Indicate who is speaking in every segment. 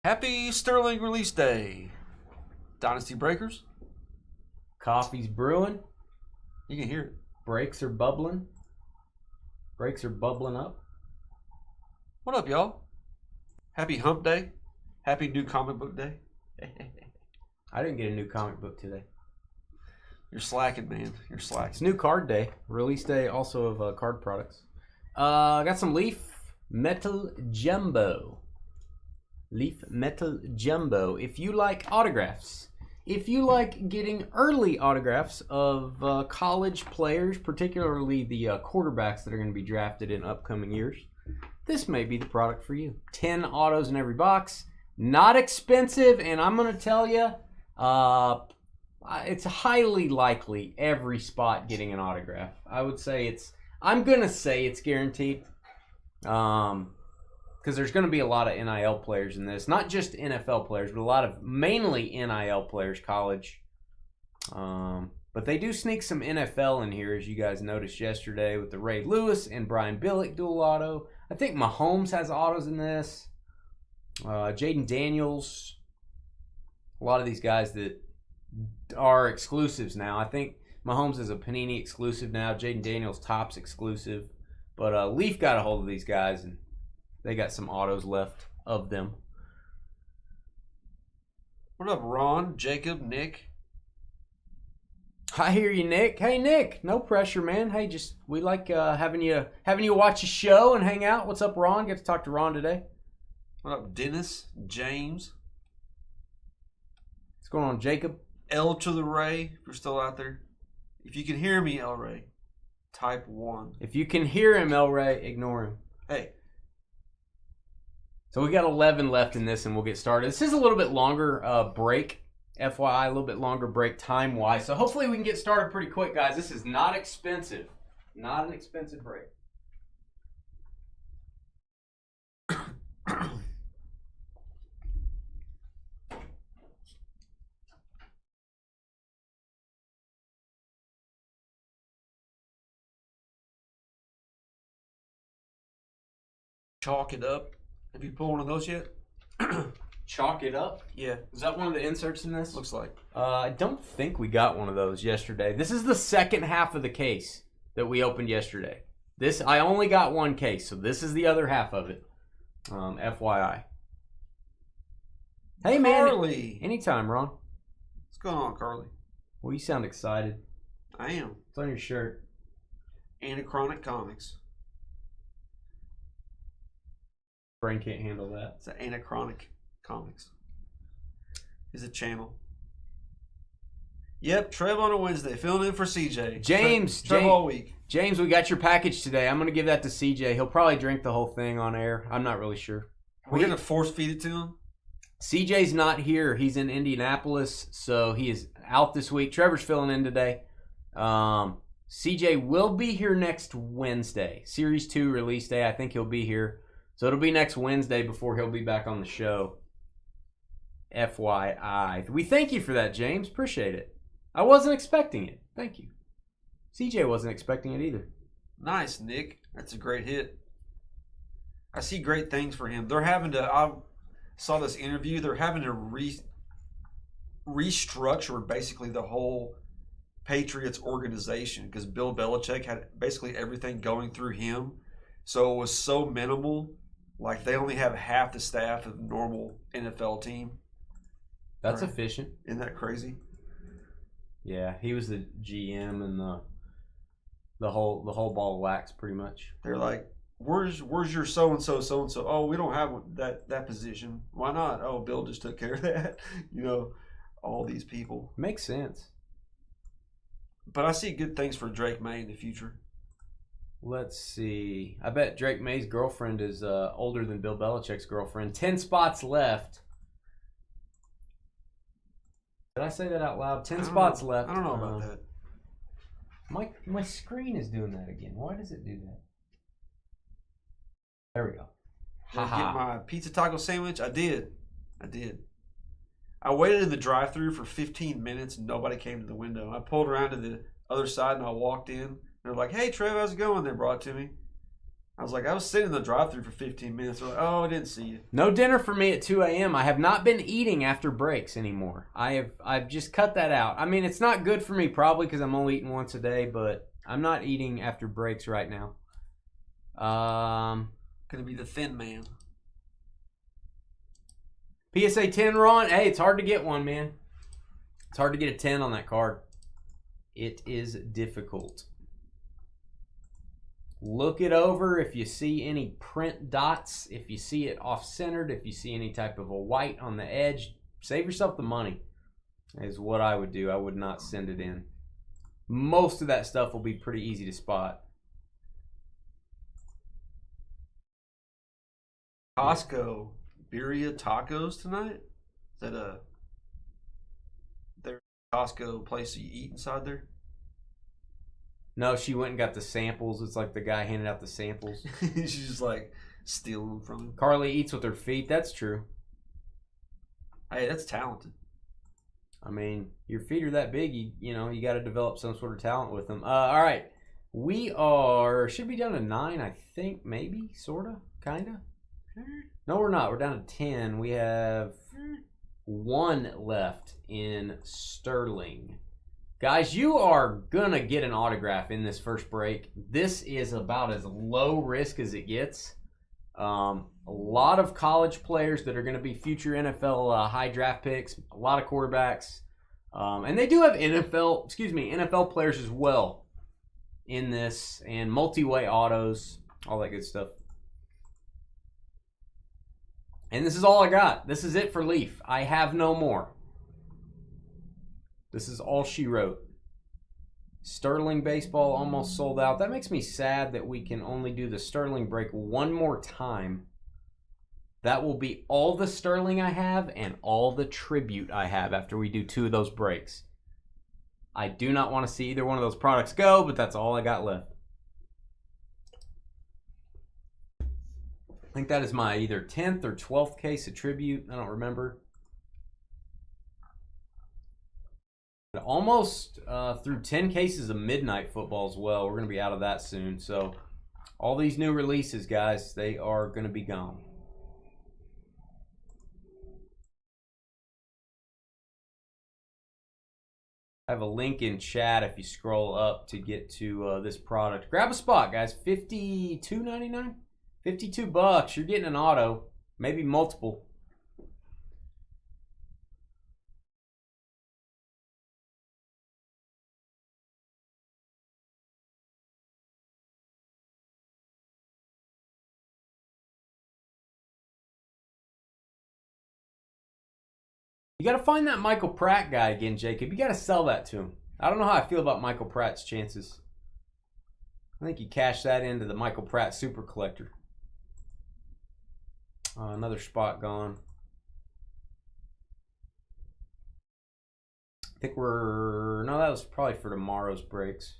Speaker 1: Happy Sterling release day. Dynasty Breakers.
Speaker 2: Coffee's brewing.
Speaker 1: You can hear it.
Speaker 2: Breaks are bubbling. Breaks are bubbling up.
Speaker 1: What up, y'all? Happy Hump Day. Happy New Comic Book Day.
Speaker 2: I didn't get a new comic book today.
Speaker 1: You're slacking, man. You're
Speaker 2: It's
Speaker 1: slacking.
Speaker 2: new card day. Release day also of card products. Got some Leaf Metal Jumbo. Leaf Metal Jumbo. If you like autographs, if you like getting early autographs of college players, particularly the quarterbacks that are going to be drafted in upcoming years, this may be the product for you. 10 autos in every box. Not expensive, and I'm going to tell you, it's highly likely every spot getting an autograph. I'm going to say it's guaranteed. Because there's going to be a lot of NIL players in this. Not just NFL players, but a lot of mainly NIL players, college. But they do sneak some NFL in here, as you guys noticed yesterday with the Ray Lewis and Brian Billick dual auto. I think Mahomes has autos in this. Jaden Daniels. A lot of these guys that are exclusives now. I think Mahomes is a Panini exclusive now. Jaden Daniels Topps exclusive. But Leaf got a hold of these guys, and they got some autos left of them.
Speaker 1: What up, Ron, Jacob, Nick?
Speaker 2: I hear you, Nick. Hey, Nick. No pressure, man. Hey, we like having you watch a show and hang out. What's up, Ron? Get to talk to Ron today.
Speaker 1: What up, Dennis, James?
Speaker 2: What's going on, Jacob?
Speaker 1: L to the Ray, if you're still out there. If you can hear me, L Ray, type 1.
Speaker 2: If you can hear him, El Ray, ignore him.
Speaker 1: Hey.
Speaker 2: So we got 11 left in this, and we'll get started. This is a little bit longer break, FYI, a little bit longer break time-wise. So hopefully we can get started pretty quick, guys. This is not expensive. Not an expensive break.
Speaker 1: Chalk it up. Have you pulled one of those yet?
Speaker 2: Chalk it up?
Speaker 1: Yeah.
Speaker 2: Is that one of the inserts in this?
Speaker 1: Looks like.
Speaker 2: I don't think we got one of those yesterday. This is the second half of the case that we opened yesterday. I only got one case, so this is the other half of it. FYI. Hey, man.
Speaker 1: Carly.
Speaker 2: Anytime, Ron.
Speaker 1: What's going on, Carly?
Speaker 2: Well, you sound excited.
Speaker 1: I am.
Speaker 2: It's on your shirt.
Speaker 1: Anachronic Comics.
Speaker 2: Brain can't handle that.
Speaker 1: It's Anachronic Comics. Is a channel. Yep, Trev on a Wednesday, filling in for CJ. Trev all week.
Speaker 2: James, we got your package today. I'm going to give that to CJ. He'll probably drink the whole thing on air. I'm not really sure.
Speaker 1: We're going to force feed it to him?
Speaker 2: CJ's not here. He's in Indianapolis, so he is out this week. Trevor's filling in today. CJ will be here next Wednesday. Series 2 release day. I think he'll be here. So it'll be next Wednesday before he'll be back on the show. FYI. We thank you for that, James. Appreciate it. I wasn't expecting it. Thank you. CJ wasn't expecting it either.
Speaker 1: Nice, Nick. That's a great hit. I see great things for him. I saw this interview. They're having to restructure basically the whole Patriots organization because Bill Belichick had basically everything going through him. So it was so minimal. Like they only have half the staff of a normal NFL team.
Speaker 2: That's efficient.
Speaker 1: Isn't that crazy?
Speaker 2: Yeah, he was the GM and the whole ball of wax pretty much.
Speaker 1: They're like, where's your so and so? Oh, we don't have that position. Why not? Oh, Bill just took care of that. All these people.
Speaker 2: Makes sense.
Speaker 1: But I see good things for Drake May in the future.
Speaker 2: Let's see. I bet Drake May's girlfriend is older than Bill Belichick's girlfriend. 10 spots left. Did I say that out loud? 10 spots left.
Speaker 1: I don't know about that.
Speaker 2: My screen is doing that again. Why does it do that? There we go.
Speaker 1: Did I get my pizza taco sandwich? I did. I waited in the drive-thru for 15 minutes and nobody came to the window. I pulled around to the other side and I walked in. They're like, "Hey, Trev, how's it going?" They brought it to me. I was like, I was sitting in the drive-thru for 15 minutes. Like, oh, I didn't see you.
Speaker 2: No dinner for me at 2 a.m. I have not been eating after breaks anymore. I've just cut that out. I mean, it's not good for me probably because I'm only eating once a day, but I'm not eating after breaks right now.
Speaker 1: Gonna be the thin man.
Speaker 2: PSA 10, Ron. Hey, it's hard to get one, man. It's hard to get a 10 on that card. It is difficult. Look it over if you see any print dots, if you see it off-centered, if you see any type of a white on the edge, save yourself the money is what I would do. I would not send it in. Most of that stuff will be pretty easy to spot.
Speaker 1: Costco, birria tacos tonight? Is that their Costco place you eat inside there?
Speaker 2: No, she went and got the samples. It's like the guy handed out the samples.
Speaker 1: She's just like stealing them from him.
Speaker 2: Carly eats with her feet. That's true.
Speaker 1: Hey, that's talented.
Speaker 2: I mean, your feet are that big. You got to develop some sort of talent with them. All right, we should be down to 9, I think, maybe, sorta, kinda. No, we're not. We're down to 10. We have 1 left in Sterling. Guys, you are going to get an autograph in this first break. This is about as low risk as it gets. A lot of college players that are going to be future NFL high draft picks. A lot of quarterbacks. And they do have NFL players as well in this. And multi-way autos. All that good stuff. And this is all I got. This is it for Leaf. I have no more. This is all she wrote. Sterling baseball almost sold out. That makes me sad that we can only do the Sterling break one more time. That will be all the Sterling I have and all the tribute I have after we do 2 of those breaks. I do not want to see either one of those products go, but that's all I got left. I think that is my either 10th or 12th case of tribute. I don't remember. Almost through 10 cases of midnight football as well. We're going to be out of that soon. So all these new releases, guys, they are going to be gone. I have a link in chat if you scroll up to get to this product. Grab a spot, guys. $52.99? $52. You're getting an auto, maybe multiple. You got to find that Michael Pratt guy again, Jacob. You got to sell that to him. I don't know how I feel about Michael Pratt's chances. I think you cash that into the Michael Pratt Super Collector. Another spot gone. I think no, that was probably for tomorrow's breaks.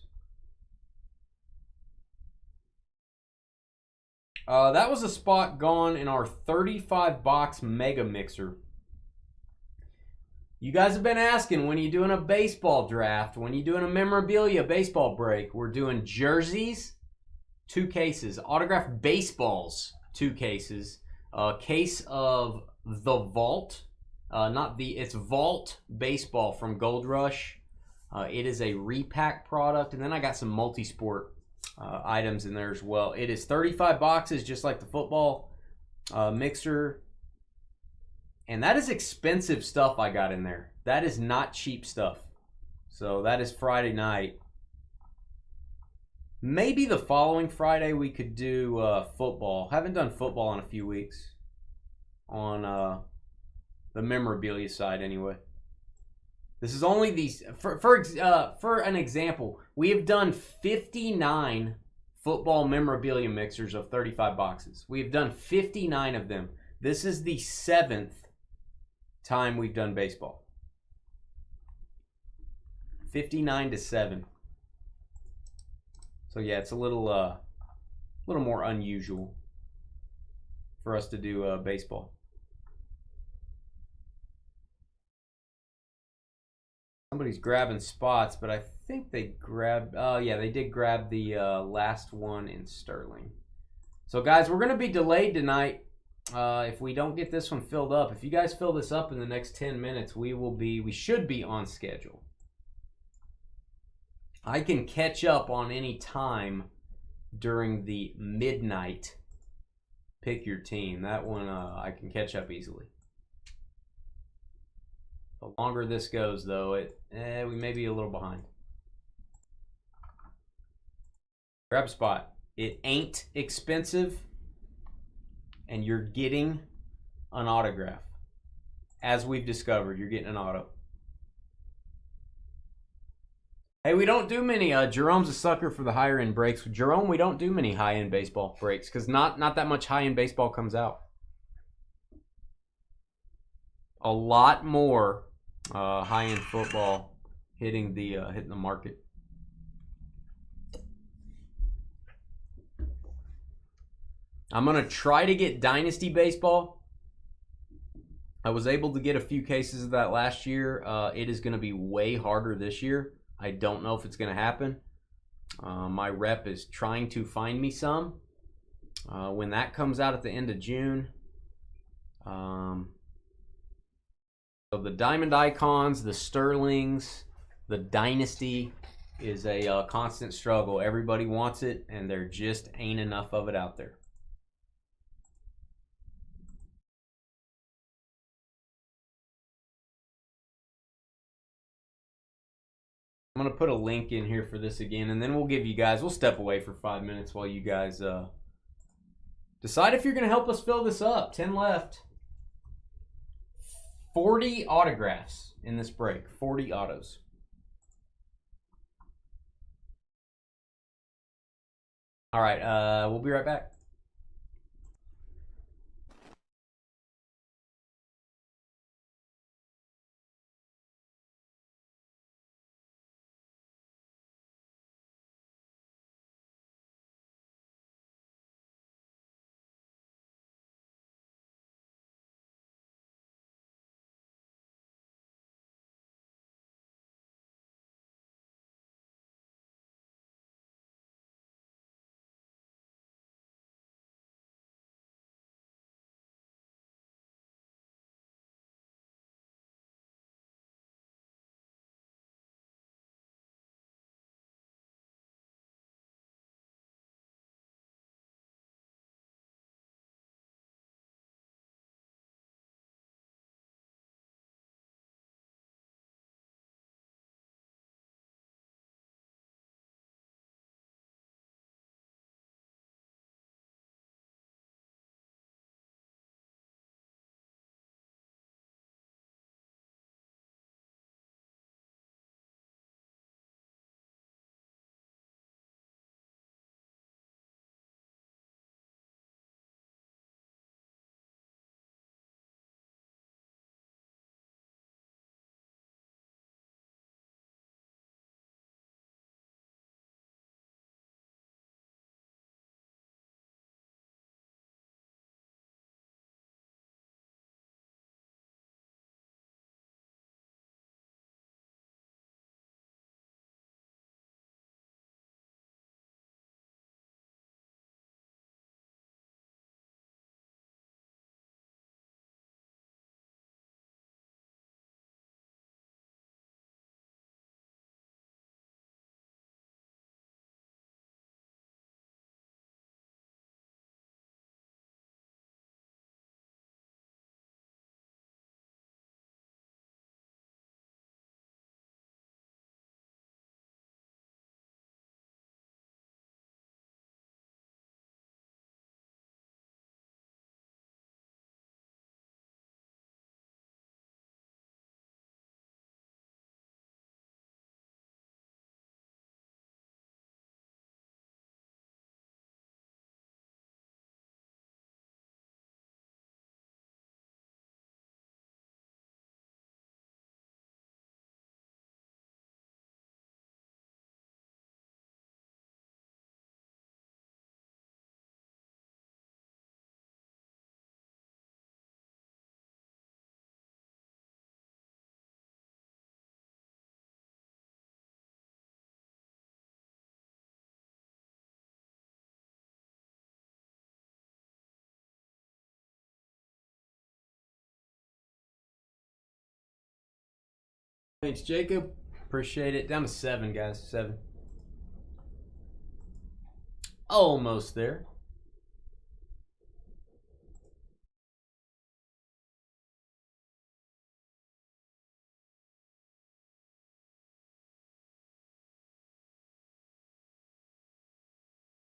Speaker 2: That was a spot gone in our 35-box Mega Mixer. You guys have been asking, when are you doing a baseball draft? When are you doing a memorabilia baseball break? We're doing jerseys, 2 cases. Autographed baseballs, 2 cases. A case of the Vault. It's Vault Baseball from Gold Rush. It is a repack product. And then I got some multi-sport items in there as well. It is 35 boxes, just like the football mixer. And that is expensive stuff I got in there. That is not cheap stuff. So that is Friday night. Maybe the following Friday we could do football. Haven't done football in a few weeks. On the memorabilia side anyway. This is only these. For an example, we have done 59 football memorabilia mixers of 35 boxes. We have done 59 of them. This is the 7th time we've done baseball. 59-7. So yeah, it's a little more unusual for us to do baseball. Somebody's grabbing spots, but I think they grabbed. Oh yeah, they did grab the last one in Sterling. So, guys, we're going to be delayed tonight. If we don't get this one filled up, if you guys fill this up in the next 10 minutes, we should be on schedule. I can catch up on any time during the midnight pick your team. That one I can catch up easily. The longer this goes, though, we may be a little behind. Grab a spot. It ain't expensive, and you're getting an autograph. As we've discovered, you're getting an auto. Hey, we don't do many. Jerome's a sucker for the higher end breaks. Jerome, we don't do many high end baseball breaks because not that much high end baseball comes out. A lot more high end football hitting the market. I'm gonna try to get Dynasty baseball. I was able to get a few cases of that last year. It is gonna be way harder this year. I don't know if it's going to happen. My rep is trying to find me some. When that comes out at the end of June. So the Diamond Icons, the Sterlings, the Dynasty is a constant struggle. Everybody wants it, and there just ain't enough of it out there. I'm going to put a link in here for this again, and then we'll step away for 5 minutes while you guys decide if you're going to help us fill this up. 10 left. 40 autographs in this break. 40 autos. All right, we'll be right back. Thanks, Jacob. Appreciate it. Down to 7, guys. 7. Almost there.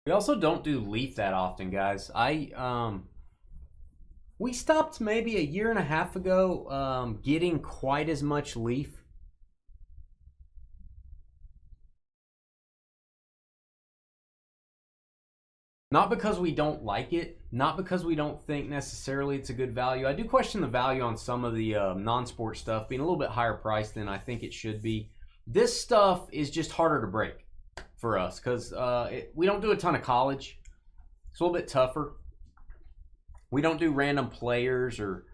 Speaker 2: We also don't do Leaf that often, guys. We stopped maybe a year and a half ago getting quite as much Leaf. Not because we don't like it, not because we don't think necessarily it's a good value. I do question the value on some of the non-sport stuff being a little bit higher priced than I think it should be. This stuff is just harder to break for us because we don't do a ton of college. It's a little bit tougher. We don't do random players or,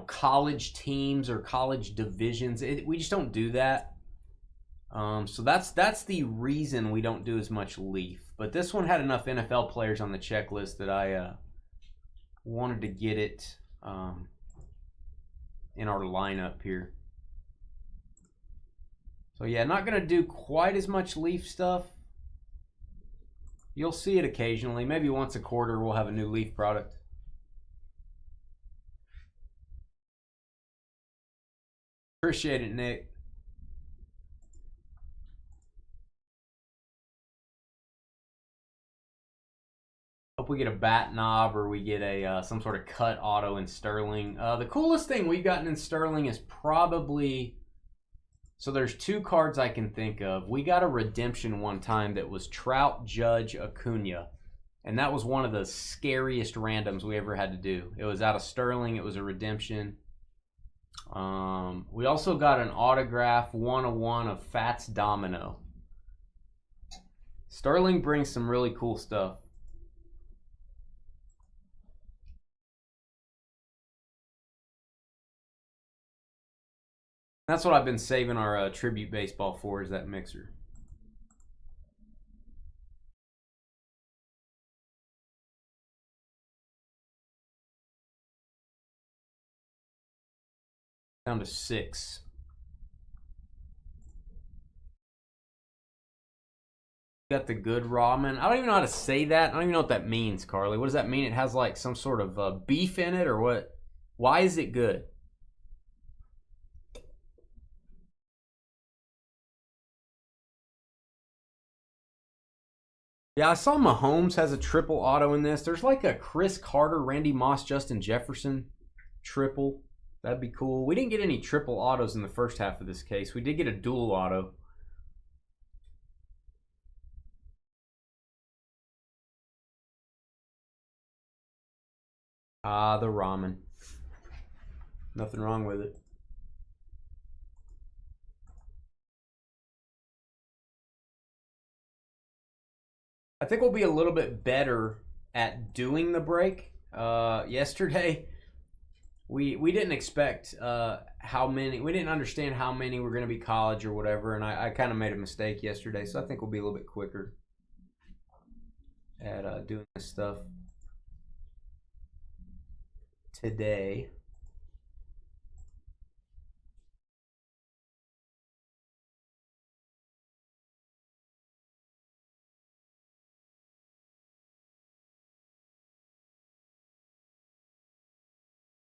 Speaker 2: college teams or college divisions. We just don't do that. So that's the reason we don't do as much Leaf. But this one had enough NFL players on the checklist that I wanted to get it in our lineup here. So yeah, not going to do quite as much Leaf stuff. You'll see it occasionally. Maybe once a quarter we'll have a new Leaf product. Appreciate it, Nick. Hope we get a bat knob or we get a some sort of cut auto in Sterling. The coolest thing we've gotten in Sterling is probably... So there's 2 cards I can think of. We got a redemption one time that was Trout, Judge, Acuna. And that was one of the scariest randoms we ever had to do. It was out of Sterling. It was a redemption. We also got an autograph 101 of Fats Domino. Sterling brings some really cool stuff. That's what I've been saving our tribute baseball for, is that mixer. Down to 6. Got the good ramen. I don't even know how to say that. I don't even know what that means, Carly. What does that mean? It has like some sort of beef in it or what? Why is it good? Yeah, I saw Mahomes has a triple auto in this. There's like a Chris Carter, Randy Moss, Justin Jefferson triple. That'd be cool. We didn't get any triple autos in the first half of this case. We did get a dual auto. Ah, the ramen. Nothing wrong with it. I think we'll be a little bit better at doing the break. Yesterday, we didn't expect how many. We didn't understand how many were going to be college or whatever, and I kind of made a mistake yesterday. So I think we'll be a little bit quicker at doing this stuff today.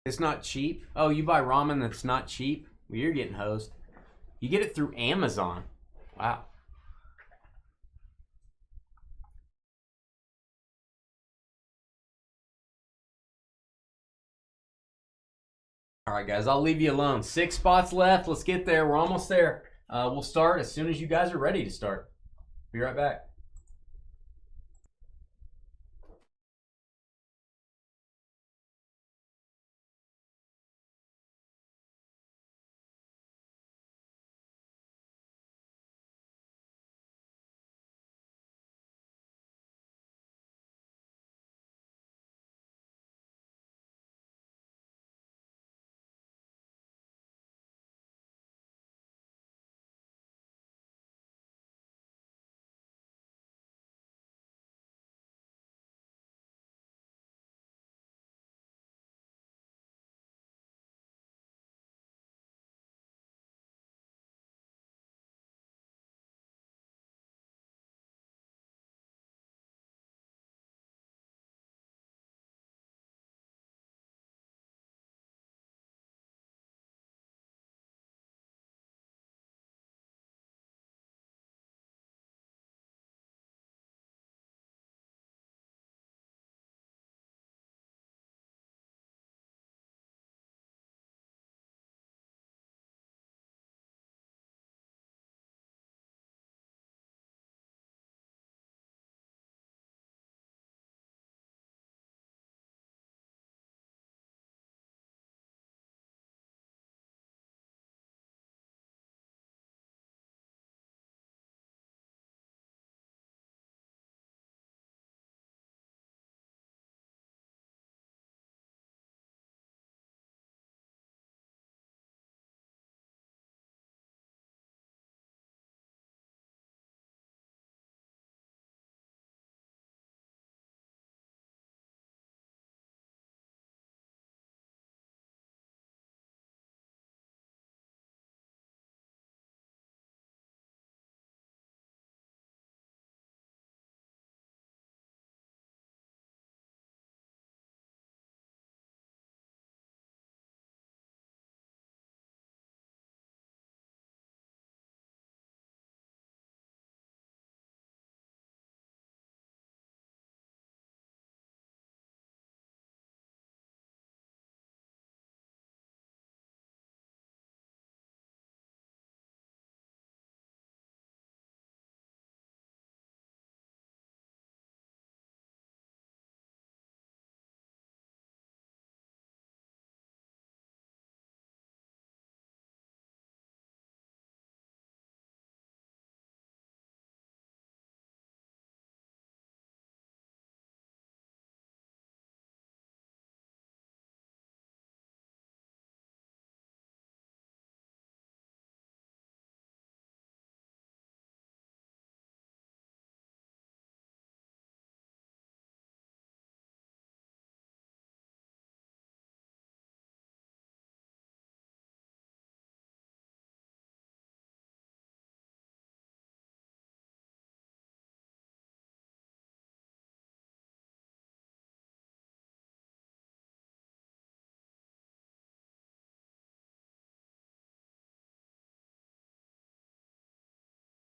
Speaker 2: It's not cheap. Oh, you buy ramen that's not cheap? Well, you're getting hosed. You get it through Amazon. Wow. All right, guys, I'll leave you alone. 6 spots left. Let's get there. We're almost there. We'll start as soon as you guys are ready to start. Be right back.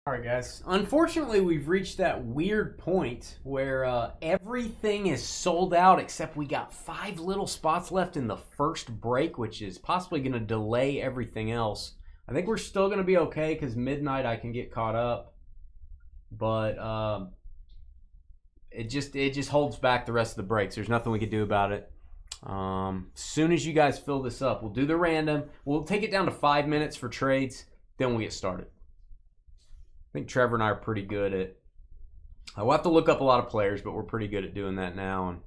Speaker 2: All right, guys. Unfortunately, we've reached that weird point where everything is sold out except we got 5 little spots left in the first break, which is possibly going to delay everything else. I think we're still going to be okay because midnight I can get caught up. But it just holds back the rest of the breaks. There's nothing we can do about it. As soon as you guys fill this up, we'll do the random. We'll take it down to 5 minutes for trades. Then we'll get started. I think Trevor and I are pretty good at. We'll have to look up a lot of players, but we're pretty good at doing that now. And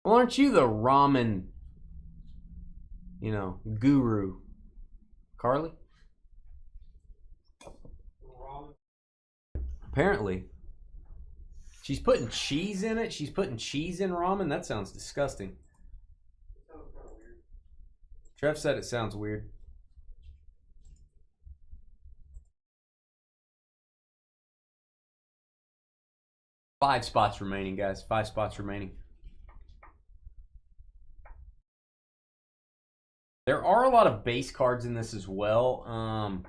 Speaker 2: well, aren't you the ramen, guru, Carly? Apparently. She's putting cheese in it. She's putting cheese in ramen. That sounds disgusting. Trev said it sounds weird. Five spots remaining, guys. 5 spots remaining. There are a lot of base cards in this as well.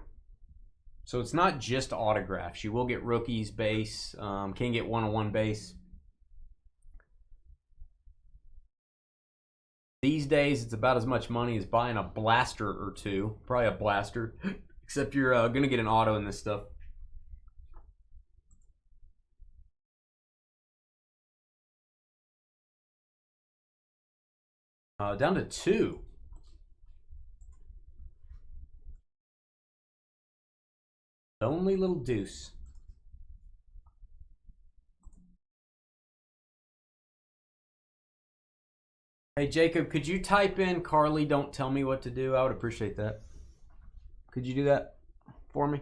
Speaker 2: So it's not just autographs. You will get rookies base. Can get one-on-one base. These days, it's about as much money as buying a blaster or two. Probably a blaster. Except you're going to get an auto in this stuff. Down to 2. Lonely little deuce. Hey, Jacob, could you type in Carly, don't tell me what to do? I would appreciate that. Could you do that for me?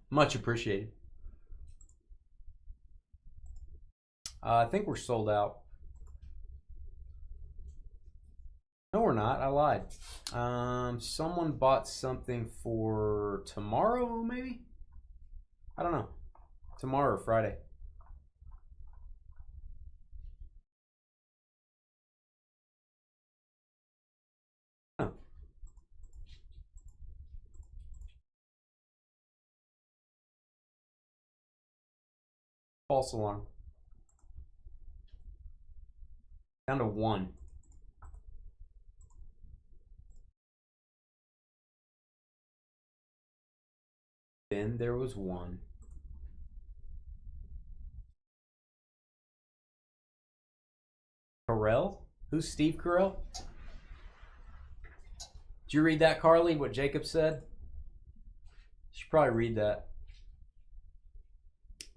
Speaker 2: Much appreciated. I think we're sold out. No, we're not. I lied. Someone bought something for tomorrow, maybe? I don't know. Tomorrow or Friday. Oh. False alarm. Down to 1. Then there was 1. Carell? Who's Steve Carell? Did you read that, Carly, what Jacob said? You should probably read that.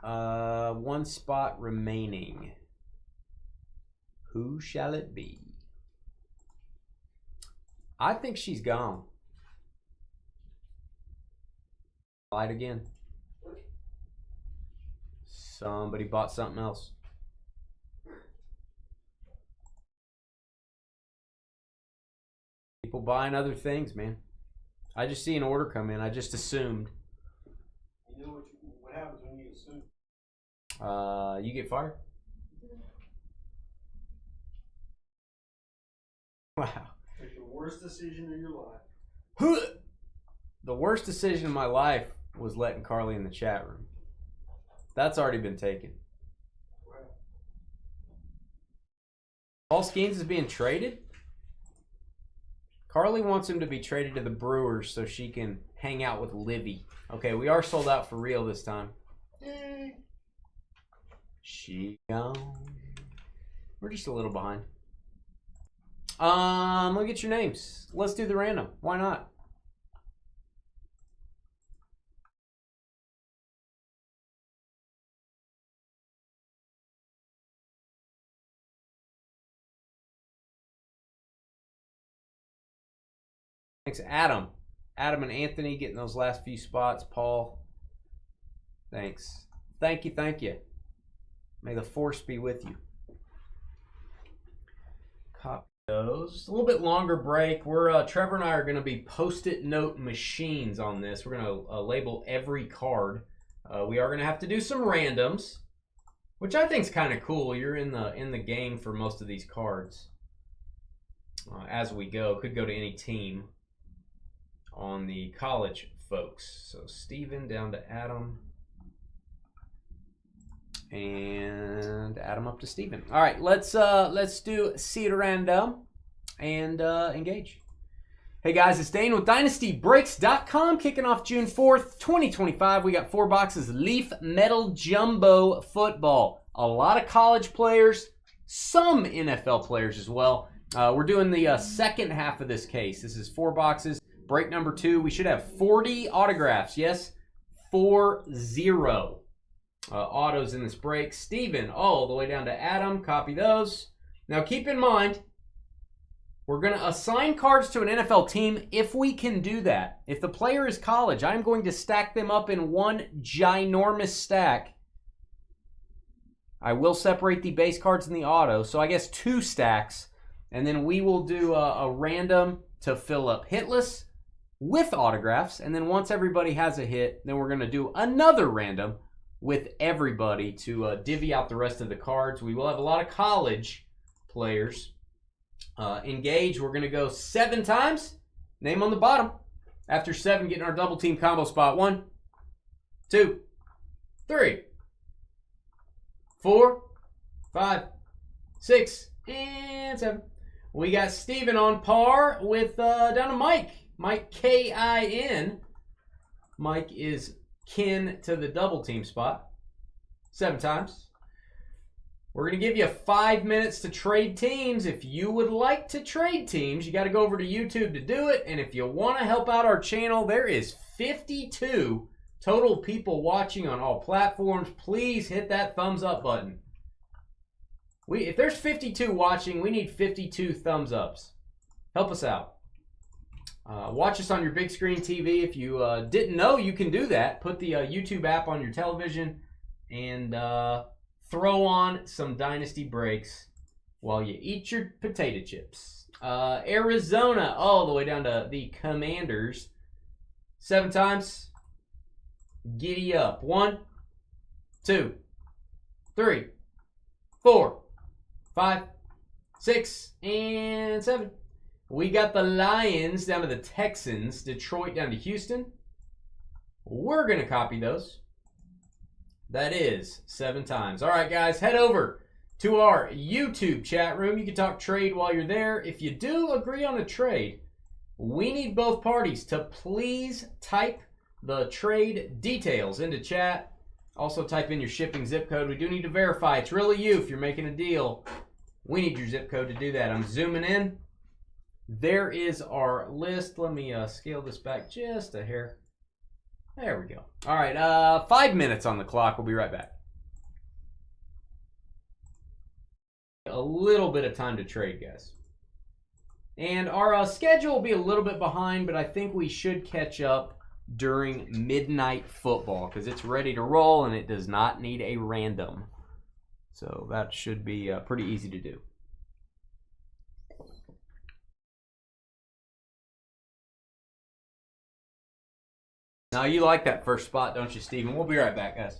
Speaker 2: 1 spot remaining. Who shall it be? I think she's gone. Lied again. Somebody bought something else. People buying other things, man. I just see an order come in. I just assumed.
Speaker 1: You know what happens when you assume?
Speaker 2: You get fired? Wow.
Speaker 1: Make the worst decision of your life.
Speaker 2: The worst decision of my life was letting Carly in the chat room. That's already been taken. Paul Skeens is being traded? Carly wants him to be traded to the Brewers so she can hang out with Livy. Okay, we are sold out for real this time. She gone. We're just a little behind. Look at your names. Let's do the random. Why not? Thanks, Adam. Adam and Anthony getting those last few spots. Paul, thanks. Thank you, thank you. May the force be with you. Copy those. A little bit longer break. We're Trevor and I are going to be Post-it note machines on this. We're going to label every card. We are going to have to do some randoms. which I think is kind of cool. You're in the game for most of these cards as we go. Could go to any team on the college folks. So Steven down to Adam. And Adam up to Steven. All right, let's do seed random and engage. Hey guys, it's Dane with DynastyBreaks.com, kicking off June 4th, 2025. We got 4 boxes Leaf Metal Jumbo Football. A lot of college players, some NFL players as well. We're doing the second half of this case. This is 4 boxes. Break number 2. We should have 40 autographs. Yes, 40 autos in this break. Steven all the way down to Adam. Copy those. Now keep in mind, we're going to assign cards to an NFL team if we can do that. If the player is college, I'm going to stack them up in one ginormous stack. I will separate the base cards and the auto, so I guess 2 stacks. And then we will do a random to fill up hitless with autographs. And then once everybody has a hit, then we're going to do another random with everybody to divvy out the rest of the cards. We will have a lot of college players. Engage, we're going to go 7 times. Name on the bottom. After 7, getting our double team combo spot. 1, 2, 3, 4, 5, 6, and 7. We got Steven on par with down to Mike. Mike K-I-N. Mike is kin to the double team spot. 7 times. We're going to give you 5 minutes to trade teams. If you would like to trade teams, you got to go over to YouTube to do it. And if you want to help out our channel, there is 52 total people watching on all platforms. Please hit that thumbs up button. If there's 52 watching, we need 52 thumbs ups. Help us out. Watch us on your big screen TV. If you didn't know, you can do that. Put the YouTube app on your television and throw on some Dynasty Breaks while you eat your potato chips. Arizona, all the way down to the Commanders. 7 times. Giddy up. 1, 2, 3, 4, 5, 6, and 7. We got the Lions down to the Texans. Detroit down to Houston. We're going to copy those. That is 7 times. All right, guys, head over to our YouTube chat room. You can talk trade while you're there. If you do agree on a trade, we need both parties to please type the trade details into chat. Also type in your shipping zip code. We do need to verify it's really you if you're making a deal. We need your zip code to do that. I'm zooming in. There is our list. Let me scale this back just a hair. There we go. All right, 5 minutes on the clock. We'll be right back. A little bit of time to trade, guys. And our schedule will be a little bit behind, but I think we should catch up during midnight football because it's ready to roll and it does not need a random. So that should be pretty easy to do. Now, you like that first spot, don't you, Steven? We'll be right back, guys.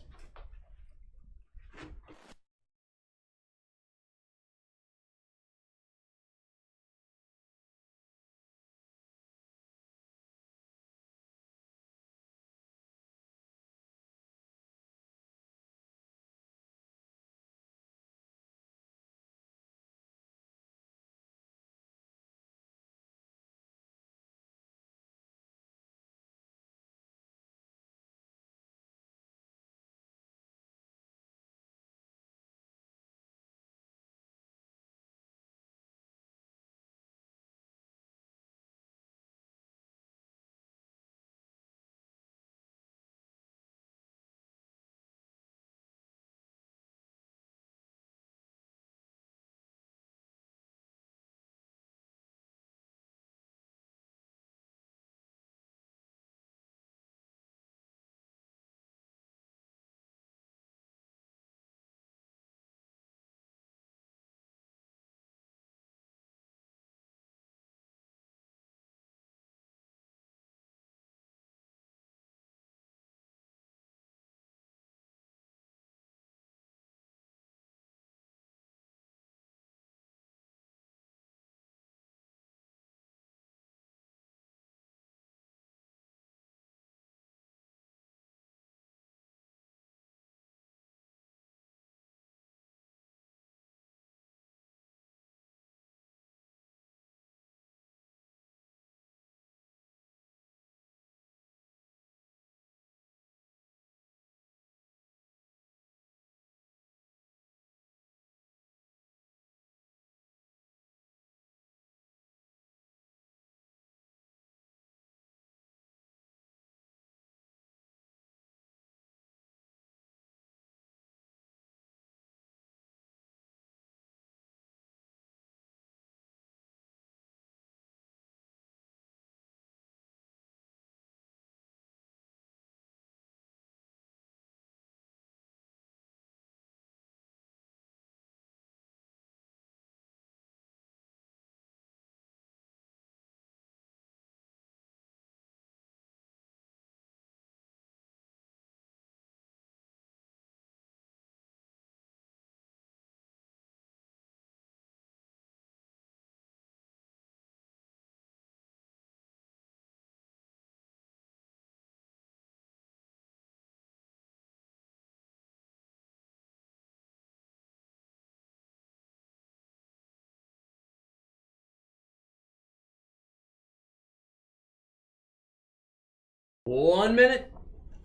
Speaker 2: 1 minute,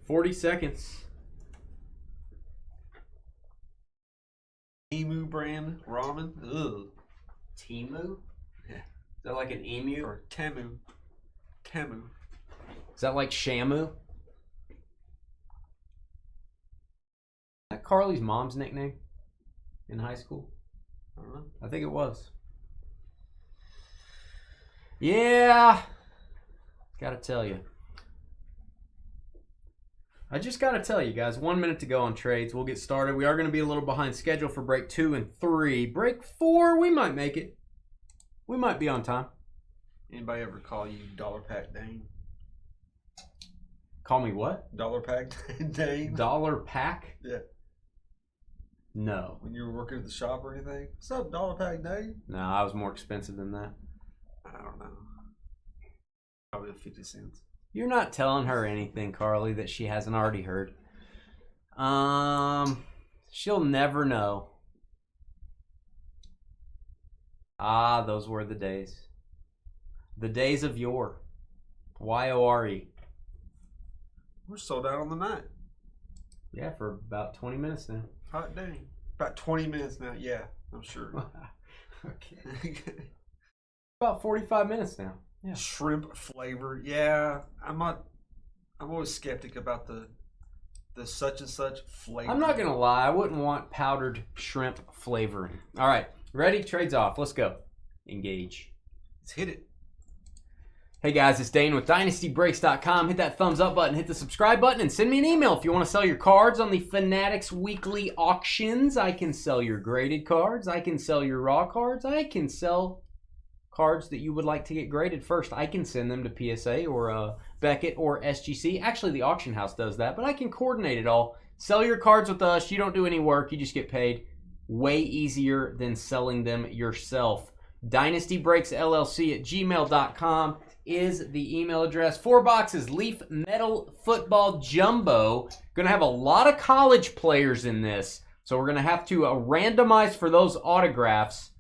Speaker 2: 40 seconds.
Speaker 1: Emu brand ramen. Ugh.
Speaker 2: Timu? Yeah. Is that like an emu?
Speaker 1: Or Temu. Temu.
Speaker 2: Is that like Shamu? Is that Carly's mom's nickname in high school?
Speaker 1: I don't know.
Speaker 2: I think it was. Yeah. Gotta tell you. I just gotta tell you guys, 1 minute to go on trades. We'll get started. We are going to be a little behind schedule for break 2 and 3. Break 4, we might make it. We might be on time.
Speaker 1: Anybody ever call you Dollar Pack Dane?
Speaker 2: Call me what?
Speaker 1: Dollar Pack Dane?
Speaker 2: Dollar Pack?
Speaker 1: Yeah.
Speaker 2: No.
Speaker 1: When you were working at the shop or anything? What's up, Dollar Pack Dane?
Speaker 2: No, I was more expensive than that.
Speaker 1: I don't know. Probably 50 cents.
Speaker 2: You're not telling her anything, Carly, that she hasn't already heard. She'll never know. Ah, those were the days. The days of yore. Y-O-R-E.
Speaker 1: We're sold out on the night.
Speaker 2: Yeah, for about 20 minutes now.
Speaker 1: Hot dang. About 20 minutes now. Yeah, I'm sure.
Speaker 2: Okay. About 45 minutes now. Yeah.
Speaker 1: Shrimp flavor. Yeah, I'm always skeptic about the such and such flavor.
Speaker 2: I'm not going to lie. I wouldn't want powdered shrimp flavoring. All right. Ready? Trades off. Let's go. Engage.
Speaker 1: Let's hit it.
Speaker 2: Hey guys, it's Dane with DynastyBreaks.com. Hit that thumbs up button, hit the subscribe button, and send me an email if you want to sell your cards on the Fanatics weekly auctions. I can sell your graded cards. I can sell your raw cards. I can sell cards that you would like to get graded first. I can send them to PSA or Beckett or SGC. Actually, the auction house does that, but I can coordinate it all. Sell your cards with us. You don't do any work. You just get paid. Way easier than selling them yourself. DynastyBreaksLLC@gmail.com is the email address. 4 boxes, Leaf Metal Football Jumbo. Going to have a lot of college players in this, so we're going to have to randomize for those autographs.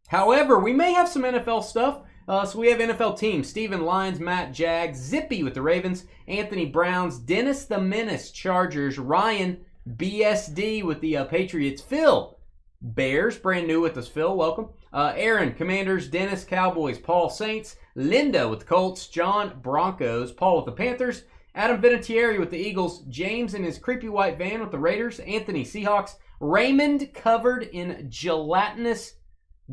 Speaker 2: However, we may have some NFL stuff. So we have NFL teams. Steven Lyons, Matt Jags, Zippy with the Ravens, Anthony Browns, Dennis the Menace, Chargers, Ryan, BSD with the Patriots, Phil, Bears, brand new with us, Phil, welcome. Aaron, Commanders, Dennis, Cowboys, Paul, Saints, Linda with the Colts, John, Broncos, Paul with the Panthers, Adam Vinatieri with the Eagles, James in his creepy white van with the Raiders, Anthony, Seahawks, Raymond covered in gelatinous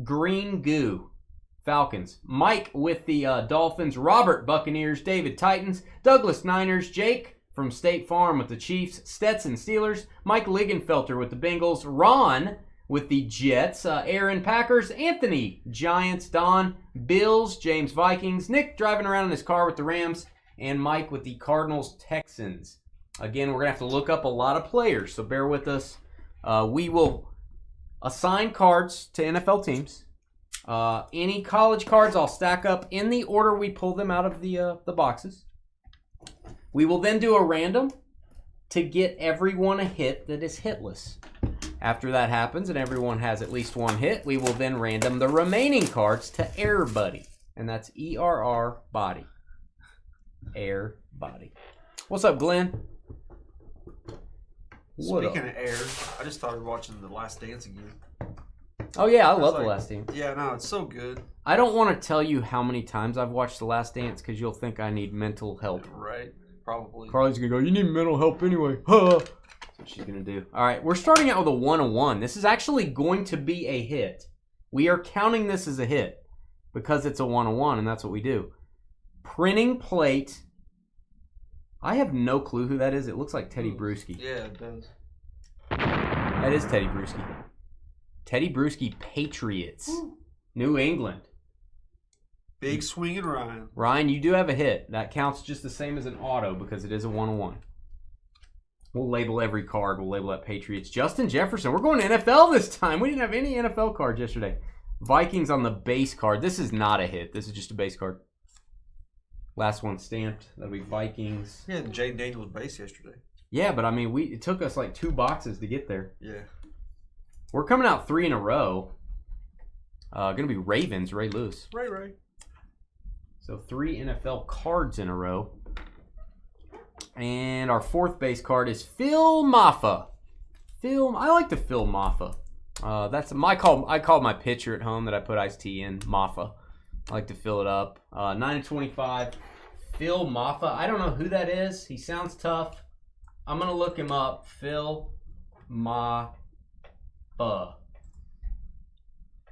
Speaker 2: green goo, Falcons, Mike with the Dolphins, Robert, Buccaneers, David, Titans, Douglas, Niners, Jake from State Farm with the Chiefs, Stetson, Steelers, Mike Ligenfelter with the Bengals, Ron with the Jets, Aaron, Packers, Anthony, Giants, Don, Bills, James, Vikings, Nick driving around in his car with the Rams, and Mike with the Cardinals, Texans. Again, we're going to have to look up a lot of players, so bear with us. We will assign cards to NFL teams. Any college cards I'll stack up in the order we pull them out of the boxes. We will then do a random to get everyone a hit that is hitless. After that happens and everyone has at least one hit, we will then random the remaining cards to Air Buddy. And that's ERR Body. Air Body. What's up, Glenn?
Speaker 1: Speaking of air, I just started watching The Last Dance again.
Speaker 2: Oh, yeah, I love The Last Dance.
Speaker 1: Yeah, no, it's so good.
Speaker 2: I don't want to tell you how many times I've watched The Last Dance because you'll think I need mental help.
Speaker 1: Right, probably.
Speaker 2: Carly's going to go, you need mental help anyway. Huh. That's what she's going to do. All right, we're starting out with a 101. This is actually going to be a hit. We are counting this as a hit because it's a 101, and that's what we do. Printing plate. I have no clue who that is. It looks like Teddy Bruschi.
Speaker 1: Yeah, it does.
Speaker 2: That is Teddy Bruschi. Teddy Bruschi, Patriots. Ooh. New England.
Speaker 1: Big swinging Ryan.
Speaker 2: Ryan, you do have a hit. That counts just the same as an auto because it is a 101. We'll label every card. We'll label that Patriots. Justin Jefferson. We're going to NFL this time. We didn't have any NFL cards yesterday. Vikings on the base card. This is not a hit. This is just a base card. Last one stamped. That'll be Vikings.
Speaker 1: Yeah, Jay Daniels base yesterday.
Speaker 2: Yeah, but I mean, it took us like 2 boxes to get there.
Speaker 1: Yeah.
Speaker 2: We're coming out 3 in a row. Gonna be Ravens, Ray Lewis.
Speaker 1: Ray.
Speaker 2: So 3 NFL cards in a row. And our fourth base card is Phil Maffa. I like the Phil Maffa. That's my call. I call my pitcher at home that I put iced tea in Maffa. I like to fill it up. 9/25. Phil Maffa. I don't know who that is. He sounds tough. I'm gonna look him up. Phil Maffa.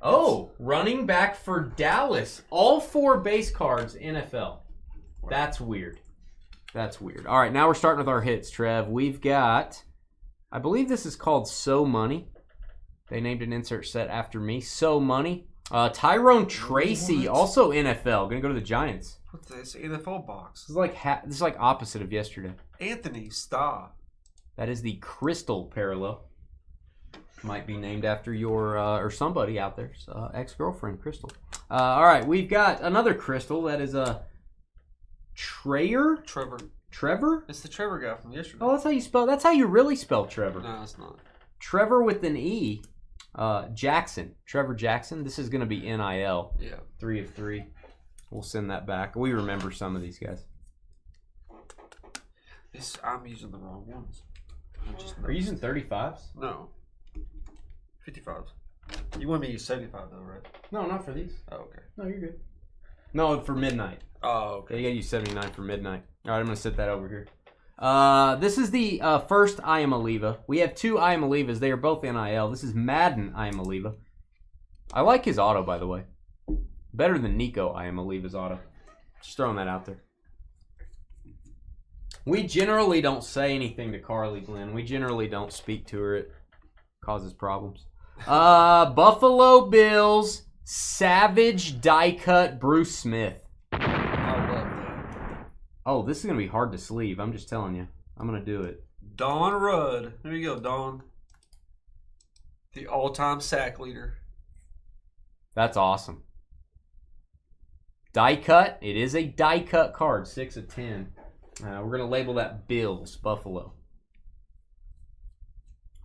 Speaker 2: Oh, running back for Dallas. All 4 base cards, NFL. That's weird. All right, now we're starting with our hits, Trev. We've got, I believe this is called So Money. They named an insert set after me. So Money. Tyrone Tracy, also NFL. Gonna go to the Giants.
Speaker 1: What's this? NFL box.
Speaker 2: This is like opposite of yesterday.
Speaker 1: Anthony Starr.
Speaker 2: That is the Crystal parallel. Might be named after your or somebody out there's ex-girlfriend, Crystal. All right, we've got another Crystal. That is a Trevor.
Speaker 1: It's the Trevor guy from yesterday.
Speaker 2: Oh, that's how you spell. That's how you really spell Trevor.
Speaker 1: No, it's not.
Speaker 2: Trevor with an E. Jackson. Trevor Jackson. This is going to be NIL.
Speaker 1: Yeah.
Speaker 2: 3 of 3. We'll send that back. We remember some of these guys.
Speaker 1: I'm using the wrong ones.
Speaker 2: Are you using 35s?
Speaker 1: No. 55s. You want me to use 75 though, right?
Speaker 2: No, not for these.
Speaker 1: Oh, okay.
Speaker 2: No, you're good. No, for midnight.
Speaker 1: Oh, okay.
Speaker 2: Yeah, you got to use 79 for midnight. All right, I'm going to set that over here. This is the first I Am Aliva. We have 2 I Am Alivas. They are both NIL. This is Madden I Am Aliva. I like his auto, by the way. Better than Nico I Am Aliva's auto. Just throwing that out there. We generally don't say anything to Carly Glenn. We generally don't speak to her. It causes problems. Buffalo Bills Savage die cut Bruce Smith.
Speaker 1: I love that.
Speaker 2: Oh, this is going to be hard to sleeve. I'm just telling you. I'm going to do it.
Speaker 1: Don Rudd. There you go, Don. The all-time sack leader.
Speaker 2: That's awesome. Die cut. It is a die cut card. 6 of 10. We're going to label that Bills, Buffalo.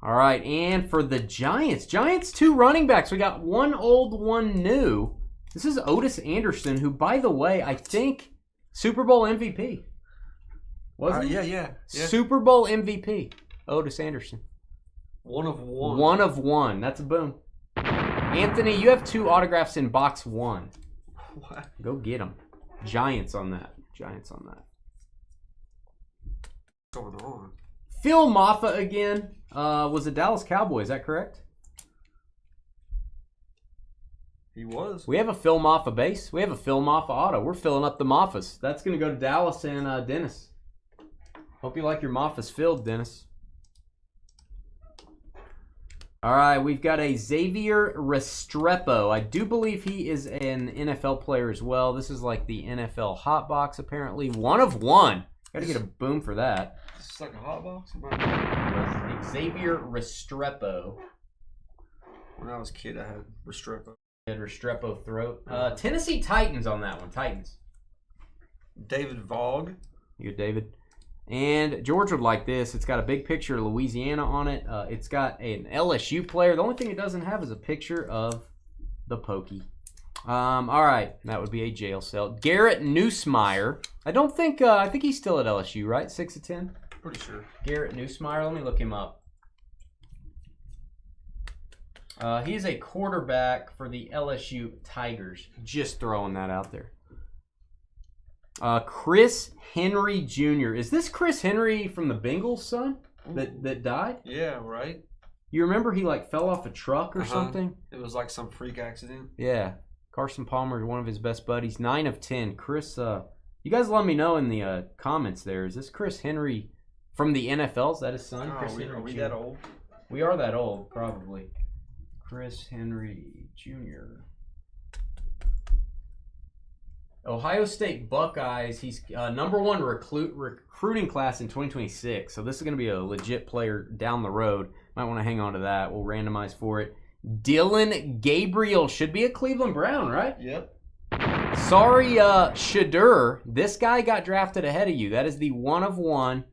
Speaker 2: All right, and for the Giants. Giants, 2 running backs. We got 1 old, 1 new. This is Otis Anderson, who, by the way, I think Super Bowl MVP. Wasn't he?
Speaker 1: Yeah.
Speaker 2: Super Bowl MVP, Otis Anderson.
Speaker 1: 1 of 1.
Speaker 2: 1 of 1. That's a boom. Anthony, you have 2 autographs in box 1.
Speaker 1: What?
Speaker 2: Go get them. Giants on that.
Speaker 1: What's going on?
Speaker 2: Phil Maffa again was a Dallas Cowboy. Is that correct?
Speaker 1: He was.
Speaker 2: We have a Phil Maffa base. We have a Phil Maffa auto. We're filling up the Maffas. That's going to go to Dallas and Dennis. Hope you like your Maffas filled, Dennis. All right, we've got a Xavier Restrepo. I do believe he is an NFL player as well. This is like the NFL hot box, apparently. 1 of 1. Got to get a boom for that.
Speaker 1: It's like a hot box.
Speaker 2: Xavier Restrepo.
Speaker 1: When I was a kid, I had Restrepo.
Speaker 2: Had Restrepo throat. Tennessee Titans on that one. Titans.
Speaker 1: David Vogue.
Speaker 2: You good, David? And George would like this. It's got a big picture of Louisiana on it. It's got an LSU player. The only thing it doesn't have is a picture of the Pokey. All right. That would be a jail cell. Garrett Nussmeier. I think he's still at LSU, right? 6 of 10?
Speaker 1: Pretty sure. Garrett
Speaker 2: Nussmeier. Let me look him up. He's a quarterback for the LSU Tigers. Just throwing that out there. Chris Henry Jr. Is this Chris Henry from the Bengals, son? That died?
Speaker 1: Yeah, right.
Speaker 2: You remember he fell off a truck or something?
Speaker 1: It was like some freak accident.
Speaker 2: Yeah. Carson Palmer is one of his best buddies. 9 of 10. Chris, you guys let me know in the comments there. Is this Chris Henry from the NFL? Is that his son? Chris Henry
Speaker 1: are we
Speaker 2: Jr.?
Speaker 1: that old?
Speaker 2: We are that old, probably. Chris Henry Jr. Ohio State Buckeyes. He's number 1 recruiting class in 2026. So this is going to be a legit player down the road. Might want to hang on to that. We'll randomize for it. Dylan Gabriel should be a Cleveland Brown, right?
Speaker 1: Yep.
Speaker 2: Sorry, Shadur. This guy got drafted ahead of you. That is the 1 of 1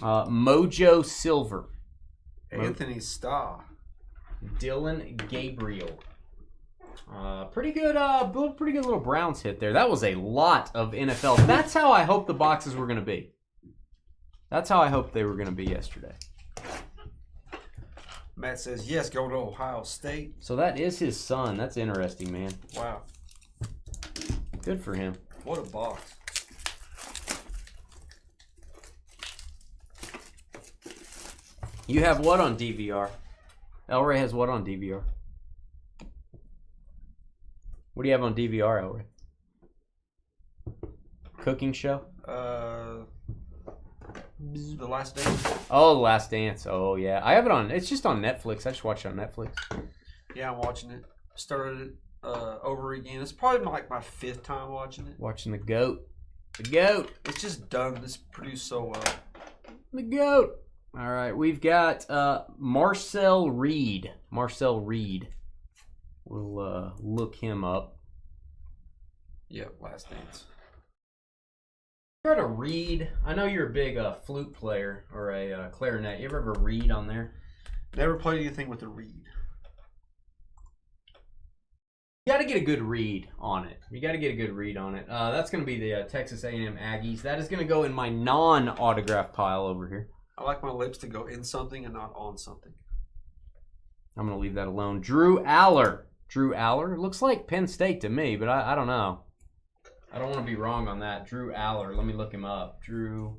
Speaker 2: Mojo Silver.
Speaker 1: Anthony Starr.
Speaker 2: Dylan Gabriel. Pretty good little Browns hit there. That was a lot of NFL. That's how I hope the boxes were going to be. That's how I hoped they were going to be yesterday.
Speaker 1: Matt says, yes, go to Ohio State.
Speaker 2: So that is his son. That's interesting, man.
Speaker 1: Wow.
Speaker 2: Good for him.
Speaker 1: What a box.
Speaker 2: You have what on DVR? Elray has what on DVR? What do you have on DVR, Elray? Cooking show?
Speaker 1: The Last Dance.
Speaker 2: Oh, The Last Dance. Oh, yeah. I have it on. It's just on Netflix. I just watch it on Netflix.
Speaker 1: Yeah, I'm watching it. Started it over again. It's probably like my 5th time watching it.
Speaker 2: Watching the GOAT. The GOAT.
Speaker 1: It's just done. It's produced so well.
Speaker 2: The GOAT. All right. We've got Marcel Reed. Marcel Reed. We'll look him up.
Speaker 1: Yep, Last Dance.
Speaker 2: Try to read. I know you're a big flute player or a clarinet. You ever have a reed on there?
Speaker 1: Never played anything with a reed.
Speaker 2: You got to get a good read on it. That's going to be the Texas A&M Aggies. That is going to go in my non-autograph pile over here.
Speaker 1: I like my lips to go in something and not on something.
Speaker 2: I'm going to leave that alone. Drew Aller. It looks like Penn State to me, but I don't know. I don't want to be wrong on that. Drew Aller. Let me look him up. Drew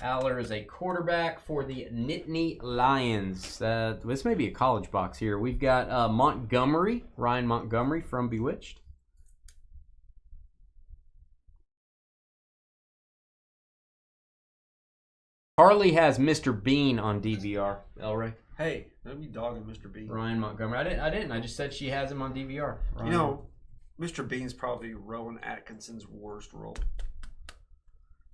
Speaker 2: Aller is a quarterback for the Nittany Lions. This may be a college box here. We've got Montgomery, Ryan Montgomery from Bewitched. Harley has Mr. Bean on DVR. Elray.
Speaker 1: Hey, don't be dogging Mr. Bean.
Speaker 2: Ryan Montgomery. I didn't. I just said she has him on DVR. Ryan.
Speaker 1: You know, Mr. Bean's probably Rowan Atkinson's worst role.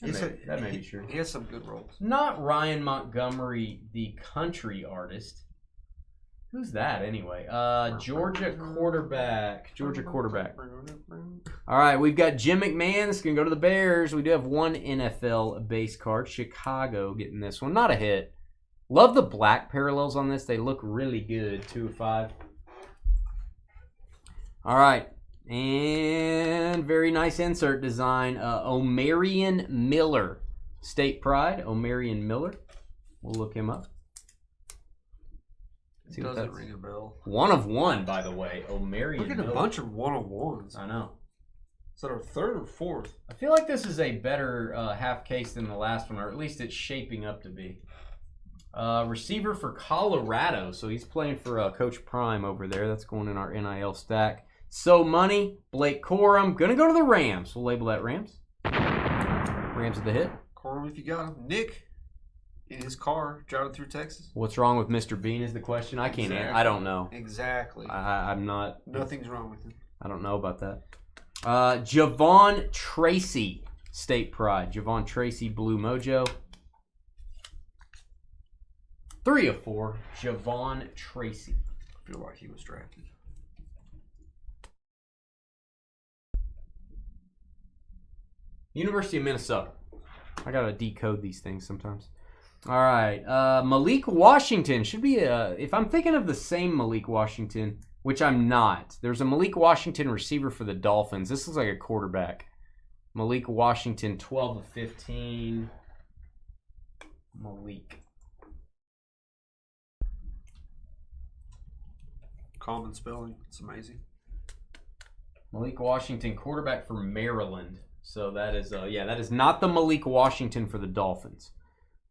Speaker 2: That may be true.
Speaker 1: He has some good roles.
Speaker 2: Not Ryan Montgomery, the country artist. Who's that anyway? Georgia quarterback. All right, we've got Jim McMahon. It's going to go to the Bears. We do have one NFL base card. Chicago getting this one. Not a hit. Love the black parallels on this. They look really good. 2 of 5. All right. And very nice insert design. Omarion Miller. State Pride. Omarion Miller. We'll look him up.
Speaker 1: It doesn't ring a bell.
Speaker 2: 1 of 1, by the way. Omarion Miller.
Speaker 1: Look at a bunch of 1-of-1s.
Speaker 2: I know.
Speaker 1: Is that our 3rd or 4th?
Speaker 2: I feel like this is a better half case than the last one, or at least it's shaping up to be. Receiver for Colorado. So he's playing for Coach Prime over there. That's going in our NIL stack. So money, Blake Corum. Going to go to the Rams. We'll label that Rams. Rams at the hit.
Speaker 1: Corum if you got him. Nick in his car driving through Texas.
Speaker 2: What's wrong with Mr. Bean is the question. I can't answer. I don't know.
Speaker 1: Exactly.
Speaker 2: I'm not.
Speaker 1: Nothing's wrong with him.
Speaker 2: I don't know about that. Javon Tracy, State Pride. Javon Tracy, Blue Mojo. 3 of 4, Javon Tracy.
Speaker 1: I feel like he was drafted.
Speaker 2: University of Minnesota. I gotta decode these things sometimes. All right, Malik Washington should be if I'm thinking of the same Malik Washington, which I'm not. There's a Malik Washington receiver for the Dolphins. This looks like a quarterback. Malik Washington, 12 of 15. Malik.
Speaker 1: Common spelling. It's amazing.
Speaker 2: Malik Washington, quarterback for Maryland. So that is, that is not the Malik Washington for the Dolphins.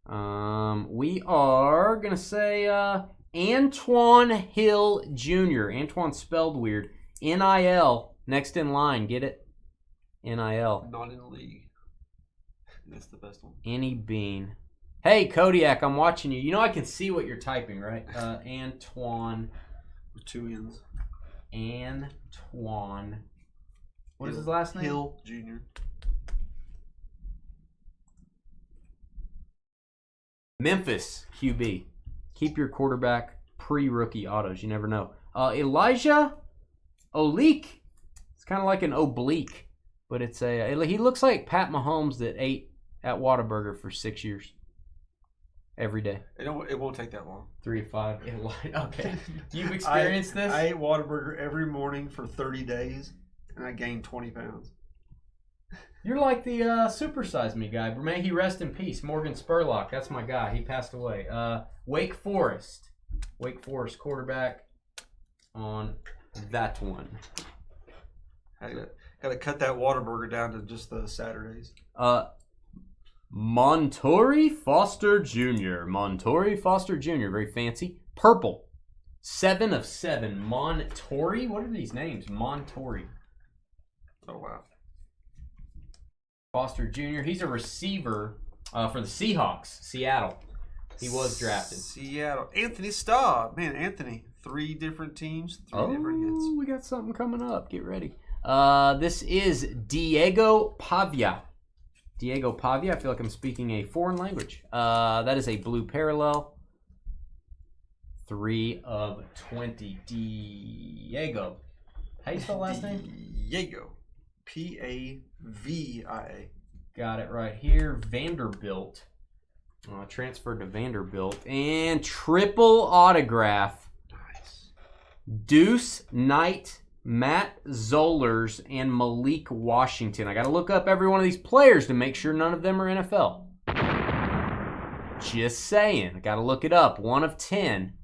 Speaker 2: We are going to say Antoine Hill Jr. Antoine spelled weird. NIL. Next in line. Get it? NIL.
Speaker 1: Not in the league. That's the best one.
Speaker 2: Any Bean. Hey, Kodiak, I'm watching you. You know I can see what you're typing, right? Antoine.
Speaker 1: With 2 N's.
Speaker 2: Antoine. What is his last name?
Speaker 1: Hill Jr.
Speaker 2: Memphis QB. Keep your quarterback pre-rookie autos. You never know. Elijah Oblique. It's kind of like an oblique, but it's he looks like Pat Mahomes that ate at Whataburger for 6 years. Every day.
Speaker 1: It won't take that long.
Speaker 2: 3 of 5. Okay. You've experienced this?
Speaker 1: I ate Whataburger every morning for 30 days, and I gained 20 pounds.
Speaker 2: You're like the Super Size Me guy. May he rest in peace. Morgan Spurlock. That's my guy. He passed away. Wake Forest. Wake Forest quarterback on that one.
Speaker 1: Got to cut that Whataburger down to just the Saturdays.
Speaker 2: Montori Foster Jr. Montori Foster Jr. Very fancy. Purple. 7 of 7. Montori? What are these names? Montori.
Speaker 1: Oh, wow.
Speaker 2: Foster Jr. He's a receiver for the Seahawks. Seattle. He was drafted.
Speaker 1: Seattle. Anthony Staub. Man, Anthony. 3 different teams. 3 different hits.
Speaker 2: We got something coming up. Get ready. This is Diego Pavia. Diego Pavia. I feel like I'm speaking a foreign language. That is a blue parallel. 3 of 20. Diego. How you spell last name?
Speaker 1: Diego. Pavia.
Speaker 2: Got it right here. Vanderbilt. Transferred to Vanderbilt. And triple autograph.
Speaker 1: Nice.
Speaker 2: Deuce Knight, Matt Zollers, and Malik Washington. I got to look up every one of these players to make sure none of them are NFL. Just saying. I got to look it up. 1 of 10.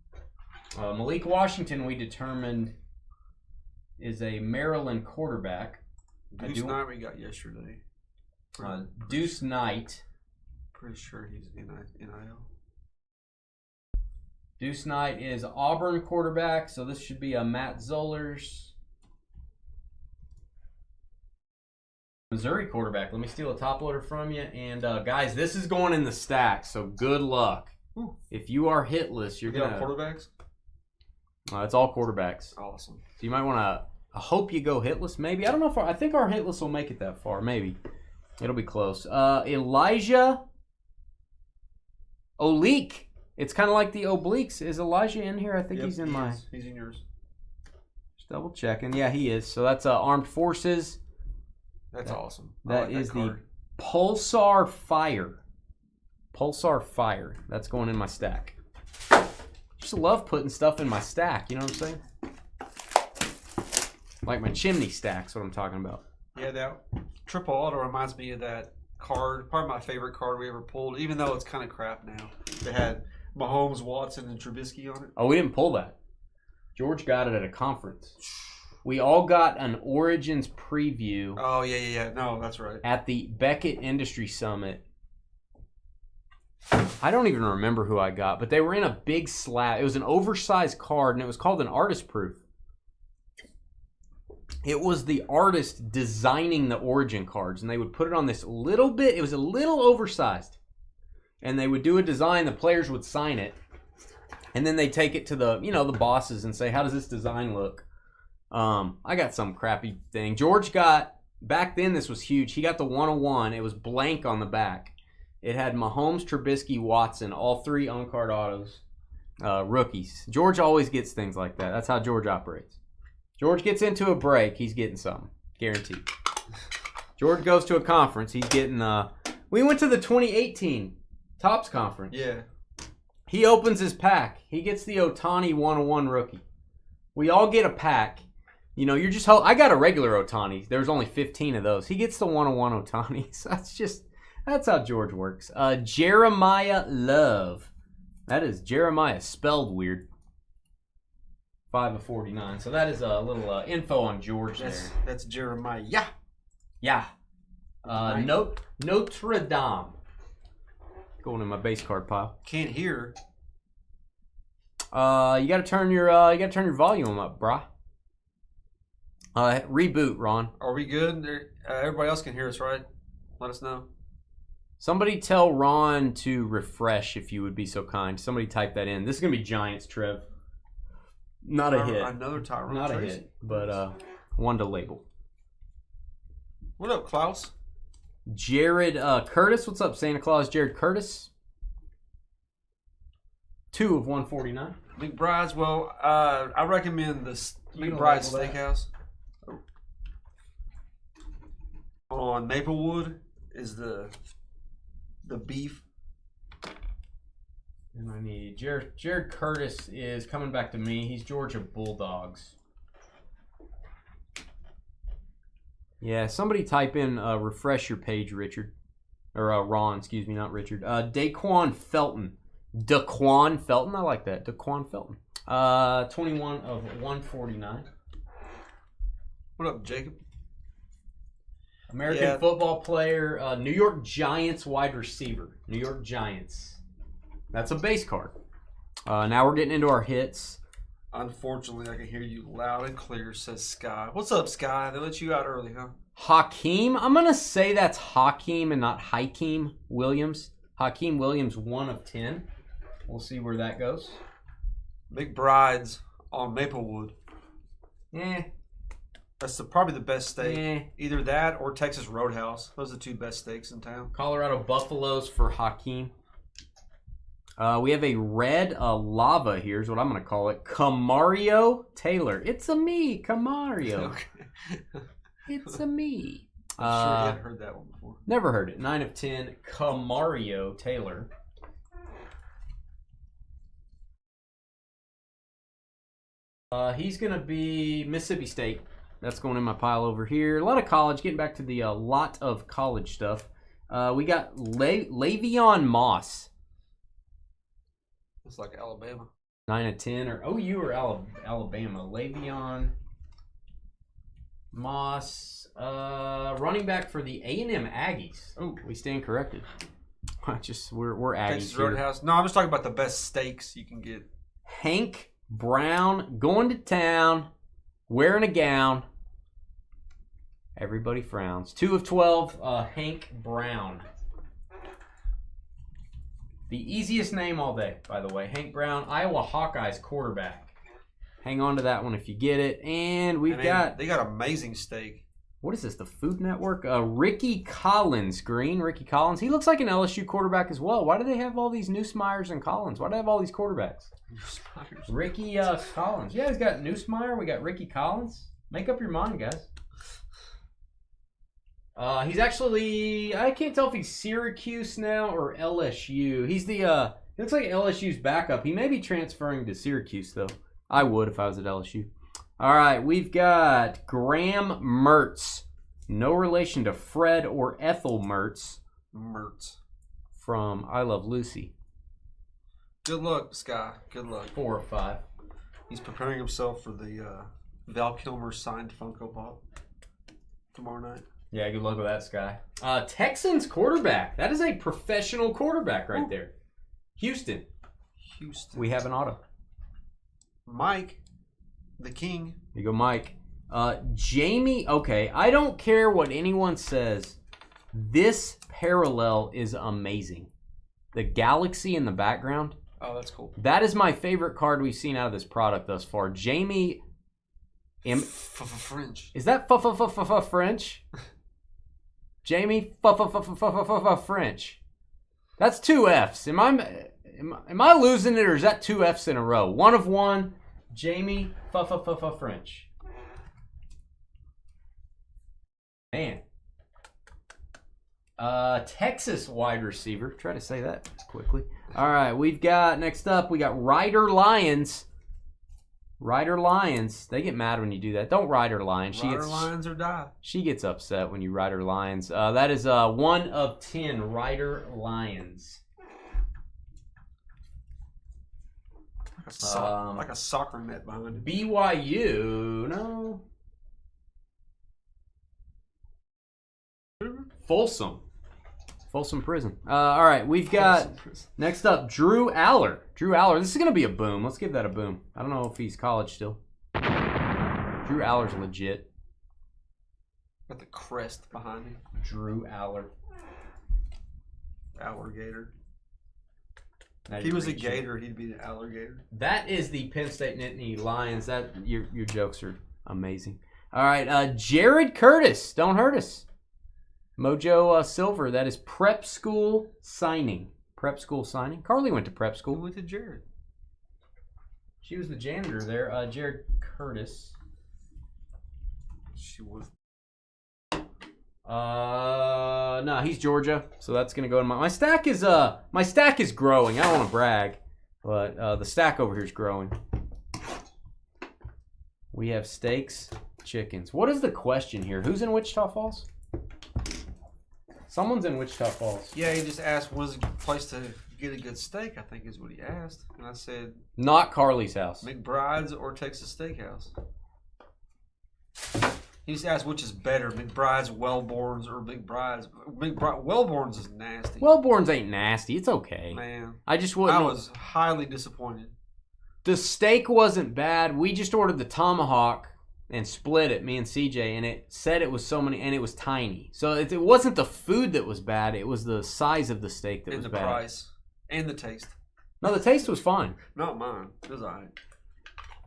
Speaker 2: Malik Washington, we determined, is a Maryland quarterback.
Speaker 1: Deuce Knight we got yesterday.
Speaker 2: Deuce Knight.
Speaker 1: Pretty sure he's NIL.
Speaker 2: Deuce Knight is Auburn quarterback, so this should be a Matt Zollers. Missouri quarterback. Let me steal a top loader from you. And guys, this is going in the stack, so good luck.
Speaker 1: Ooh.
Speaker 2: If you are hitless, you're going to...
Speaker 1: quarterbacks?
Speaker 2: It's all quarterbacks.
Speaker 1: Awesome.
Speaker 2: So you might want to... I hope you go hitless, maybe. I don't know if... I think our hitless will make it that far, maybe. It'll be close. Elijah Oblique. It's kind of like the obliques. Is Elijah in here? I think he's in mine.
Speaker 1: He's in yours.
Speaker 2: Just double checking. Yeah, he is. So that's Armed Forces.
Speaker 1: That's awesome.
Speaker 2: That is the Pulsar Fire. Pulsar Fire. That's going in my stack. Just love putting stuff in my stack. You know what I'm saying? Like my chimney stack's what I'm talking about.
Speaker 1: Yeah, that triple auto reminds me of that card. Probably my favorite card we ever pulled, even though it's kind of crap now. They had Mahomes, Watson, and Trubisky on it.
Speaker 2: Oh, we didn't pull that. George got it at a conference. We all got an Origins preview.
Speaker 1: Oh, yeah. No, that's right.
Speaker 2: At the Beckett Industry Summit. I don't even remember who I got, but they were in a big slab. It was an oversized card, and it was called an artist proof. It was the artist designing the Origin cards, and they would put it on this little bit. It was a little oversized. And they would do a design, the players would sign it, and then they'd take it to the, the bosses and say, how does this design look? I got some crappy thing. George got, back then this was huge, he got the 101. It was blank on the back. It had Mahomes, Trubisky, Watson, all 3 on-card autos, rookies. George always gets things like that. That's how George operates. George gets into a break, he's getting something. Guaranteed. George goes to a conference, he's getting, we went to the 2018 Topps Conference.
Speaker 1: Yeah.
Speaker 2: He opens his pack. He gets the Ohtani 101 rookie. We all get a pack. You're just... I got a regular Ohtani. There's only 15 of those. He gets the 101 Ohtani. So that's how George works. Jeremiah Love. That is Jeremiah spelled weird. 5 of 49. So that is a little info on George there.
Speaker 1: That's Jeremiah.
Speaker 2: Yeah. Notre Dame. Going in my base card pile.
Speaker 1: Can't hear.
Speaker 2: You gotta turn your volume up, brah. Reboot, Ron.
Speaker 1: Are we good? Everybody else can hear us, right? Let us know.
Speaker 2: Somebody tell Ron to refresh if you would be so kind. Somebody type that in. This is gonna be Giants, Trev. Not a hit.
Speaker 1: Another Tyrone.
Speaker 2: Not
Speaker 1: Tracy.
Speaker 2: a hit, but one to label.
Speaker 1: What up, Klaus?
Speaker 2: Jared Curtis. What's up, Santa Claus? Jared Curtis. 2 of 149.
Speaker 1: McBride's. Well, I recommend this McBride's Steakhouse. On Maplewood is the beef.
Speaker 2: And I need Jared Curtis is coming back to me. He's Georgia Bulldogs. Yeah, somebody type in refresh your page, Richard. Or Ron, excuse me, not Richard. Daquan Felton. Daquan Felton, I like that. Daquan Felton. 21 of 149.
Speaker 1: What up, Jacob?
Speaker 2: American football player, New York Giants wide receiver. New York Giants. That's a base card. Now we're getting into our hits.
Speaker 1: Unfortunately, I can hear you loud and clear, says Sky. What's up, Sky? They let you out early, huh?
Speaker 2: Hakeem. I'm going to say that's Hakeem and not Hakeem Williams. Hakeem Williams, 1 of 10. We'll see where that goes.
Speaker 1: McBride's on Maplewood.
Speaker 2: Eh.
Speaker 1: That's probably the best steak.
Speaker 2: Eh.
Speaker 1: Either that or Texas Roadhouse. Those are the 2 best steaks in town.
Speaker 2: Colorado Buffaloes for Hakeem. We have a red lava. Here's what I'm going to call it. Camario Taylor. It's a me, Camario.
Speaker 1: Okay.
Speaker 2: It's a me.
Speaker 1: I'm sure you hadn't heard that one before.
Speaker 2: Never heard it. 9 of 10. Camario Taylor. He's going to be Mississippi State. That's going in my pile over here. A lot of college. Getting back to the lot of college stuff. We got Le'Veon Moss.
Speaker 1: It's like Alabama.
Speaker 2: 9 of 10. Or OU or Alabama. Le'Veon Moss. Running back for the A&M Aggies. Oh, we stand corrected. We're Aggies
Speaker 1: Texas
Speaker 2: here.
Speaker 1: Roadhouse. No, I'm just talking about the best steaks you can get.
Speaker 2: Hank Brown going to town, wearing a gown. Everybody frowns. 2 of 12, Hank Brown. The easiest name all day, by the way. Hank Brown, Iowa Hawkeyes quarterback. Hang on to that one if you get it. And they
Speaker 1: got amazing steak.
Speaker 2: What is this, the Food Network? Ricky Collins, green. Ricky Collins. He looks like an LSU quarterback as well. Why do they have all these Nussmeyers and Collins? Why do they have all these quarterbacks? Ricky Collins. Yeah, he's got Nussmeyer. We got Ricky Collins. Make up your mind, guys. He's actually, I can't tell if he's Syracuse now or LSU. He's he looks like LSU's backup. He may be transferring to Syracuse, though. I would if I was at LSU. All right, we've got Graham Mertz. No relation to Fred or Ethel Mertz.
Speaker 1: Mertz.
Speaker 2: From I Love Lucy.
Speaker 1: Good luck, Sky. Good luck.
Speaker 2: 4 or 5.
Speaker 1: He's preparing himself for the Val Kilmer signed Funko Pop tomorrow night.
Speaker 2: Yeah, good luck with that, Sky. Texans quarterback. That is a professional quarterback right there. Houston. We have an auto.
Speaker 1: Mike, the king.
Speaker 2: There you go, Mike. Jamie, okay. I don't care what anyone says. This parallel is amazing. The galaxy in the background.
Speaker 1: Oh, that's cool.
Speaker 2: That is my favorite card we've seen out of this product thus far. Jamie.
Speaker 1: French.
Speaker 2: Is that French? Jamie French. That's 2 F's. Am I losing it, or is that 2 F's in a row? 1 of 1. Jamie French. Man. Texas wide receiver. Try to say that quickly. All right, next up, we got Ryder Lions. Ryder Lions. They get mad when you do that. Don't ride her Lions.
Speaker 1: Lions or die.
Speaker 2: She gets upset when you ride her Lions. That is 1 of 10 Ryder Lions.
Speaker 1: Like a soccer net behind it.
Speaker 2: BYU. No. Folsom Prison. All right, we've got next up Drew Aller. This is going to be a boom. Let's give that a boom. I don't know if he's college still. Drew Aller's legit.
Speaker 1: Got the crest behind him.
Speaker 2: Drew Aller.
Speaker 1: Alligator. If he was a gator, he'd be an alligator.
Speaker 2: That is the Penn State Nittany Lions. That your jokes are amazing. All right, Jared Curtis. Don't hurt us. Mojo Silver, that is prep school signing. Carly went to prep school.
Speaker 1: Who went to Jared?
Speaker 2: She was the janitor there. Jared Curtis.
Speaker 1: She was.
Speaker 2: No, he's Georgia, so that's gonna go in my stack is growing. I don't want to brag, but the stack over here is growing. We have steaks chickens. What is the question here? Who's in Wichita Falls? Someone's in Wichita Falls.
Speaker 1: Yeah, he just asked when's a good place to get a good steak, I think is what he asked. And I said,
Speaker 2: Not Carly's house.
Speaker 1: McBride's or Texas Steakhouse. He just asked which is better, McBride's, Wellborn's, or McBride's. Wellborn's is nasty.
Speaker 2: Wellborn's ain't nasty. It's okay.
Speaker 1: Man,
Speaker 2: I just wouldn't.
Speaker 1: I was highly disappointed.
Speaker 2: The steak wasn't bad. We just ordered the tomahawk and split it, me and CJ, and it said it was so many, and it was tiny. So it wasn't the food that was bad. It was the size of the steak that was bad.
Speaker 1: And the price. And the taste.
Speaker 2: No, the taste was fine.
Speaker 1: Not mine. It was all right.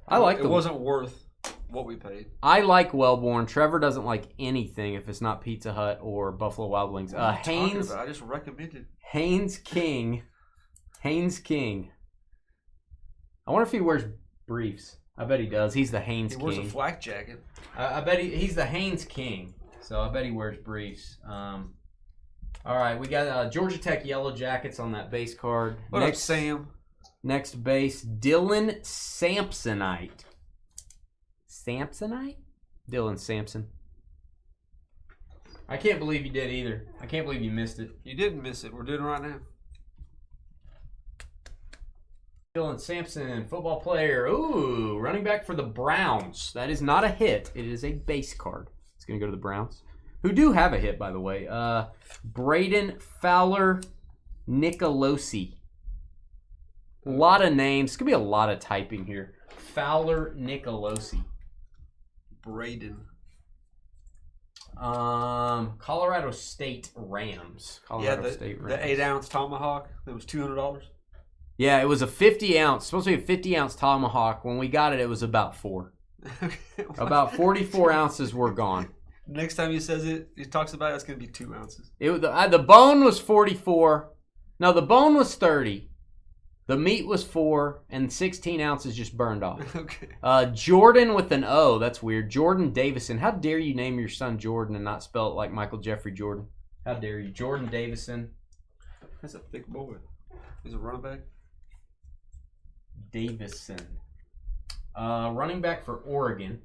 Speaker 2: I like
Speaker 1: it. It wasn't worth what we paid.
Speaker 2: I like Wellborn. Trevor doesn't like anything if it's not Pizza Hut or Buffalo Wild Wings. Haynes.
Speaker 1: I just recommended.
Speaker 2: Haynes King. Haynes King. I wonder if he wears briefs. I bet he does. He's the Haynes King.
Speaker 1: He wears a flak jacket.
Speaker 2: I bet he's the Haynes King. So I bet he wears briefs. All right, we got Georgia Tech Yellow Jackets on that base card.
Speaker 1: What up, Sam?
Speaker 2: Next base, Dylan Samsonite. Samsonite? Dylan Sampson. I can't believe you did either. I can't believe you missed it.
Speaker 1: You didn't miss it. We're doing it right now.
Speaker 2: Dylan Sampson, football player. Ooh, running back for the Browns. That is not a hit. It is a base card. It's going to go to the Browns, who do have a hit, by the way. Braden Fowler Nicolosi. A lot of names. It's going to be a lot of typing here. Fowler Nicolosi.
Speaker 1: Braden.
Speaker 2: Colorado State Rams. Colorado State Rams.
Speaker 1: The 8-ounce tomahawk. That was $200.
Speaker 2: Yeah, it was a 50-ounce. Supposed to be a 50-ounce tomahawk. When we got it, it was about 4. About 44 ounces were gone.
Speaker 1: Next time he says it, he talks about it, it's going to be 2 ounces.
Speaker 2: The bone was 44. No, the bone was 30. The meat was 4, and 16 ounces just burned off.
Speaker 1: Okay.
Speaker 2: Jordan with an O. That's weird. Jordan Davison. How dare you name your son Jordan and not spell it like Michael Jeffrey Jordan? How dare you? Jordan Davison.
Speaker 1: That's a thick boy. He's a running back.
Speaker 2: Davison. Running back for Oregon.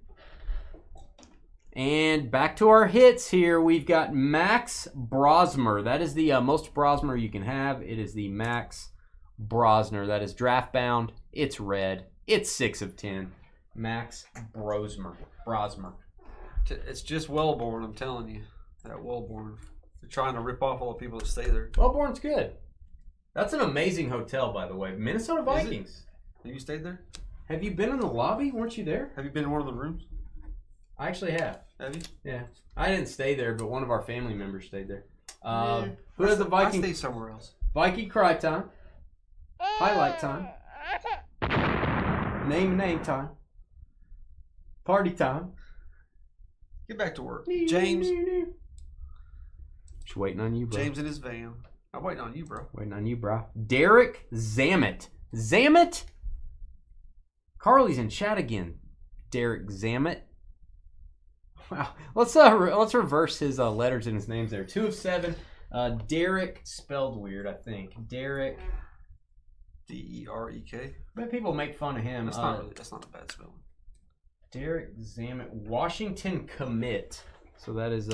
Speaker 2: And back to our hits here. We've got Max Brosmer. That is the most Brosmer you can have. It is the Max Brosner. That is draft bound. It's red. It's 6 of 10. Max Brosmer.
Speaker 1: It's just Wellborn, I'm telling you. That Wellborn. They're trying to rip off all the people that stay there.
Speaker 2: Wellborn's good. That's an amazing hotel, by the way. Minnesota Vikings.
Speaker 1: Have you stayed there?
Speaker 2: Have you been in the lobby? Weren't you there?
Speaker 1: Have you been in one of the rooms?
Speaker 2: I actually have.
Speaker 1: Have you?
Speaker 2: Yeah. I didn't stay there, but one of our family members stayed there. Who has the Viking?
Speaker 1: I stay somewhere else.
Speaker 2: Viking cry time. Highlight time. Name time. Party time.
Speaker 1: Get back to work. James.
Speaker 2: Just waiting on you, bro.
Speaker 1: James in his van. I'm waiting on you, bro.
Speaker 2: Waiting on you, bro. Derek Zammit. Zammit? Carly's in chat again. Derek Zammit. Wow. Let's reverse his letters in his names there. 2 of 7. Derek spelled weird, I think. Derek.
Speaker 1: Derek.
Speaker 2: I bet people make fun of him.
Speaker 1: That's not a bad spelling.
Speaker 2: Derek Zammit. Washington commit. So that is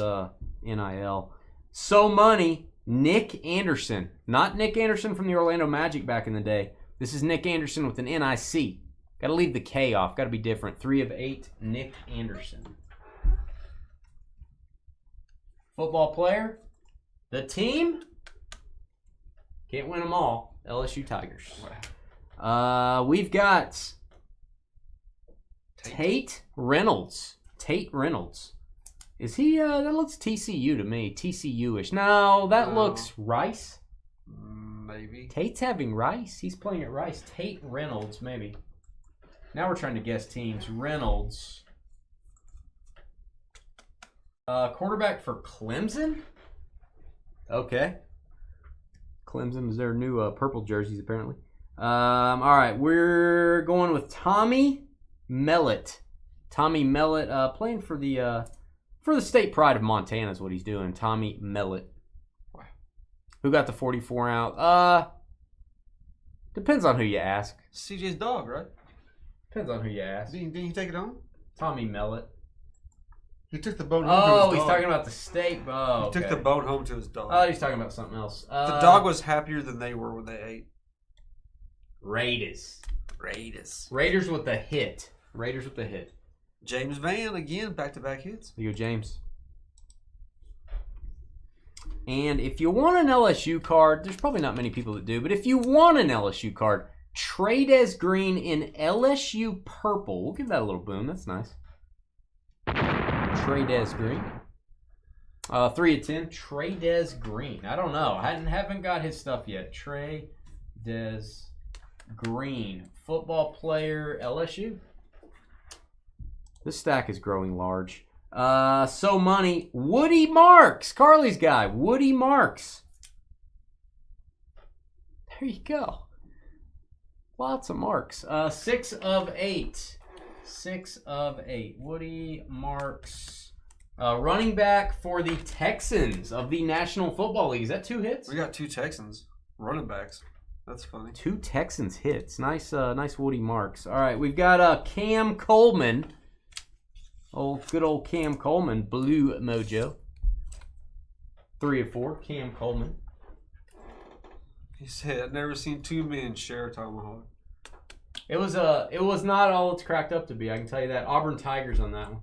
Speaker 2: NIL. So money. Nick Anderson. Not Nick Anderson from the Orlando Magic back in the day. This is Nick Anderson with an NIC. Got to leave the K off. Got to be different. 3 of 8. Nick Anderson. Football player. The team. Can't win them all. LSU Tigers.
Speaker 1: Wow.
Speaker 2: We've got Tate Reynolds. Is he, that looks TCU to me. TCU-ish. No, that looks Rice.
Speaker 1: Maybe.
Speaker 2: Tate's having Rice. He's playing at Rice. Tate Reynolds, maybe. Now we're trying to guess teams. Reynolds. Quarterback for Clemson? Okay. Clemson is their new purple jerseys, apparently. All right, we're going with Tommy Mellett. Tommy Mellett playing for the state pride of Montana is what he's doing. Tommy Mellett.
Speaker 1: Wow.
Speaker 2: Who got the 44 out? Depends on who you ask.
Speaker 1: CJ's dog, right?
Speaker 2: Depends on who you ask.
Speaker 1: Didn't you take it on?
Speaker 2: Tommy Mellett.
Speaker 1: He took the bone home to his dog.
Speaker 2: Oh, he's talking about the steak. Oh,
Speaker 1: He took the bone home to his dog.
Speaker 2: Oh, he's talking about something else.
Speaker 1: The dog was happier than they were when they ate.
Speaker 2: Raiders.
Speaker 1: Raiders
Speaker 2: with the hit. Raiders with the hit.
Speaker 1: James Van, again, back-to-back hits.
Speaker 2: There you go, James. And if you want an LSU card, there's probably not many people that do, but if you want an LSU card, Trades Green in LSU purple. We'll give that a little boom. That's nice. Trades Green. 3 of 10. Trades Green. I don't know. I haven't got his stuff yet. Trades Green. Football player, LSU. This stack is growing large. So money. Woody Marks. Carly's guy. Woody Marks. There you go. Lots of marks. 6 of 8. 6 of 8. Woody Marks. Running back for the Texans of the National Football League. Is that 2 hits?
Speaker 1: We got 2 Texans running backs. That's funny. 2
Speaker 2: Texans hits. Nice Woody Marks. All right, we've got Cam Coleman. Good old Cam Coleman, Blue Mojo. 3 of 4, Cam Coleman.
Speaker 1: He said, "I've never seen 2 men share a tomahawk."
Speaker 2: It was not all it's cracked up to be. I can tell you that. Auburn Tigers on that one.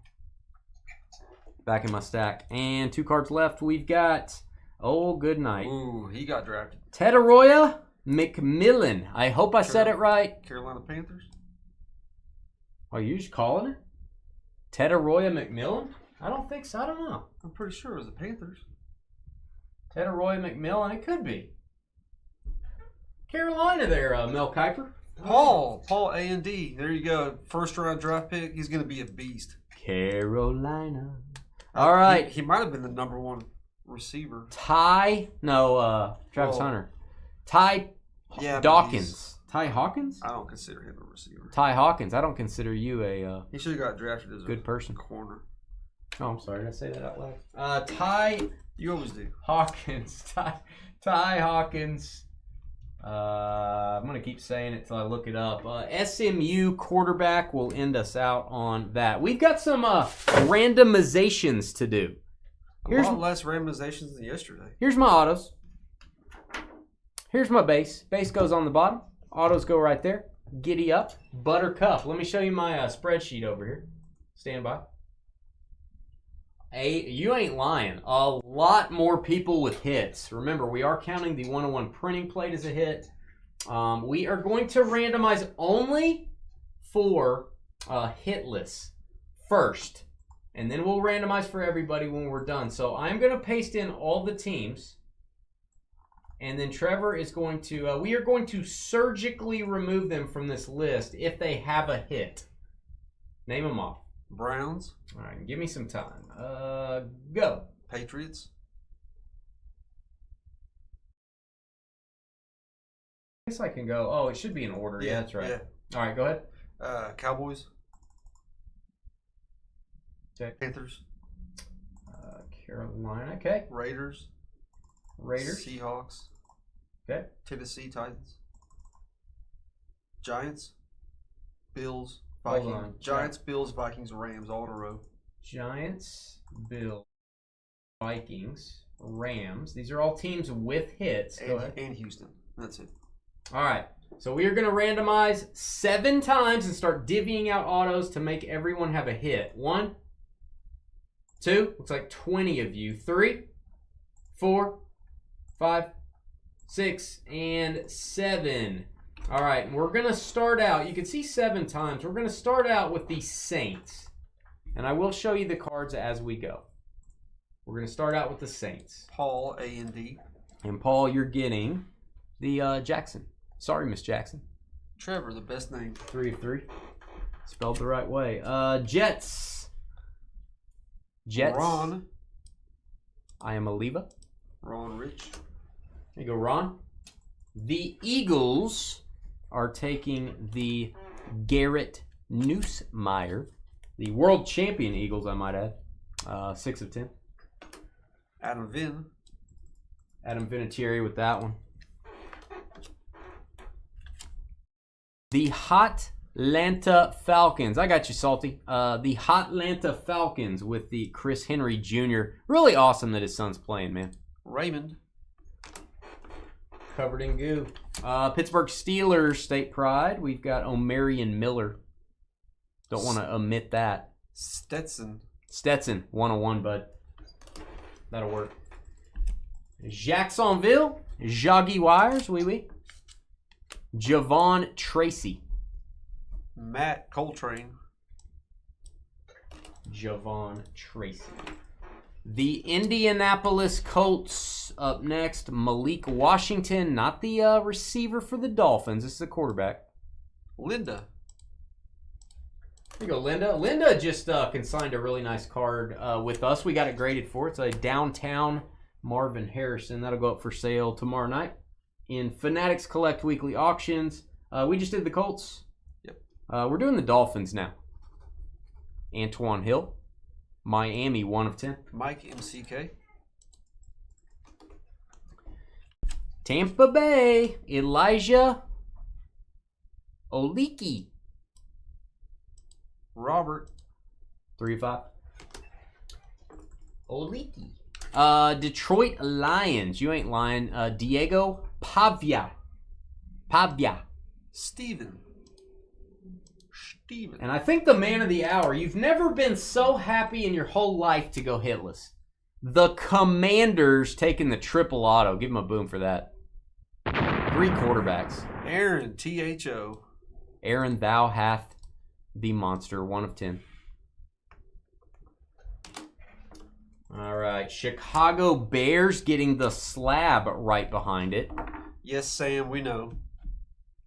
Speaker 2: Back in my stack. And 2 cards left. We've got good night.
Speaker 1: Ooh, he got drafted.
Speaker 2: Tedaroya McMillan. I hope I said it right.
Speaker 1: Carolina Panthers.
Speaker 2: Are you just calling it? Tedaroya McMillan? I don't think so. I don't know.
Speaker 1: I'm pretty sure it was the Panthers.
Speaker 2: Tedaroya McMillan. It could be. Carolina there, Mel Kiper.
Speaker 1: Paul A&D. There you go. First round draft pick. He's going to be a beast.
Speaker 2: Carolina. All right.
Speaker 1: He might have been the number 1 receiver.
Speaker 2: Travis Hunter. Ty Dawkins. Ty Hawkins?
Speaker 1: I don't consider him a receiver.
Speaker 2: Ty Hawkins. I don't consider you a
Speaker 1: he should have got drafted as
Speaker 2: good person.
Speaker 1: Corner.
Speaker 2: Oh, I'm sorry. Did I say that out loud? Ty.
Speaker 1: You always do.
Speaker 2: Hawkins. Ty Hawkins. I'm going to keep saying it till I look it up. SMU quarterback will end us out on that. We've got some randomizations to do.
Speaker 1: A lot less randomizations than yesterday.
Speaker 2: Here's my autos. Here's my base. Base goes on the bottom. Autos go right there. Giddy up. Buttercup. Let me show you my spreadsheet over here. Stand by. You ain't lying. A lot more people with hits. Remember, we are counting the 101 printing plate as a hit. We are going to randomize only for hitless first. And then we'll randomize for everybody when we're done. So I'm going to paste in all the teams. And then Trevor is going to, we are going to surgically remove them from this list if they have a hit. Name them off.
Speaker 1: Browns.
Speaker 2: All right, give me some time. Go.
Speaker 1: Patriots.
Speaker 2: I guess I can go. Oh, it should be in order. Yeah, that's right. Yeah. All right, go ahead.
Speaker 1: Cowboys.
Speaker 2: Okay.
Speaker 1: Panthers.
Speaker 2: Carolina. Okay.
Speaker 1: Raiders. Seahawks.
Speaker 2: Okay.
Speaker 1: Tennessee Titans. Giants. Bills. Vikings. Giants, Bills, Vikings, Rams, all in a row.
Speaker 2: Giants, Bills, Vikings, Rams. These are all teams with hits.
Speaker 1: And Houston. That's it.
Speaker 2: All right. So we are going to randomize 7 times and start divvying out autos to make everyone have a hit. 1, 2, looks like 20 of you. 3, 4, 5, 6, and 7. All right, and we're going to start out. You can see 7 times. We're going to start out with the Saints. And I will show you the cards as we go. We're going to start out with the Saints.
Speaker 1: Paul, A&D.
Speaker 2: And Paul, you're getting the Jackson. Sorry, Miss Jackson.
Speaker 1: Trevor, the best name.
Speaker 2: 3 of 3. Spelled the right way. Jets.
Speaker 1: Ron.
Speaker 2: I am Aliva.
Speaker 1: Ron Rich.
Speaker 2: There you go, Ron. The Eagles are taking the Garrett Nussmeier. The world champion Eagles, I might add. 6 of 10.
Speaker 1: Adam
Speaker 2: Vinatieri with that one. The hot Atlanta Falcons. I got you, Salty. The Hotlanta Falcons with the Chris Henry Jr. Really awesome that his son's playing, man.
Speaker 1: Raymond.
Speaker 2: Covered in goo. Pittsburgh Steelers State Pride. We've got Omarion Miller. Don't want to omit that.
Speaker 1: Stetson.
Speaker 2: 101, bud. That'll work. Jacksonville. Jaguars. Oui. Javon Tracy.
Speaker 1: Matt Coltrane.
Speaker 2: Javon Tracy. The Indianapolis Colts up next. Malik Washington, not the receiver for the Dolphins. This is the quarterback.
Speaker 1: Linda.
Speaker 2: There you go, Linda. Linda just consigned a really nice card with us. We got it graded for. It's a downtown Marvin Harrison. That'll go up for sale tomorrow night in Fanatics Collect Weekly Auctions. We just did the Colts.
Speaker 1: Yep.
Speaker 2: We're doing the Dolphins now. Antoine Hill. Miami, 1 of 10.
Speaker 1: Mike MCK.
Speaker 2: Tampa Bay, Elijah Oliki.
Speaker 1: Robert.
Speaker 2: 3 of 5. Oliki. Detroit Lions. You ain't lying. Diego Pavia.
Speaker 1: Steven.
Speaker 2: And I think the man of the hour, you've never been so happy in your whole life to go hitless. The Commanders taking the triple auto. Give them a boom for that. 3 quarterbacks.
Speaker 1: Aaron THO.
Speaker 2: Aaron Thou Hath the Monster, 1 of 10. All right. Chicago Bears getting the slab right behind it.
Speaker 1: Yes, Sam, we know.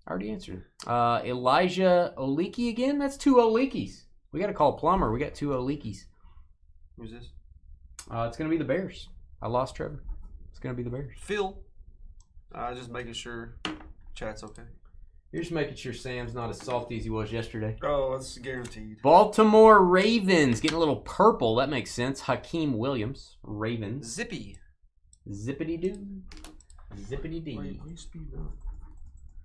Speaker 2: I already answered. Elijah Oliki again? That's 2 Olikis. We got to call Plumber. We got 2 Olikis.
Speaker 1: Who's this?
Speaker 2: It's going to be the Bears. I lost Trevor. It's going to be the Bears.
Speaker 1: Phil. Just making sure chat's okay.
Speaker 2: You're just making sure Sam's not as salty as he was yesterday.
Speaker 1: Oh, that's guaranteed.
Speaker 2: Baltimore Ravens getting a little purple. That makes sense. Hakeem Williams. Ravens.
Speaker 1: Zippy.
Speaker 2: Zippity-doo. Zippity-dee.
Speaker 1: Why you speed up?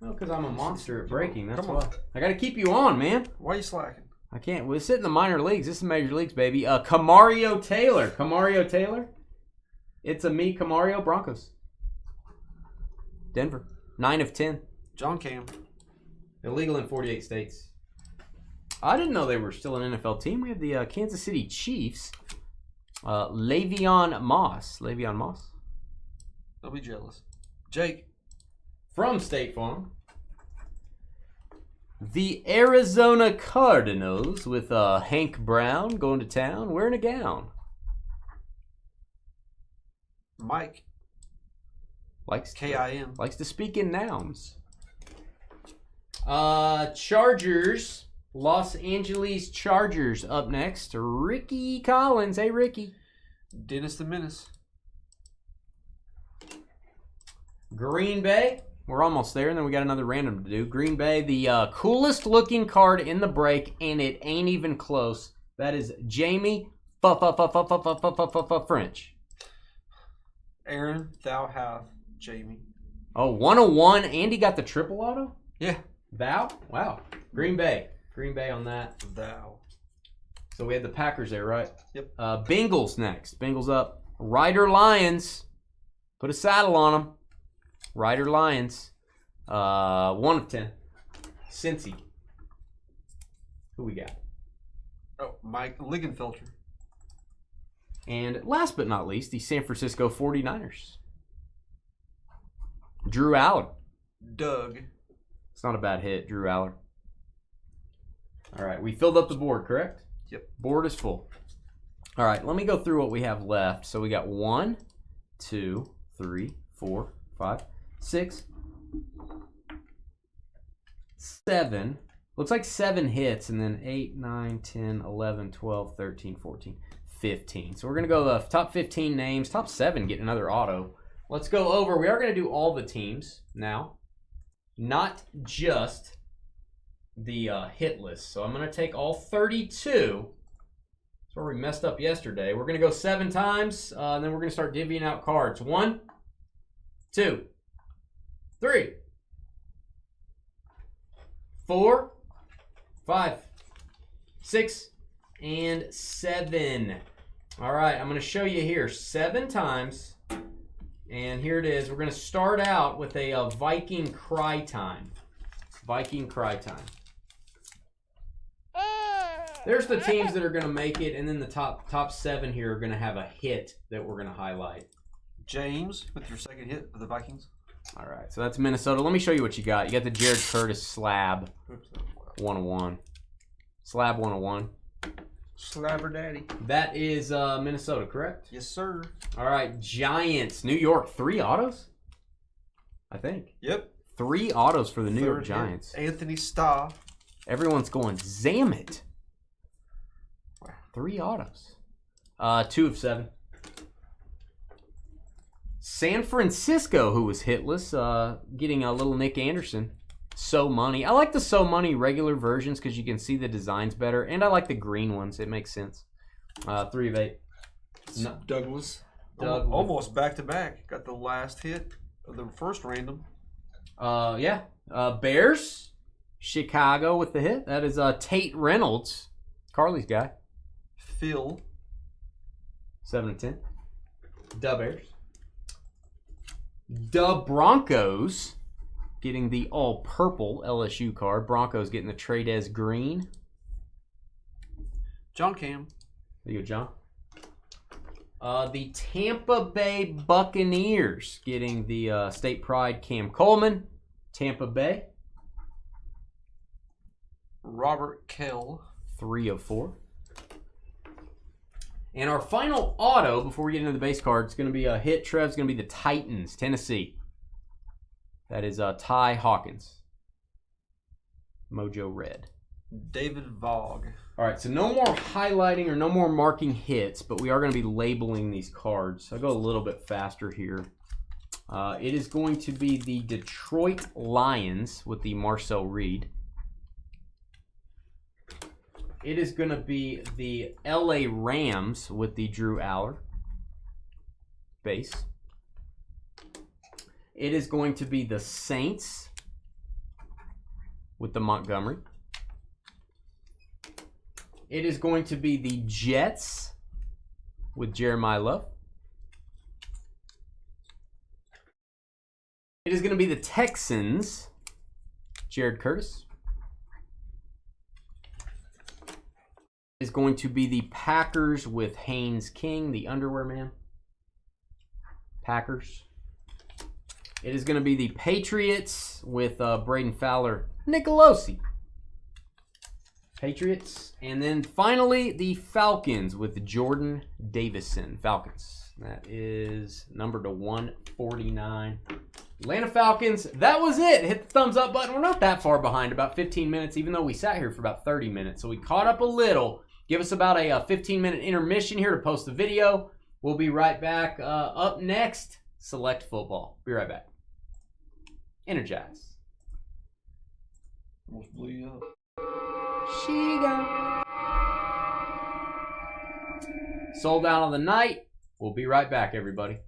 Speaker 2: Well, because I'm a monster at breaking. That's why. I got to keep you on, man.
Speaker 1: Why are you slacking?
Speaker 2: I can't. We're sitting in the minor leagues. This is major leagues, baby. Camario Taylor. Camario Taylor. It's a me, Camario. Broncos. Denver. 9 of 10.
Speaker 1: John Cam.
Speaker 2: Illegal in 48 states. I didn't know they were still an NFL team. We have the Kansas City Chiefs. Le'Veon Moss. Le'Veon Moss.
Speaker 1: Don't be jealous. Jake.
Speaker 2: From State Farm. The Arizona Cardinals with Hank Brown going to town wearing a gown.
Speaker 1: Mike.
Speaker 2: Likes
Speaker 1: K-I-M.
Speaker 2: Likes to speak in nouns. Chargers. Los Angeles Chargers up next. Ricky Collins. Hey, Ricky.
Speaker 1: Dennis the Menace.
Speaker 2: Green Bay. We're almost there, and then we got another random to do. Green Bay, the coolest looking card in the break, and it ain't even close. That is Jamie French.
Speaker 1: Aaron Thou Hath Jamie.
Speaker 2: Oh, 101. Andy got the triple auto?
Speaker 1: Yeah.
Speaker 2: Thou? Wow. Green Bay. Green Bay on that.
Speaker 1: Thou.
Speaker 2: So we had the Packers there, right?
Speaker 1: Yep.
Speaker 2: Bengals next. Bengals up. Ryder Lions. Put a saddle on them. Ryder Lions. 1 of 10. Cincy. Who we got?
Speaker 1: Oh, Mike Ligenfelter.
Speaker 2: And last but not least, the San Francisco 49ers. Drew Aller.
Speaker 1: Doug.
Speaker 2: It's not a bad hit, Drew Aller. All right, we filled up the board, correct?
Speaker 1: Yep.
Speaker 2: Board is full. All right, let me go through what we have left. So we got 1, 2, 3, 4, 5, 6, 7. Looks like 7 hits, and then 8, 9, 10, 11, 12, 13, 14, 15. So we're going to go the top 15 names. Top 7 get another auto. Let's go over. We are going to do all the teams now, not just the hit list. So I'm going to take all 32. That's where we messed up yesterday. We're going to go 7 times, and then we're going to start divvying out cards. 1, 2, 3, 4, 5, 6, and 7. All right, I'm going to show you here 7 times. And here it is. We're going to start out with a Viking Cry Time. Viking Cry Time. There's the teams that are going to make it, and then the top 7 here are going to have a hit that we're going to highlight.
Speaker 1: James, with your second hit for the Vikings.
Speaker 2: All right, so that's Minnesota. Let me show you what you got. You got the Jared Curtis Slab 101. Slab 101.
Speaker 3: Slabber Daddy.
Speaker 2: That is Minnesota, correct?
Speaker 1: Yes, sir.
Speaker 2: All right, Giants, New York. 3 autos? I think.
Speaker 1: Yep.
Speaker 2: 3 autos for the New York
Speaker 1: Third
Speaker 2: Giants.
Speaker 1: hit, Anthony Starr.
Speaker 2: Everyone's going, Zammit. 3 autos. 2 of 7. San Francisco, who was hitless, getting a little Nick Anderson. So Money. I like the So Money regular versions because you can see the designs better. And I like the green ones. It makes sense. 3 of 8.
Speaker 1: No.
Speaker 3: Douglas.
Speaker 1: Almost back-to-back. Got the last hit of the first random.
Speaker 2: Yeah. Bears. Chicago with the hit. That is Tate Reynolds. Carly's guy.
Speaker 1: Phil.
Speaker 2: 7 of 10. Da Bears. Da Broncos. Getting the all-purple LSU card. Broncos getting the Trades green.
Speaker 1: John Cam.
Speaker 2: There you go, John. The Tampa Bay Buccaneers getting the State Pride Cam Coleman. Tampa Bay.
Speaker 1: Robert Kell.
Speaker 2: 3 of 4. And our final auto, before we get into the base card, it's going to be a hit. Trev's going to be the Titans, Tennessee. That is Ty Hawkins. Mojo Red.
Speaker 1: David Vogue.
Speaker 2: All right, so no more highlighting or no more marking hits, but we are going to be labeling these cards. I'll go a little bit faster here. It is going to be the Detroit Lions with the Marcel Reed. It is going to be the LA Rams with the Drew Aller. Base. It is going to be the Saints with the Montgomery. It is going to be the Jets with Jeremiah Love. It is going to be the Texans, Jared Curtis. It is going to be the Packers with Haynes King, the underwear man. Packers. It is going to be the Patriots with Braden Fowler, Nicolosi. Patriots. And then finally, the Falcons with Jordan Davison. Falcons. That is numbered to 149. Atlanta Falcons. That was it. Hit the thumbs up button. We're not that far behind, about 15 minutes, even though we sat here for about 30 minutes. So we caught up a little. Give us about a 15-minute intermission here to post the video. We'll be right back. Up next, Select Football. Be right back. Energize.
Speaker 1: Almost blew you up.
Speaker 2: She got sold out on the night. We'll be right back, everybody.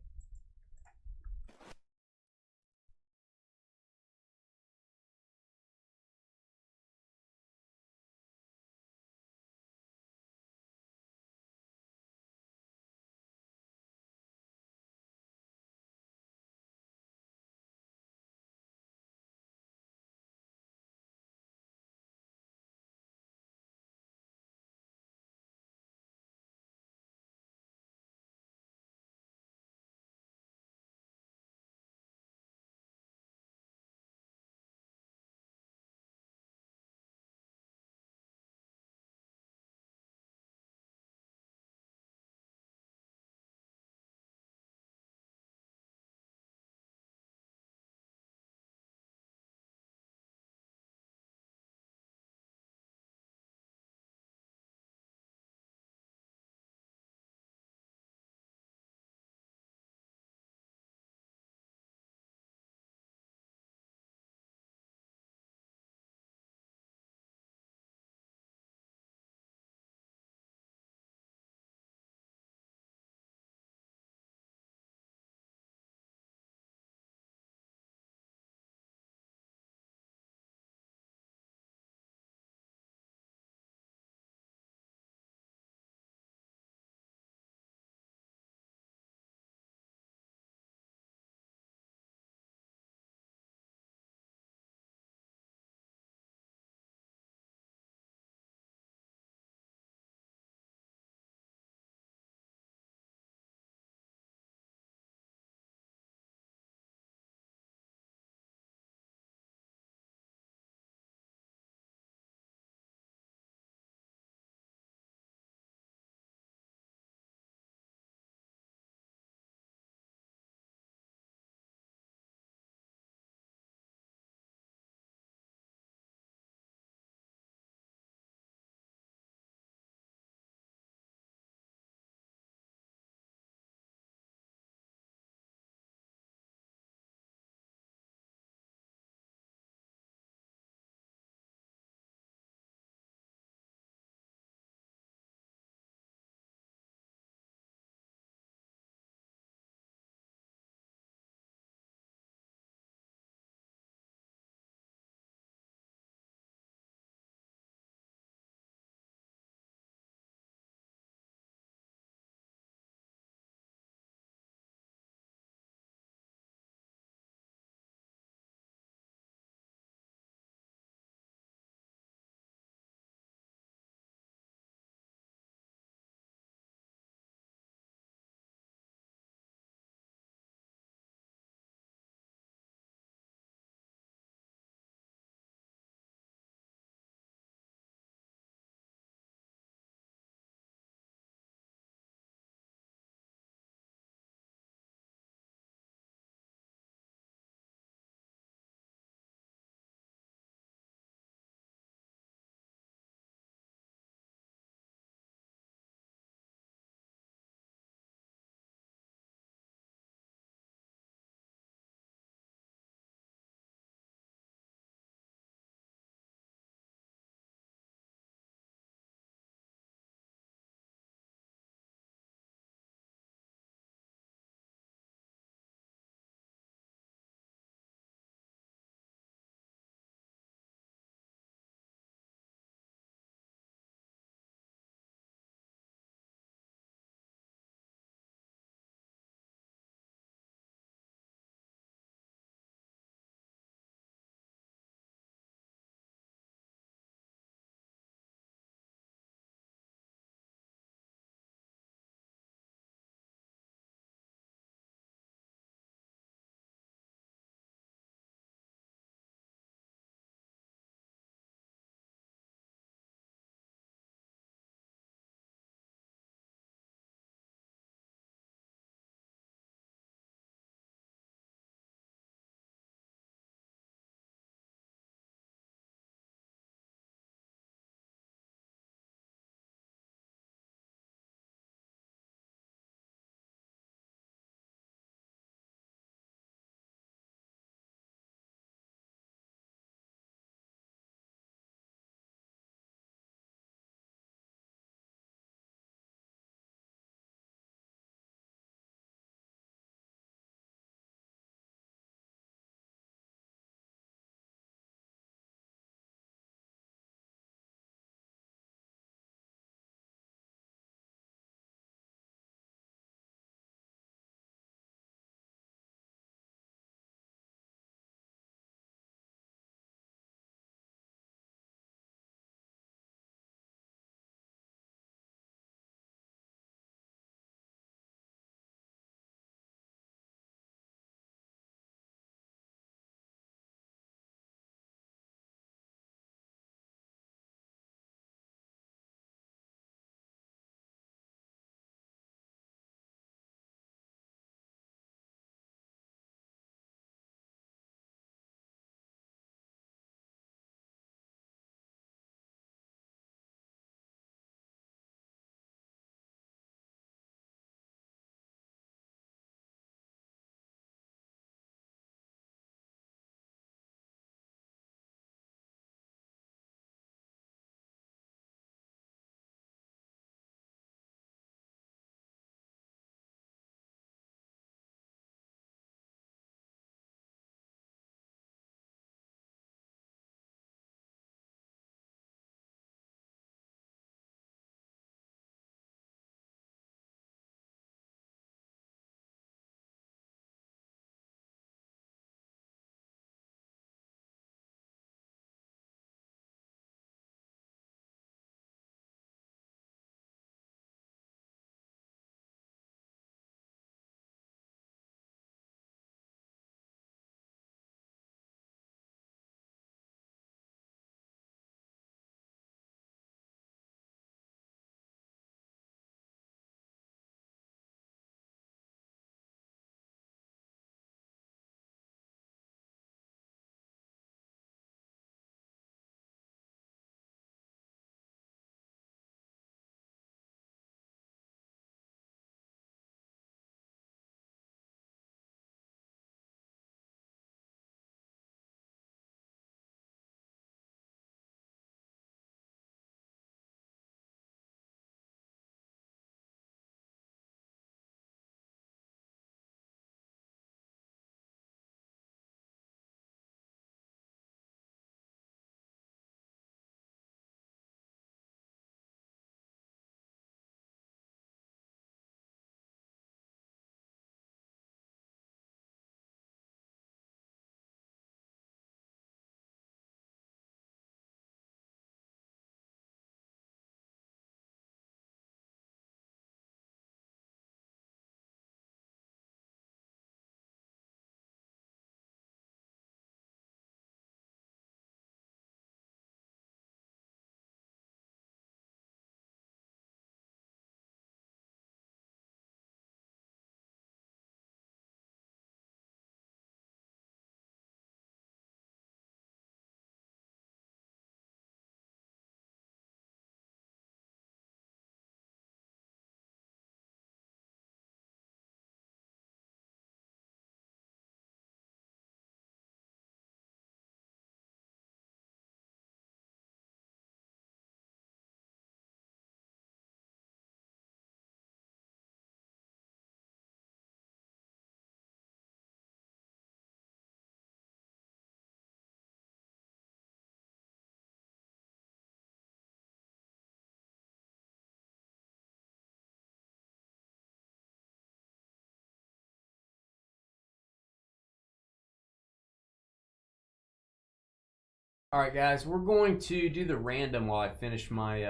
Speaker 2: All right, guys, we're going to do the random while I finish my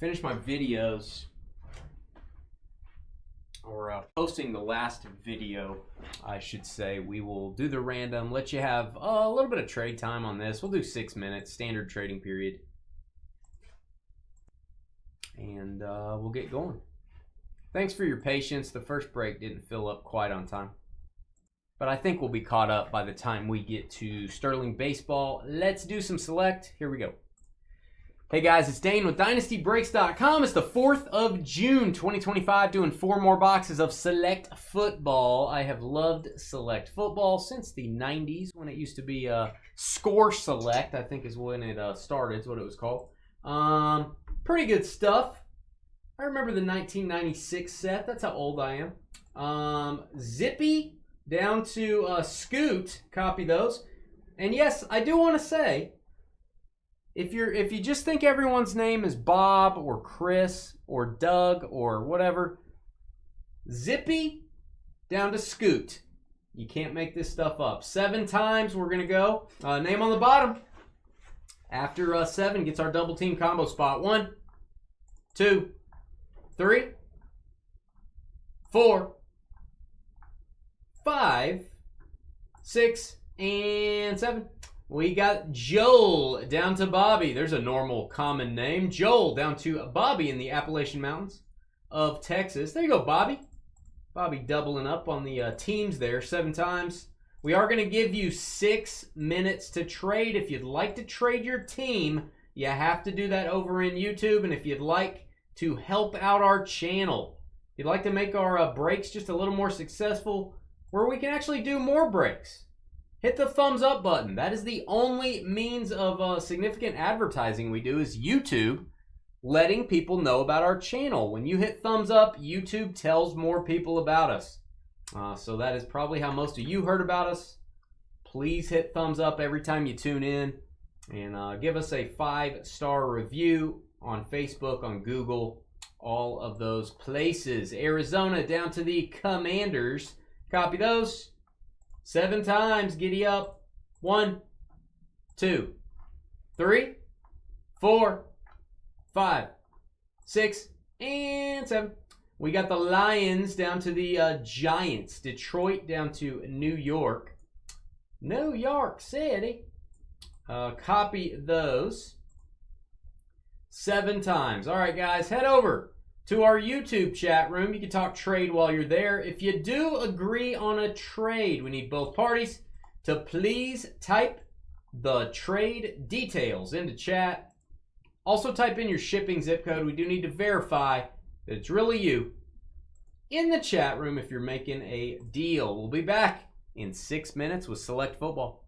Speaker 2: videos, or posting the last video, I should say. We will do the random, let you have a little bit of trade time on this. We'll do 6 minutes, standard trading period, and we'll get going. Thanks for your patience. The first break didn't fill up quite on time, but I think we'll be caught up by the time we get to Sterling Baseball. Let's do some select. Here we go. Hey guys, it's Dane with DynastyBreaks.com. It's the 4th of June, 2025, doing 4 more boxes of Select Football. I have loved Select Football since the 90s, when it used to be Score Select, I think is when it started, is what it was called. Pretty good stuff. I remember the 1996 set. That's how old I am. Zippy down to Scoot. Copy those. And yes, I do want to say, if you just think everyone's name is Bob or Chris or Doug or whatever, Zippy down to Scoot. You can't make this stuff up. 7 times we're going to go. Name on the bottom. After 7 gets our double team combo spot. 1, 2, 3, 4, 5, 6, and 7. We got Joel down to Bobby. There's a normal common name. Joel down to Bobby in the Appalachian Mountains of Texas. There you go, Bobby. Bobby doubling up on the teams there 7 times. We are going to give you 6 minutes to trade. If you'd like to trade your team, you have to do that over in YouTube. And if you'd like to help out our channel, if you'd like to make our breaks just a little more successful, where we can actually do more breaks, hit the thumbs up button. That is the only means of significant advertising we do, is YouTube letting people know about our channel. When you hit thumbs up, YouTube tells more people about us. So that is probably how most of you heard about us. Please hit thumbs up every time you tune in, and give us a 5-star review on Facebook, on Google, all of those places. Arizona down to the Commanders. Copy those. 7 times. Giddy up. 1, 2, 3, 4, 5, 6, and 7. We got the Lions down to the Giants. Detroit down to New York. New York City. Copy those. 7 times. All right, guys, head over to our YouTube chat room. You can talk trade while you're there. If you do agree on a trade, we need both parties to please type the trade details into chat. Also type in your shipping zip code. We do need to verify that it's really you in the chat room if you're making a deal. We'll be back in 6 minutes with Select Football.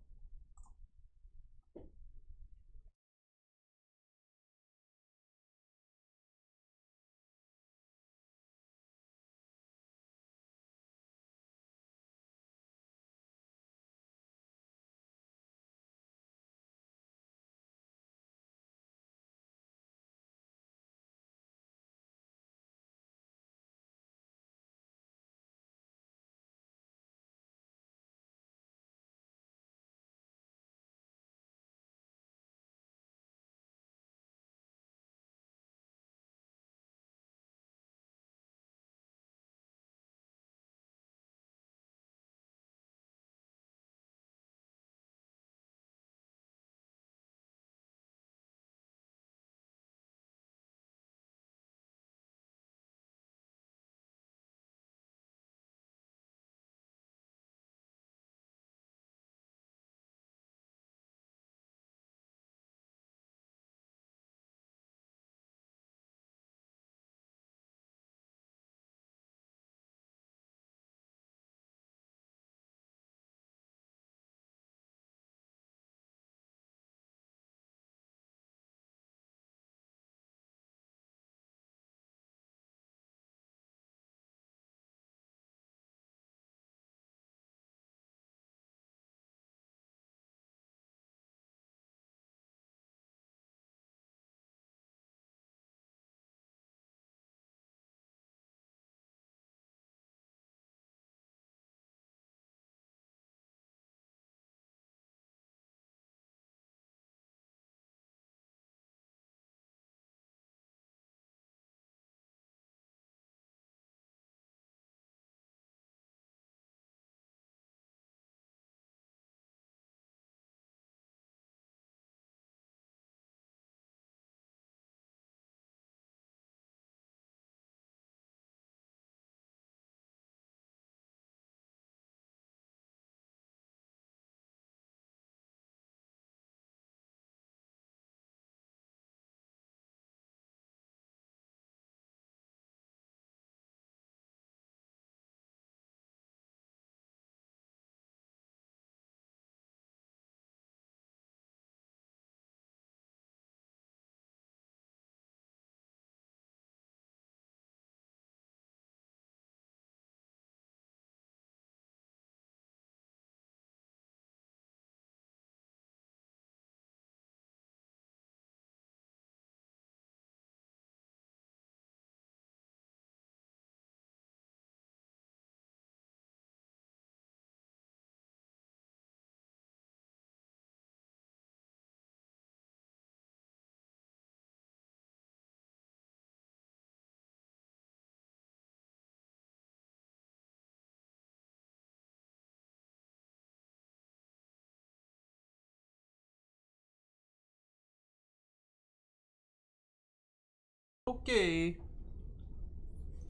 Speaker 3: Okay.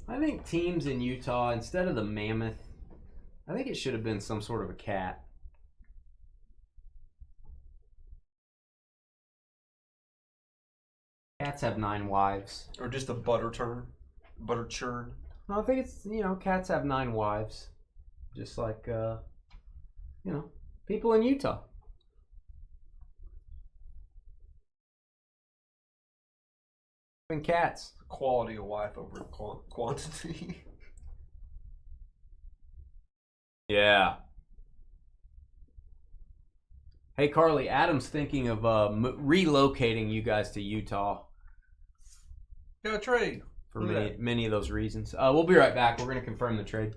Speaker 2: I think teams in Utah, instead of the mammoth, I think it should have been some sort of a cat. Cats have 9 wives.
Speaker 1: Or just a butter churn.
Speaker 2: No, I think it's, cats have 9 wives. Just like, people in Utah. And cats.
Speaker 1: Quality of wife over quantity.
Speaker 2: Yeah. Hey, Carly, Adam's thinking of relocating you guys to Utah
Speaker 3: Got a trade.
Speaker 2: for many of those reasons. We'll be right back. We're going to confirm the trade.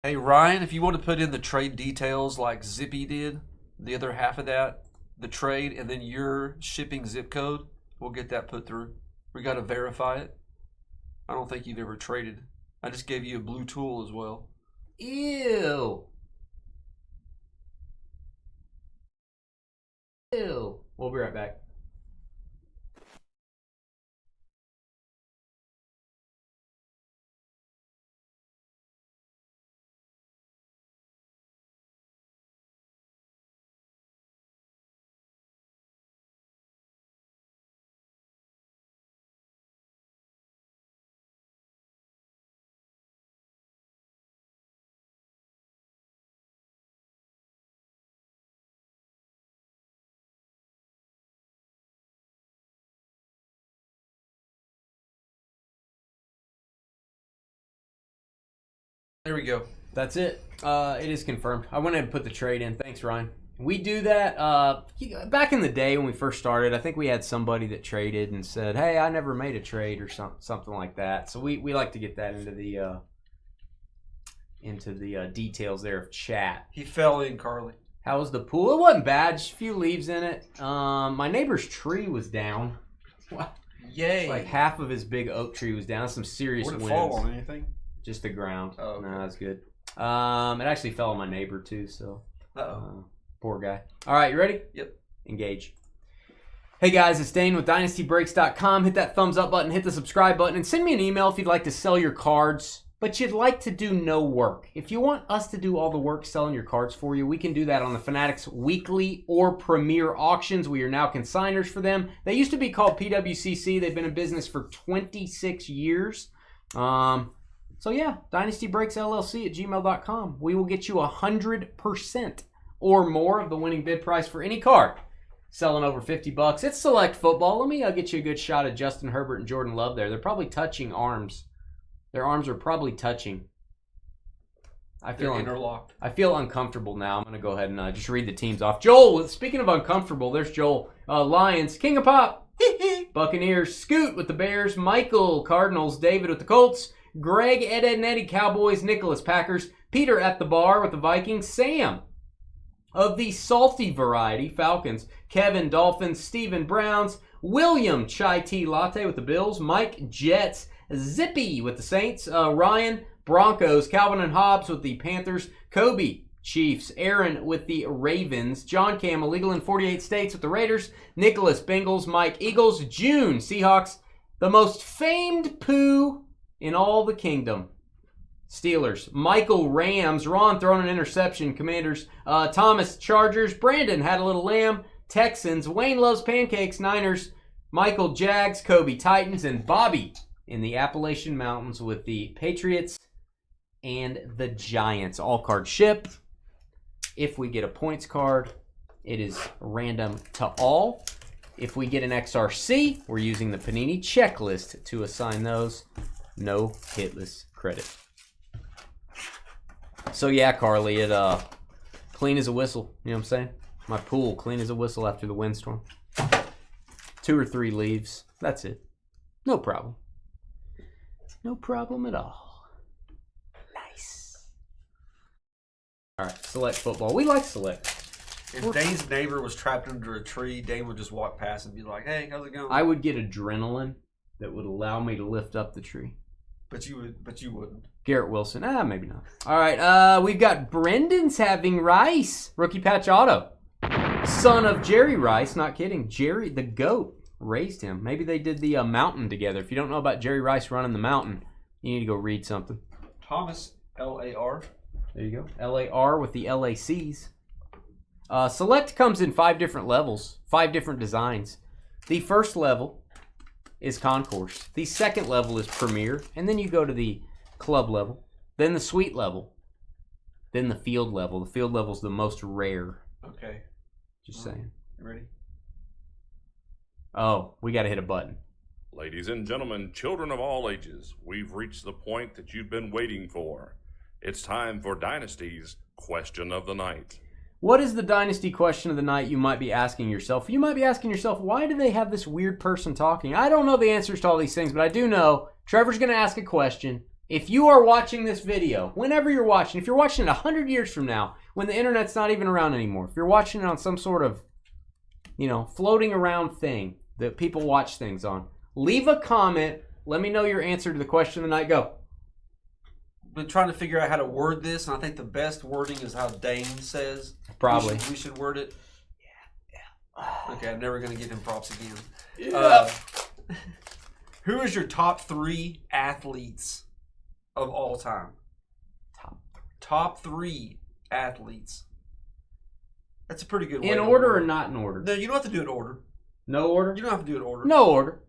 Speaker 1: Hey, Ryan, if you want to put in the trade details like Zippy did, the other half of that, the trade, and then your shipping zip code, we'll get that put through. We got to verify it. I don't think you've ever traded. I just gave you a blue tool as well.
Speaker 2: Ew. Ew. We'll be right back.
Speaker 1: There we go.
Speaker 2: That's it. It is confirmed. I went ahead and put the trade in. Thanks, Ryan. We do that back in the day when we first started. I think we had somebody that traded and said, "Hey, I never made a trade," or something like that. So we like to get that into the details there of chat.
Speaker 1: He fell in, Carly.
Speaker 2: How was the pool? It wasn't bad. Just a few leaves in it. My neighbor's tree was down.
Speaker 1: Yay!
Speaker 2: Like half of his big oak tree was down. Some serious
Speaker 1: Would it
Speaker 2: winds.
Speaker 1: fall on anything?
Speaker 2: Just the ground.
Speaker 1: Oh, okay.
Speaker 2: No, that's good. It actually fell on my neighbor too. So.
Speaker 1: Uh-oh.
Speaker 2: Poor guy. All right, you ready?
Speaker 1: Yep.
Speaker 2: Engage. Hey guys, it's Dane with DynastyBreaks.com. Hit that thumbs up button, hit the subscribe button, and send me an email if you'd like to sell your cards, but you'd like to do no work. If you want us to do all the work selling your cards for you, we can do that on the Fanatics Weekly or Premier Auctions. We are now consigners for them. They used to be called PWCC. They've been in business for 26 years. So yeah, DynastyBreaksLLC at gmail.com. We will get you 100% or more of the winning bid price for any card. Selling over $50. It's select football. Let me get you a good shot of Justin Herbert and Jordan Love there. They're probably touching arms. Their arms are probably touching.
Speaker 1: They're interlocked.
Speaker 2: I feel uncomfortable now. I'm going to go ahead and just read the teams off. Joel, speaking of uncomfortable, there's Joel. Lions, King of Pop. Buccaneers, Scoot with the Bears. Michael, Cardinals. David with the Colts. Greg, Ed and Eddie, Cowboys. Nicholas, Packers. Peter at the bar with the Vikings. Sam of the salty variety, Falcons. Kevin, Dolphins. Steven, Browns. William, Chai Tea Latte with the Bills. Mike, Jets. Zippy with the Saints. Ryan, Broncos. Calvin and Hobbs with the Panthers. Kobe, Chiefs. Aaron with the Ravens. John Cam, illegal in 48 states with the Raiders. Nicholas, Bengals. Mike, Eagles. June, Seahawks. The most famed poo in all the kingdom, Steelers. Michael, Rams. Ron throwing an interception, Commanders. Thomas, Chargers. Brandon had a little lamb, Texans. Wayne loves pancakes, Niners. Michael, Jags. Kobe, Titans. And Bobby in the Appalachian Mountains with the Patriots and the Giants. All cards ship. If we get a points card, it is random to all. If we get an XRC, we're using the Panini checklist to assign those. No hitless credit. So yeah, Carly, it clean as a whistle. You know what I'm saying? My pool, clean as a whistle after the windstorm. 2 or 3 leaves. That's it. No problem. No problem at all. Nice. All right, select football. We like select.
Speaker 1: If Dane's neighbor was trapped under a tree, Dane would just walk past and be like, "Hey, how's it going?"
Speaker 2: I would get adrenaline that would allow me to lift up the tree.
Speaker 1: But you wouldn't.
Speaker 2: Garrett Wilson. Maybe not. All right, we've got Brendan's having Rice. Rookie patch auto. Son of Jerry Rice. Not kidding. Jerry, the GOAT, raised him. Maybe they did the mountain together. If you don't know about Jerry Rice running the mountain, you need to go read something.
Speaker 1: Thomas, L-A-R.
Speaker 2: There you go. L-A-R with the LACs. Select comes in 5 different levels, 5 different designs. The first level is Concourse. The second level is Premier. And then you go to the club level. Then the suite level. Then the field level. The field level is the most rare.
Speaker 1: Okay.
Speaker 2: Just saying.
Speaker 1: You ready?
Speaker 2: Oh, we got to hit a button.
Speaker 4: Ladies and gentlemen, children of all ages, we've reached the point that you've been waiting for. It's time for Dynasty's Question of the Night.
Speaker 2: What is the Dynasty question of the night, you might be asking yourself? You might be asking yourself, why do they have this weird person talking? I don't know the answers to all these things, but I do know Trevor's going to ask a question. If you are watching this video, whenever you're watching, if you're watching it 100 years from now, when the internet's not even around anymore, if you're watching it on some sort of, floating around thing that people watch things on, leave a comment. Let me know your answer to the question of the night. Go.
Speaker 1: Been trying to figure out how to word this, and I think the best wording is how Dane says.
Speaker 2: Probably.
Speaker 1: We should word it. Yeah. Okay, I'm never going to give him props again.
Speaker 2: Yeah.
Speaker 1: Who is your top 3 athletes of all time? Top 3 athletes. That's a pretty good way.
Speaker 2: In order or not in order?
Speaker 1: No, you don't have to do it in order.
Speaker 2: No order?
Speaker 1: You don't have to do it in order.
Speaker 2: No order.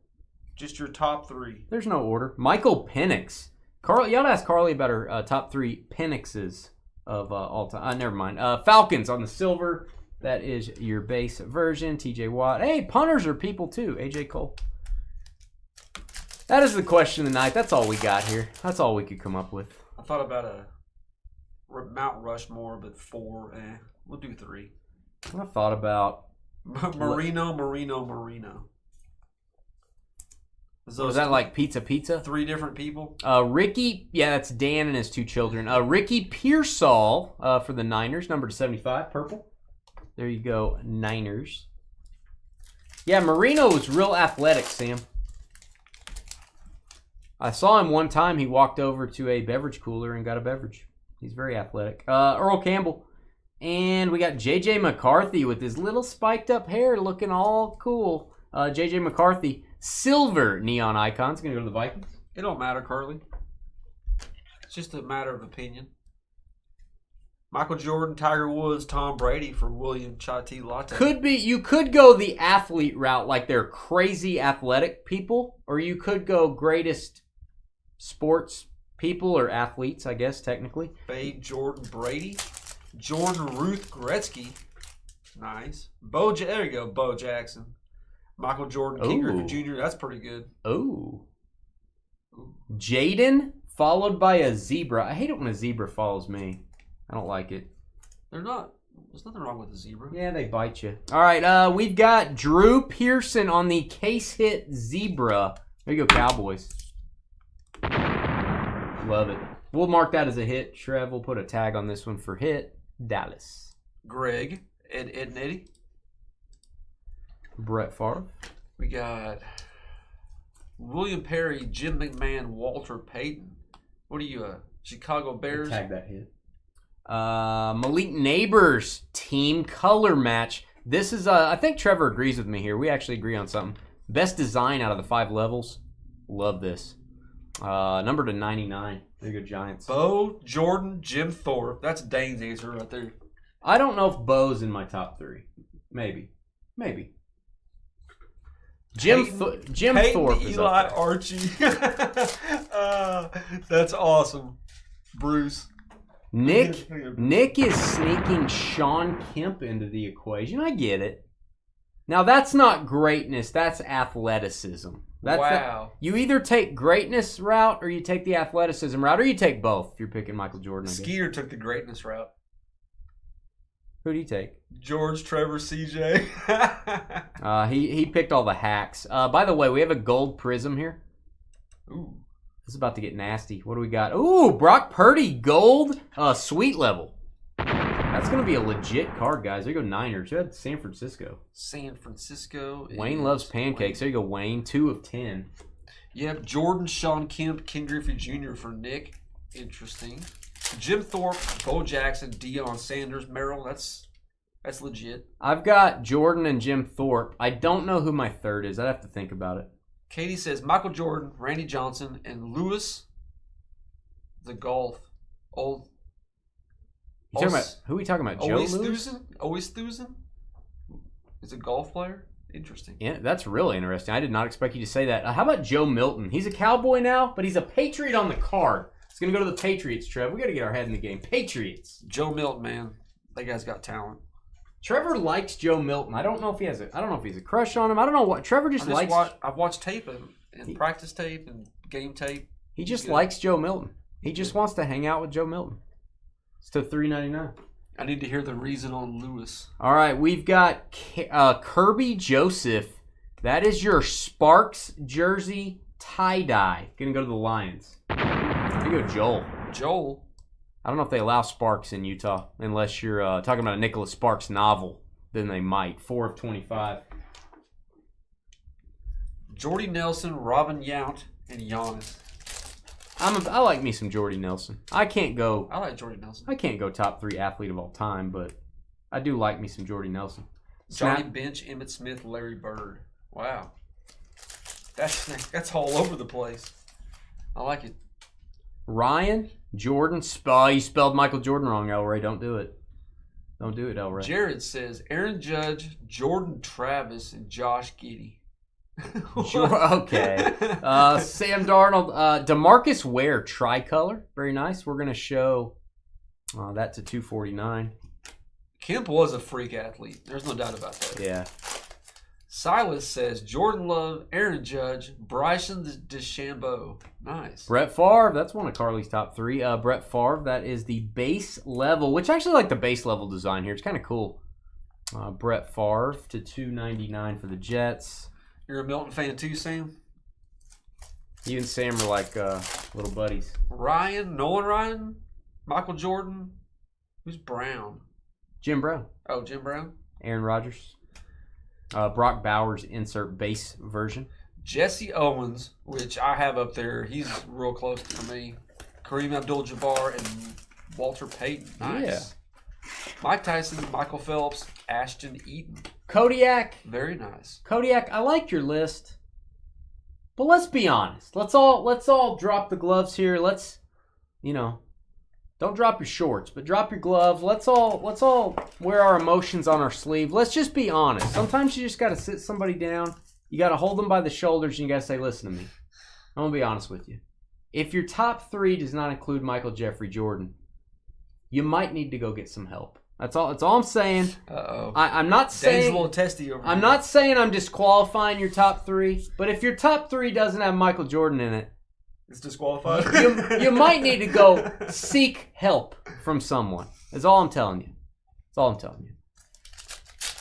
Speaker 1: Just your top 3.
Speaker 2: There's no order. Michael Penix. Carly, you ought to ask Carly about her top 3 Penixes of all time. Never mind. Falcons on the silver. That is your base version. TJ Watt. Hey, punters are people too. AJ Cole. That is the question of the night. That's all we got here. That's all we could come up with.
Speaker 1: I thought about a Mount Rushmore, but 4. We'll do 3.
Speaker 2: I thought about
Speaker 1: Marino.
Speaker 2: Was that like pizza?
Speaker 1: 3 different people?
Speaker 2: Ricky, that's Dan and his 2 children. Ricky Pearsall for the Niners, number 75, purple. There you go, Niners. Yeah, Marino was real athletic, Sam. I saw him one time. He walked over to a beverage cooler and got a beverage. He's very athletic. Earl Campbell. And we got J.J. McCarthy with his little spiked up hair looking all cool. J.J. McCarthy. Silver neon icons. Going to go to the Vikings.
Speaker 1: It don't matter, Carly. It's just a matter of opinion. Michael Jordan, Tiger Woods, Tom Brady for William Chai Tea Latte.
Speaker 2: You could go the athlete route, like they're crazy athletic people, or you could go greatest sports people or athletes, I guess, technically.
Speaker 1: Fade Jordan Brady. Jordan Ruth Gretzky. Nice. There you go, Bo Jackson. Michael Jordan, King Griffey Jr. That's pretty good.
Speaker 2: Oh. Jaden, followed by a zebra. I hate it when a zebra follows me. I don't like it.
Speaker 1: There's nothing wrong with a zebra.
Speaker 2: Yeah, they bite you. All right, we've got Drew Pearson on the case hit zebra. There you go, Cowboys. Love it. We'll mark that as a hit. Trev, we'll put a tag on this one for hit. Dallas.
Speaker 1: Greg, Ed and Eddie.
Speaker 2: Brett Favre.
Speaker 1: We got William Perry, Jim McMahon, Walter Payton. What are you, Chicago Bears?
Speaker 2: Tag that hit. Malik Neighbors, team color match. This is, I think Trevor agrees with me here. We actually agree on something. Best design out of the 5 levels. Love this. Number to 99. There you go, Giants.
Speaker 1: Bo, Jordan, Jim Thorpe. That's Dane's answer right there.
Speaker 2: I don't know if Bo's in my top 3. Maybe. Jim
Speaker 1: Peyton,
Speaker 2: Thorpe is
Speaker 1: Eli,
Speaker 2: up there.
Speaker 1: Archie. That's awesome. Bruce.
Speaker 2: Nick is sneaking Sean Kemp into the equation. I get it. Now, that's not greatness. That's athleticism.
Speaker 1: Wow.
Speaker 2: You either take greatness route or you take the athleticism route, or you take both if you're picking Michael Jordan.
Speaker 1: Skeeter took the greatness route.
Speaker 2: Who do you take?
Speaker 1: George, Trevor, CJ.
Speaker 2: He picked all the hacks. By the way, we have a gold prism here.
Speaker 1: Ooh.
Speaker 2: This is about to get nasty. What do we got? Ooh, Brock Purdy, gold, sweet level. That's going to be a legit card, guys. There you go, Niners. You had San Francisco.
Speaker 1: San Francisco.
Speaker 2: Wayne loves pancakes. There you go, Wayne. 2 of 10.
Speaker 1: Yep, Jordan, Sean Kemp, King Griffey Jr. for Nick. Interesting. Jim Thorpe, Bo Jackson, Deion Sanders, Merrill. That's legit.
Speaker 2: I've got Jordan and Jim Thorpe. I don't know who my third is. I'd have to think about it.
Speaker 1: Katie says Michael Jordan, Randy Johnson, and Lewis the Golf.
Speaker 2: Who are we talking about? Joe Lewis?
Speaker 1: Oisthusen? Is a golf player? Interesting.
Speaker 2: Yeah, that's really interesting. I did not expect you to say that. How about Joe Milton? He's a Cowboy now, but he's a Patriot on the card. He's going to go to the Patriots, Trev. We got to get our head in the game. Patriots.
Speaker 1: Joe Milton, man. That guy's got talent.
Speaker 2: Trevor likes Joe Milton. I don't know if he's a crush on him. I don't know what. Trevor just likes.
Speaker 1: I've watched tape and practice tape and game tape.
Speaker 2: He just likes Joe Milton. He just wants to hang out with Joe Milton. It's to $3.99.
Speaker 1: I need to hear the reason on Lewis.
Speaker 2: All right, we've got Kirby Joseph. That is your Sparks jersey tie-dye. Gonna go to the Lions. There you go, Joel. I don't know if they allow Sparks in Utah, unless you're talking about a Nicholas Sparks novel. Then they might. 4 of 25.
Speaker 1: Jordy Nelson, Robin Yount, and Giannis.
Speaker 2: I like me some Jordy Nelson. I
Speaker 1: like Jordy Nelson.
Speaker 2: I can't go top 3 athlete of all time, but I do like me some Jordy Nelson.
Speaker 1: Johnny Bench, Emmitt Smith, Larry Bird. Wow. That's all over the place. I like it.
Speaker 2: Ryan, Jordan, you spelled Michael Jordan wrong, Elray. Don't do it. Don't do it, Elray.
Speaker 1: Jared says Aaron Judge, Jordan Travis, and Josh Giddey.
Speaker 2: Okay. Sam Darnold, DeMarcus Ware tricolor. Very nice. We're going to show that to 249.
Speaker 1: Kemp was a freak athlete. There's no doubt about that.
Speaker 2: Yeah.
Speaker 1: Silas says Jordan Love, Aaron Judge, Bryson DeChambeau. Nice.
Speaker 2: Brett Favre, that's one of Carly's top 3. Brett Favre, that is the base level, which I actually like the base level design here. It's kind of cool. Brett Favre to 299 for the Jets.
Speaker 1: You're a Milton fan too, Sam?
Speaker 2: You and Sam are like little buddies.
Speaker 1: Nolan Ryan, Michael Jordan. Who's Brown?
Speaker 2: Jim Brown.
Speaker 1: Oh, Jim Brown.
Speaker 2: Aaron Rodgers. Brock Bowers, insert base version.
Speaker 1: Jesse Owens, which I have up there. He's real close to me. Kareem Abdul-Jabbar and Walter Payton. Nice.
Speaker 2: Yeah.
Speaker 1: Mike Tyson, Michael Phelps, Ashton Eaton.
Speaker 2: Kodiak.
Speaker 1: Very nice.
Speaker 2: Kodiak, I like your list. But let's be honest. Let's all drop the gloves here. Let's, don't drop your shorts, but drop your gloves. Let's all wear our emotions on our sleeve. Let's just be honest. Sometimes you just got to sit somebody down. You got to hold them by the shoulders and you got to say, listen to me. I'm going to be honest with you. If your top 3 does not include Michael Jeffrey Jordan, you might need to go get some help. That's all I'm saying.
Speaker 1: Uh-oh.
Speaker 2: I'm not
Speaker 1: Dane's
Speaker 2: saying
Speaker 1: a little testy over
Speaker 2: I'm
Speaker 1: here.
Speaker 2: not saying I'm disqualifying your top 3, but if your top 3 doesn't have Michael Jordan in it,
Speaker 1: It's disqualified.
Speaker 2: you might need to go seek help from someone. That's all I'm telling you. That's all I'm telling you.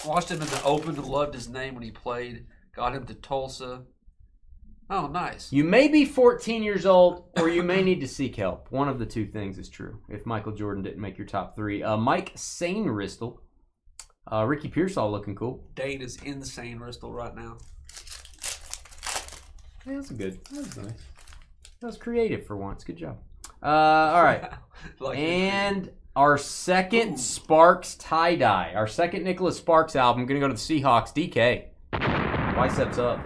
Speaker 1: Watched him in the Open. Loved his name when he played. Got him to Tulsa. Oh, nice.
Speaker 2: You may be 14 years old, or you may need to seek help. One of the two things is true. If Michael Jordan didn't make your top 3, Mike Sainristil, Ricky Pearsall looking cool.
Speaker 1: Dane is insane, Bristol, right now.
Speaker 2: Yeah, that's good. That was nice. That was creative for once. Good job. All right. And our second Sparks tie-dye. Our second Nicholas Sparks album. Going to go to the Seahawks. DK. Biceps up.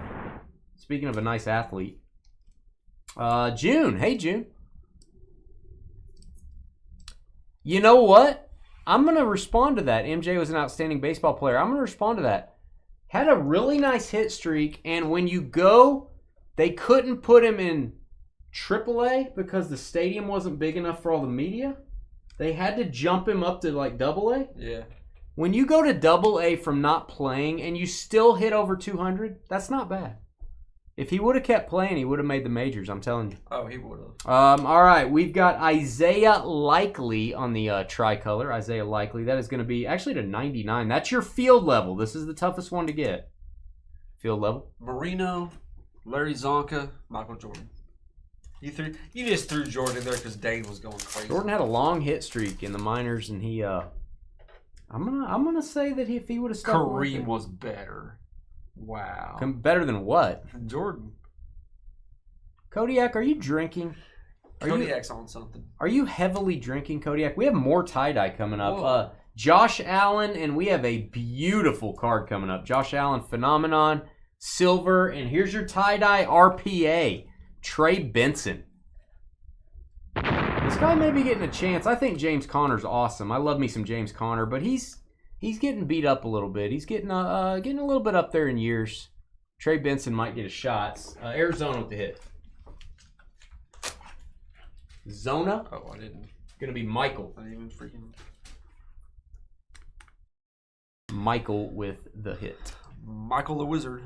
Speaker 2: Speaking of a nice athlete. June. Hey, June. You know what? I'm going to respond to that. MJ was an outstanding baseball player. I'm going to respond to that. Had a really nice hit streak, and when you go, they couldn't put him in AAA because the stadium wasn't big enough for all the media. They had to jump him up to like AA.
Speaker 1: Yeah.
Speaker 2: When you go to AA from not playing and you still hit over 200, that's not bad. If he would have kept playing, he would have made the majors, I'm telling you.
Speaker 1: Oh, he would have.
Speaker 2: All right, we've got Isaiah Likely on the tricolor. Isaiah Likely. That is going to be actually to 99. That's your field level. This is the toughest one to get. Field level.
Speaker 1: Marino, Larry Zonka, Michael Jordan. You just threw Jordan in there because Dane was going crazy.
Speaker 2: Jordan had a long hit streak in the minors, and he. I'm gonna say that if he would have stuck
Speaker 1: Kareem was better. Wow.
Speaker 2: Better than what?
Speaker 1: Jordan.
Speaker 2: Kodiak, are you drinking?
Speaker 1: Kodiak's on something.
Speaker 2: Are you heavily drinking, Kodiak? We have more tie-dye coming up.
Speaker 1: Whoa.
Speaker 2: Josh Allen, and we have a beautiful card coming up. Josh Allen, Phenomenon, Silver, and here's your tie-dye RPA, Trey Benson. This guy may be getting a chance. I think James Conner's awesome. I love me some James Conner, but he's getting beat up a little bit. He's getting a little bit up there in years. Trey Benson might get a shot. Arizona with the hit. Zona.
Speaker 1: Oh, I didn't.
Speaker 2: Gonna be Michael.
Speaker 1: I didn't even freaking.
Speaker 2: Michael with the hit.
Speaker 1: Michael the Wizard.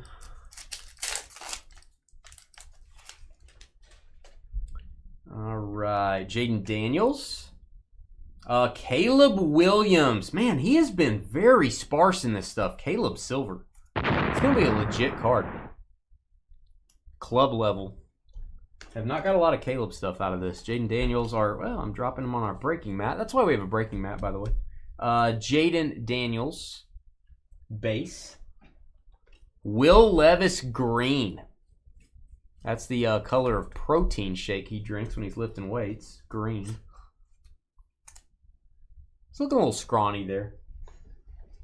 Speaker 2: All right, Jaden Daniels. Caleb Williams. Man, he has been very sparse in this stuff. Caleb Silver. It's going to be a legit card. Club level. Have not got a lot of Caleb stuff out of this. Jaden Daniels I'm dropping him on our breaking mat. That's why we have a breaking mat, by the way. Jaden Daniels. Base. Will Levis Green. That's the color of protein shake he drinks when he's lifting weights. Green. It's looking a little scrawny there.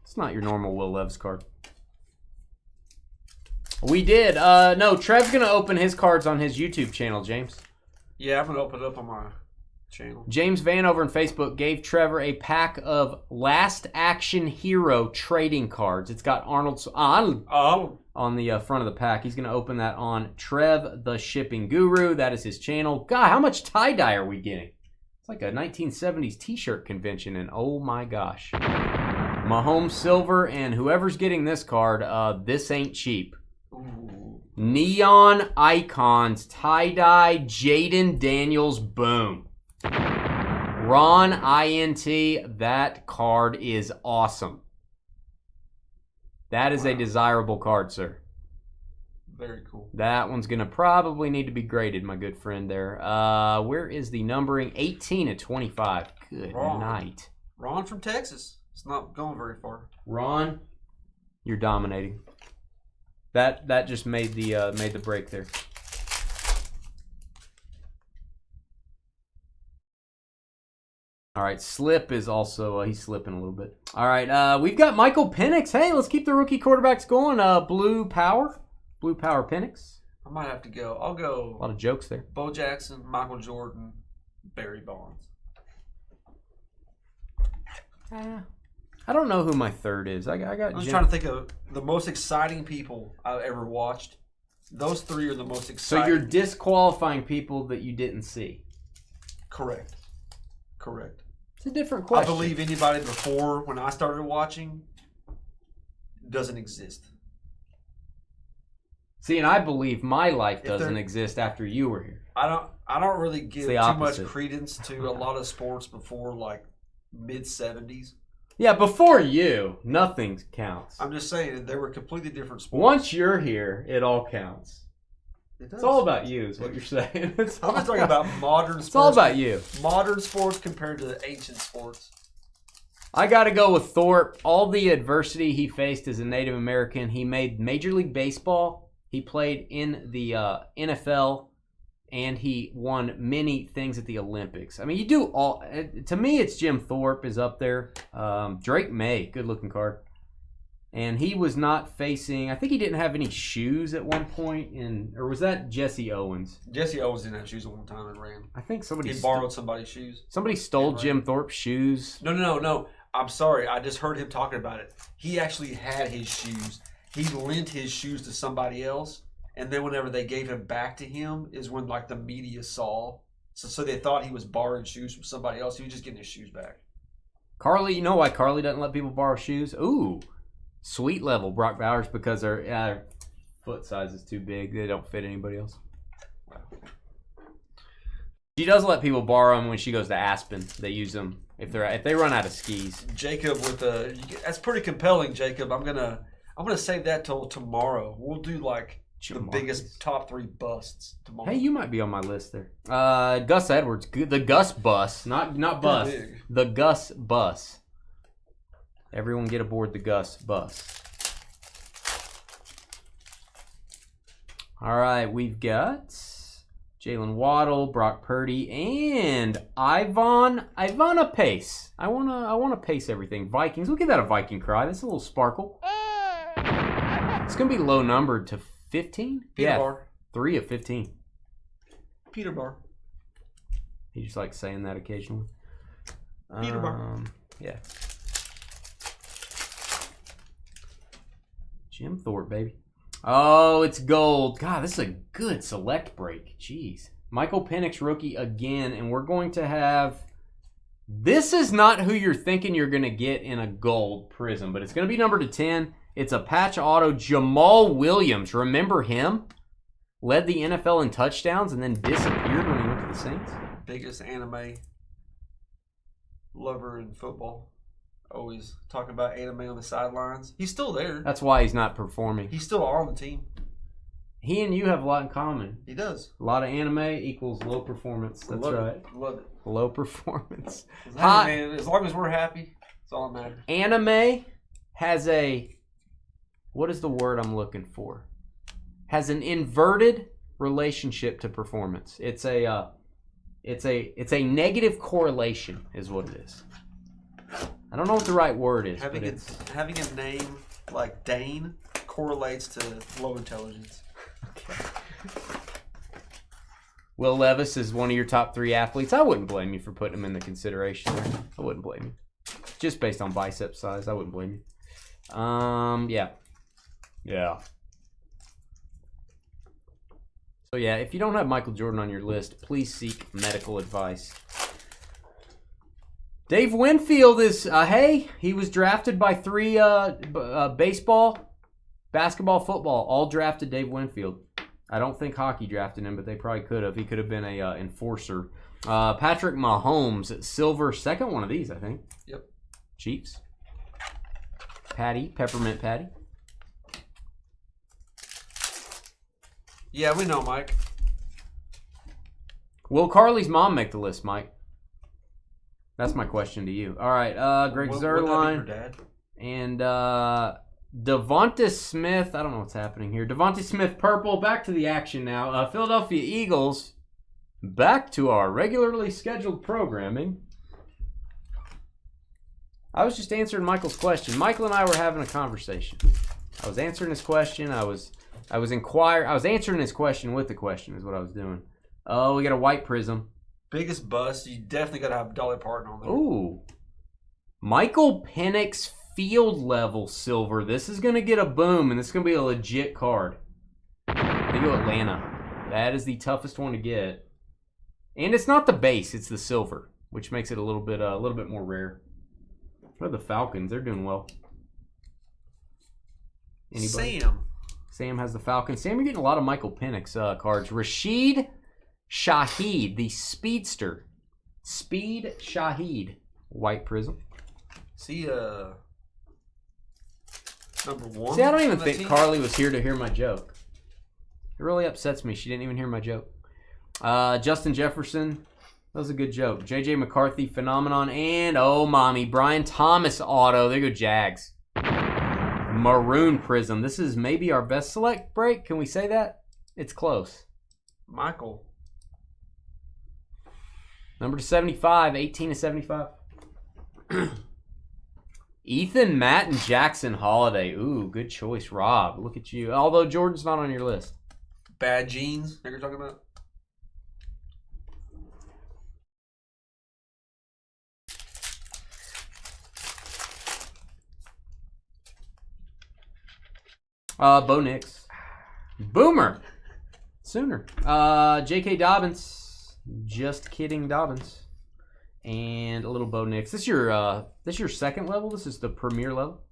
Speaker 2: It's not your normal Will Levis card. We did. No, Trev's going to open his cards on his YouTube channel, James.
Speaker 1: Yeah, I'm going to open it up on my channel.
Speaker 2: James Van over on Facebook gave Trevor a pack of Last Action Hero trading cards. It's got Arnold on the front of the pack. He's going to open that on Trev the Shipping Guru. That is his channel. God, how much tie-dye are we getting? It's like a 1970s t-shirt convention, and oh my gosh. Mahomes Silver, and whoever's getting this card, this ain't cheap.
Speaker 1: Ooh.
Speaker 2: Neon Icons, tie-dye, Jaden Daniels, boom. Ron INT, that card is awesome. That is a desirable card, sir.
Speaker 1: Very cool.
Speaker 2: That one's going to probably need to be graded, my good friend there. Where is the numbering? 18 of 25. Good night.
Speaker 1: Ron from Texas. It's not going very far.
Speaker 2: Ron, you're dominating. That just made the break there. All right, Slip is also, he's slipping a little bit. All right, we've got Michael Penix. Hey, let's keep the rookie quarterbacks going. Blue Power Penix.
Speaker 1: I might have to go. I'll go.
Speaker 2: A lot of jokes there.
Speaker 1: Bo Jackson, Michael Jordan, Barry Bonds.
Speaker 2: I don't know who my third is. I'm
Speaker 1: trying to think of the most exciting people I've ever watched. Those three are the most exciting.
Speaker 2: So you're disqualifying people that you didn't see.
Speaker 1: Correct.
Speaker 2: It's a different
Speaker 1: I
Speaker 2: question.
Speaker 1: believe anybody before when I started watching doesn't exist.
Speaker 2: See, and I believe my life
Speaker 1: If
Speaker 2: doesn't
Speaker 1: they're-
Speaker 2: exist after you were here.
Speaker 1: I don't really give
Speaker 2: the
Speaker 1: too
Speaker 2: opposite.
Speaker 1: much credence to a lot of sports before like mid 70s.
Speaker 2: Yeah, before you, nothing counts.
Speaker 1: I'm just saying they were completely different sports.
Speaker 2: Once you're here, it all counts.
Speaker 1: It does.
Speaker 2: It's all about you, is what you're saying.
Speaker 1: I'm just talking about modern sports.
Speaker 2: It's all about you.
Speaker 1: Modern sports compared to the ancient sports.
Speaker 2: I got to go with Thorpe. All the adversity he faced as a Native American, he made Major League Baseball. He played in the NFL, and he won many things at the Olympics. I mean, you do all. To me, it's Jim Thorpe is up there. Drake May, good looking card. And he was not facing. I think he didn't have any shoes at one point, or was that Jesse Owens?
Speaker 1: Jesse Owens didn't have shoes at one time and ran.
Speaker 2: I think somebody
Speaker 1: He borrowed somebody's shoes.
Speaker 2: somebody stole
Speaker 1: and ran.
Speaker 2: Jim Thorpe's shoes.
Speaker 1: No. I'm sorry. I just heard him talking about it. He actually had his shoes. He lent his shoes to somebody else, and then whenever they gave him back to him is when like the media saw. So they thought he was borrowing shoes from somebody else. He was just getting his shoes back.
Speaker 2: Carly, you know why Carly doesn't let people borrow shoes? Ooh, sweet level Brock Bowers because their foot size is too big. They don't fit anybody else. She does let people borrow them when she goes to Aspen. They use them if they run out of skis.
Speaker 1: Jacob with that's pretty compelling, Jacob. I'm gonna save that till tomorrow. We'll do like the biggest top 3 busts tomorrow.
Speaker 2: Hey, you might be on my list there. Gus Edwards, the Gus bus, not bus,
Speaker 1: Pretty big.
Speaker 2: the Gus bus. Everyone get aboard the Gus bus. All right, we've got Jalen Waddle, Brock Purdy, and Ivana Pace. I wanna pace everything. Vikings. We'll give that a Viking cry. That's a little sparkle. It's gonna be low numbered to 15.
Speaker 1: Peter
Speaker 2: Yeah,
Speaker 1: Bar.
Speaker 2: 3 of 15.
Speaker 1: Peter Bar.
Speaker 2: He just likes saying that occasionally.
Speaker 1: Peter Bar.
Speaker 2: Yeah. Jim Thorpe, baby. Oh, it's gold. God, this is a good select break. Jeez. Michael Penix rookie again, and we're going to have... This is not who you're thinking you're going to get in a gold prism, but it's going to be number to 10. It's a patch auto. Jamal Williams. Remember him? Led the NFL in touchdowns and then disappeared when he went to the Saints.
Speaker 1: Biggest anime lover in football. Always talking about anime on the sidelines. He's still there.
Speaker 2: That's why he's not performing.
Speaker 1: He's still on the team.
Speaker 2: He and you have a lot in common.
Speaker 1: He does.
Speaker 2: A lot of anime equals low performance. That's
Speaker 1: Love
Speaker 2: right.
Speaker 1: It. Love it.
Speaker 2: Low performance.
Speaker 1: Hey, man, as long as we're happy, that's all that matters.
Speaker 2: Anime has a... What is the word I'm looking for? Has an inverted relationship to performance. It's a negative correlation is what it is. I don't know what the right word is.
Speaker 1: Having a name like Dane correlates to low intelligence.
Speaker 2: Okay. Will Levis is one of your top 3 athletes. I wouldn't blame you for putting him in the consideration there. I wouldn't blame you. Just based on bicep size, I wouldn't blame you. Yeah. So yeah, if you don't have Michael Jordan on your list, please seek medical advice. Dave Winfield is, he was drafted by 3 baseball, basketball, football, all drafted Dave Winfield. I don't think hockey drafted him, but they probably could have. He could have been a enforcer. Patrick Mahomes, silver, second one of these, I think.
Speaker 1: Yep.
Speaker 2: Chiefs. Peppermint Patty.
Speaker 1: Yeah, we know, Mike.
Speaker 2: Will Carly's mom make the list, Mike? That's my question to you. All right, Greg
Speaker 1: Wouldn't that be her
Speaker 2: Zerline
Speaker 1: dad?
Speaker 2: and Devonta Smith. I don't know what's happening here. Devonta Smith, purple. Back to the action now. Philadelphia Eagles. Back to our regularly scheduled programming. I was just answering Michael's question. Michael and I were having a conversation. I was answering his question. I was answering his question with the question is what I was doing. Oh, we got a white prism.
Speaker 1: Biggest bust. You definitely got to have Dolly Parton on there.
Speaker 2: Ooh. Michael Penix field level silver. This is going to get a boom, and this is going to be a legit card. They go Atlanta. That is the toughest one to get. And it's not the base, it's the silver. which makes it a little bit more rare. What are the Falcons? They're doing well. Anybody? Sam has the Falcons. Sam, you're getting a lot of Michael Penix cards. Rashid Shaheed, the speedster. Speed Shaheed. White prism.
Speaker 1: See, number 1.
Speaker 2: See, I don't even
Speaker 1: on that
Speaker 2: think
Speaker 1: team?
Speaker 2: Carly was here to hear my joke. It really upsets me. She didn't even hear my joke. Justin Jefferson. That was a good joke. J.J. McCarthy, phenomenon. And, oh, mommy, Brian Thomas auto. There you go, Jags. Maroon prism. This is maybe our best select break. Can we say that? It's close.
Speaker 1: Michael.
Speaker 2: Number to 75. 18 to 75. Ethan, Matt, and Jackson Holiday. Ooh, good choice, Rob. Look at you. Although Jordan's not on your list.
Speaker 1: Bad Jeans. That you're talking about?
Speaker 2: Bo Nix. Boomer. Sooner. J.K. Dobbins. Just kidding, Dobbins. And a little Bo Nix. This is your second level? This is the premier level?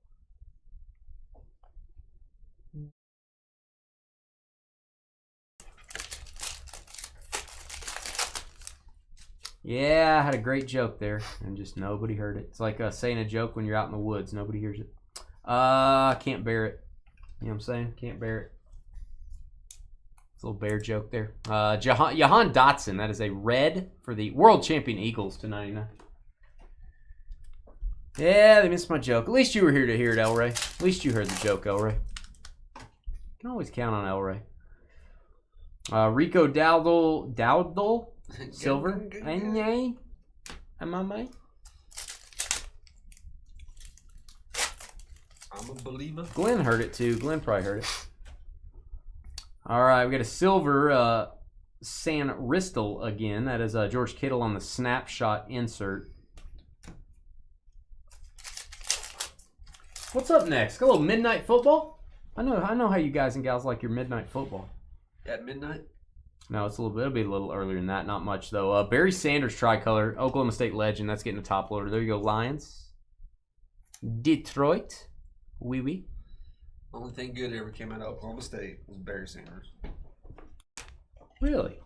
Speaker 2: Yeah, I had a great joke there, and just nobody heard it. It's like saying a joke when you're out in the woods. Nobody hears it. Can't bear it. You know what I'm saying? Can't bear it. It's a little bear joke there. Jahan Dotson. That is a red for the world champion Eagles to 99. Yeah, they missed my joke. At least you were here to hear it, Elray. At least you heard the joke, Elray. You can always count on Elray. Rico Dowdle. Silver. Anye. Amame.
Speaker 1: I'm a believer.
Speaker 2: Glenn heard it too. Glenn probably heard it. All right, we got a silver San Ristel again. That is George Kittle on the snapshot insert. What's up next? Got a little midnight football? I know how you guys and gals like your midnight football.
Speaker 1: At midnight?
Speaker 2: No, it'll be a little earlier than that. Not much though. Barry Sanders tricolor, Oklahoma State legend. That's getting a top loader. There you go, Lions. Detroit. Wee wee.
Speaker 1: Only thing good ever came out of Oklahoma State was Barry Sanders.
Speaker 2: Really?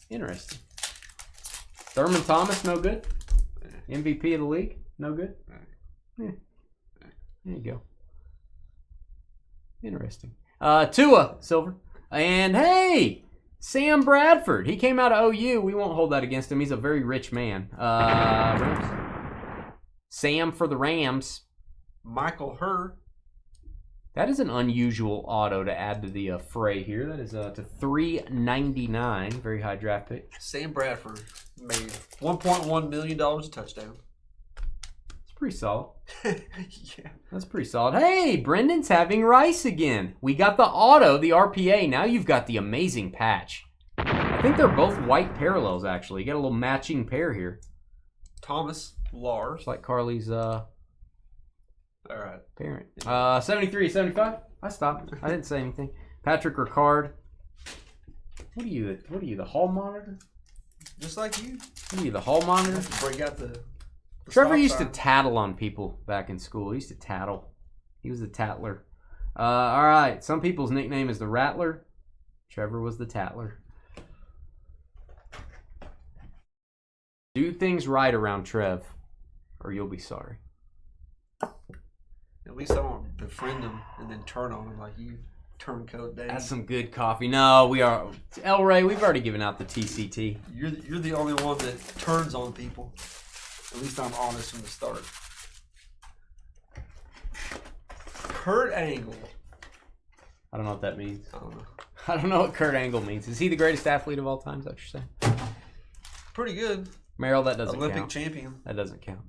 Speaker 2: Interesting. Thurman Thomas, no good? MVP of the league? No good? Yeah. There you go. Interesting. Tua, silver. And hey, Sam Bradford. He came out of OU. We won't hold that against him. He's a very rich man. Rams. Sam for the Rams.
Speaker 1: Michael Hurd.
Speaker 2: That is an unusual auto to add to the fray here. That is to $3.99. Very high draft pick.
Speaker 1: Sam Bradford made $1.1 million a touchdown.
Speaker 2: It's pretty solid.
Speaker 1: Yeah.
Speaker 2: That's pretty solid. Hey, Brendan's having Rice again. We got the auto, the RPA. Now you've got the amazing patch. I think they're both white parallels, actually. You got a little matching pair here.
Speaker 1: Thomas Lars.
Speaker 2: Just like Carly's
Speaker 1: All right.
Speaker 2: parent. 73, 75. I stopped. I didn't say anything. Patrick Ricard. What are you, the hall monitor?
Speaker 1: Just like you.
Speaker 2: What are you, the hall monitor?
Speaker 1: Break out the
Speaker 2: Trevor
Speaker 1: stop
Speaker 2: used
Speaker 1: sign.
Speaker 2: to tattle on people back in school. He used to tattle. He was the tattler. All right. Some people's nickname is the Rattler. Trevor was the tattler. Do things right around Trev, or you'll be sorry.
Speaker 1: At least I don't befriend him and then turn on him like you turncoat Dave.
Speaker 2: That's some good coffee. No, we are. El Rey, we've already given out the TCT.
Speaker 1: You're the only one that turns on people. At least I'm honest from the start. Kurt Angle.
Speaker 2: I don't know what that means.
Speaker 1: I don't know.
Speaker 2: I don't know what Kurt Angle means. Is he the greatest athlete of all time? Is that what you're saying?
Speaker 1: Pretty good.
Speaker 2: Merrill, that doesn't
Speaker 1: Olympic
Speaker 2: count.
Speaker 1: champion.
Speaker 2: That doesn't count.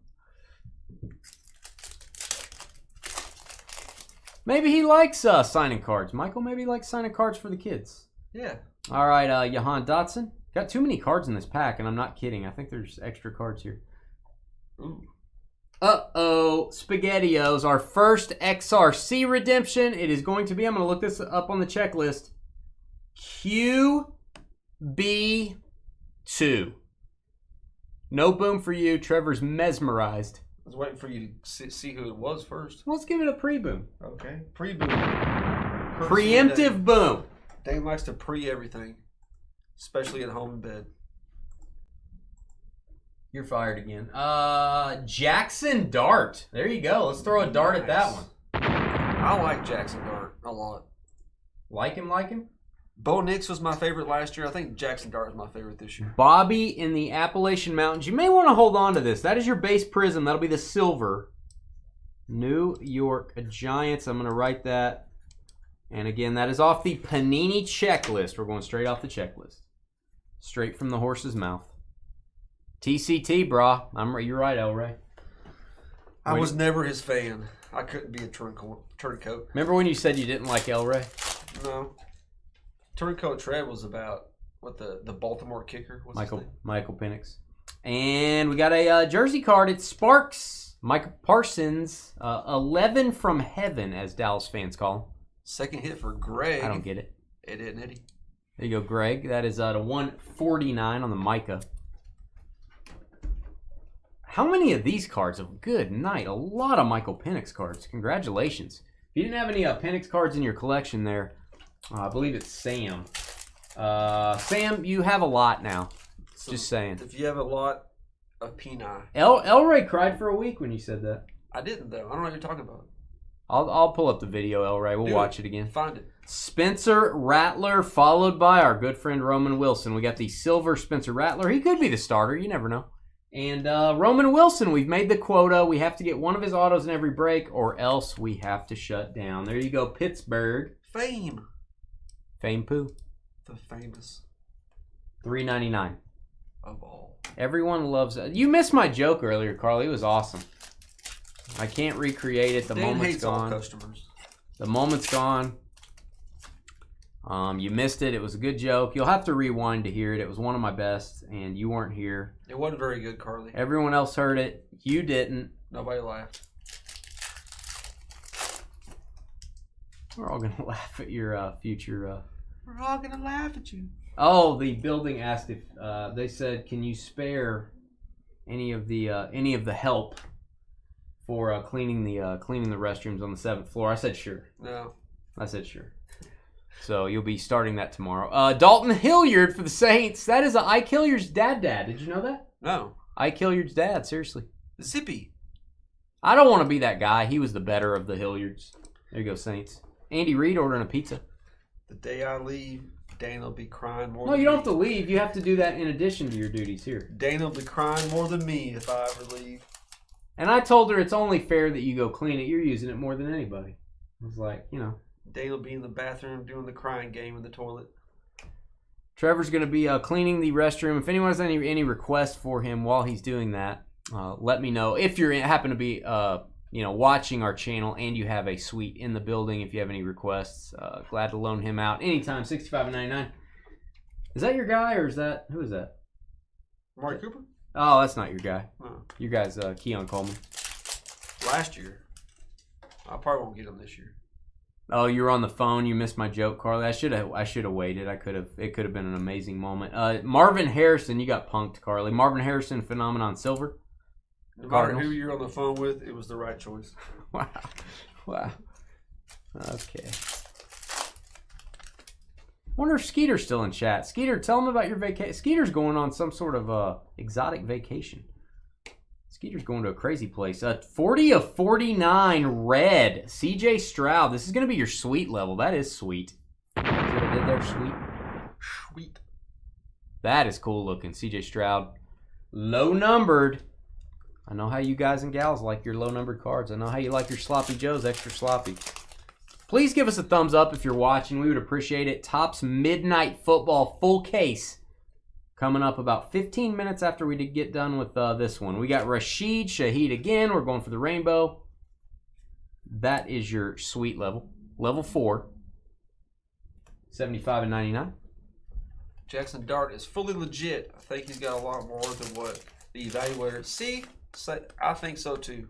Speaker 2: Maybe he likes signing cards. Michael, maybe he likes signing cards for the kids.
Speaker 1: Yeah.
Speaker 2: All right, Jahan Dotson. Got too many cards in this pack, and I'm not kidding. I think there's extra cards here.
Speaker 1: Ooh.
Speaker 2: Uh-oh. SpaghettiOs. Our first XRC redemption. It is going to be, I'm going to look this up on the checklist, QB2. No boom for you. Trevor's mesmerized.
Speaker 1: I was waiting for you to see who it was first.
Speaker 2: Let's give it a pre-boom.
Speaker 1: Okay. Pre-boom.
Speaker 2: Preemptive boom.
Speaker 1: Dane likes to pre-everything, especially at home in bed.
Speaker 2: You're fired again. Jackson Dart. There you go. Let's throw a dart at that one.
Speaker 1: I like Jackson Dart a lot.
Speaker 2: Like him?
Speaker 1: Bo Nix was my favorite last year. I think Jackson Dart is my favorite this year.
Speaker 2: Bobby in the Appalachian Mountains. You may want to hold on to this. That is your base prism. That'll be the silver. New York Giants. I'm going to write that. And again, that is off the Panini checklist. We're going straight off the checklist. Straight from the horse's mouth. TCT, brah. You're right, El Ray.
Speaker 1: I was never his fan. I couldn't be a turncoat.
Speaker 2: Remember when you said you didn't like El Ray?
Speaker 1: No. Turncoat Trev was about the Baltimore kicker. What's his name?
Speaker 2: Michael Penix. And we got a jersey card. It's Sparks. Michael Parsons. 11 from heaven, as Dallas fans call him.
Speaker 1: Second hit for Greg.
Speaker 2: I don't get it.
Speaker 1: Eddie.
Speaker 2: There you go, Greg. That is to 149 on the Micah. How many of these cards? Oh, good night. A lot of Michael Penix cards. Congratulations. If you didn't have any Penix cards in your collection there, I believe it's Sam. Sam, you have a lot now.
Speaker 1: So
Speaker 2: just saying.
Speaker 1: If you have a lot of Peni.
Speaker 2: El Ray cried for a week when you said that.
Speaker 1: I didn't, though. I don't know what you're talking about.
Speaker 2: I'll pull up the video, El Ray. We'll watch it again.
Speaker 1: Find it.
Speaker 2: Spencer Rattler, followed by our good friend Roman Wilson. We got the silver Spencer Rattler. He could be the starter. You never know. And Roman Wilson, we've made the quota. We have to get one of his autos in every break, or else we have to shut down. There you go, Pittsburgh.
Speaker 1: Fame
Speaker 2: poo.
Speaker 1: The famous.
Speaker 2: $3.99.
Speaker 1: Of all.
Speaker 2: Everyone loves it. You missed my joke earlier, Carly. It was awesome. I can't recreate it. The
Speaker 1: Dan
Speaker 2: moment's
Speaker 1: hates all
Speaker 2: gone.
Speaker 1: customers.
Speaker 2: The moment's gone. You missed it. It was a good joke. You'll have to rewind to hear it. It was one of my best, and you weren't here.
Speaker 1: It wasn't very good, Carly.
Speaker 2: Everyone else heard it. You didn't.
Speaker 1: Nobody laughed.
Speaker 2: We're all going to laugh at your future...
Speaker 1: We're all going to laugh at you.
Speaker 2: Oh, the building asked if... they said, can you spare any of the help for cleaning the restrooms on the 7th floor? I said sure.
Speaker 1: No.
Speaker 2: I said sure. So you'll be starting that tomorrow. Dalton Hilliard for the Saints. That is Ike Hilliard's dad. Did you know that?
Speaker 1: No.
Speaker 2: Ike Hilliard's dad, seriously.
Speaker 1: Zippy.
Speaker 2: I don't want to be that guy. He was the better of the Hilliards. There you go, Saints. Andy Reid ordering a pizza.
Speaker 1: The day I leave, Dana will be crying more
Speaker 2: No,
Speaker 1: than
Speaker 2: you don't
Speaker 1: me.
Speaker 2: have to leave. You have to do that in addition to your duties here.
Speaker 1: Dana will be crying more than me if I ever leave.
Speaker 2: And I told her it's only fair that you go clean it. You're using it more than anybody. I was like,
Speaker 1: Dana will be in the bathroom doing the crying game in the toilet.
Speaker 2: Trevor's going to be cleaning the restroom. If anyone has any requests for him while he's doing that, let me know. If you happen to be watching our channel and you have a suite in the building, if you have any requests, glad to loan him out anytime. $65.99. Is that your guy, or who is that?
Speaker 1: Marty Cooper?
Speaker 2: Oh, that's not your guy.
Speaker 1: Oh.
Speaker 2: Your guy's Keon Coleman.
Speaker 1: Last year. I probably won't get him this year.
Speaker 2: Oh, you were on the phone. You missed my joke, Carly. I should have waited. It could have been an amazing moment. Marvin Harrison, you got punked, Carly. Marvin Harrison, Phenomenon Silver.
Speaker 1: No matter who you're on the phone with, it was the right choice.
Speaker 2: Wow. Okay. Wonder if Skeeter's still in chat. Skeeter, tell him about your vacation. Skeeter's going on some sort of exotic vacation. Skeeter's going to a crazy place. 40 of 49 red. CJ Stroud. This is going to be your sweet level. That is sweet. See what I did there? Sweet.
Speaker 1: Sweet.
Speaker 2: That is cool looking. CJ Stroud. Low numbered. I know how you guys and gals like your low numbered cards. I know how you like your sloppy joes extra sloppy. Please give us a thumbs up if you're watching. We would appreciate it. Topps Midnight Football full case. Coming up about 15 minutes after we did get done with this one. We got Rashid Shaheed again. We're going for the rainbow. That is your sweet level. Level 4. 75 and 99.
Speaker 1: Jackson Dart is fully legit. I think he's got a lot more than what the evaluator. See? I think so too.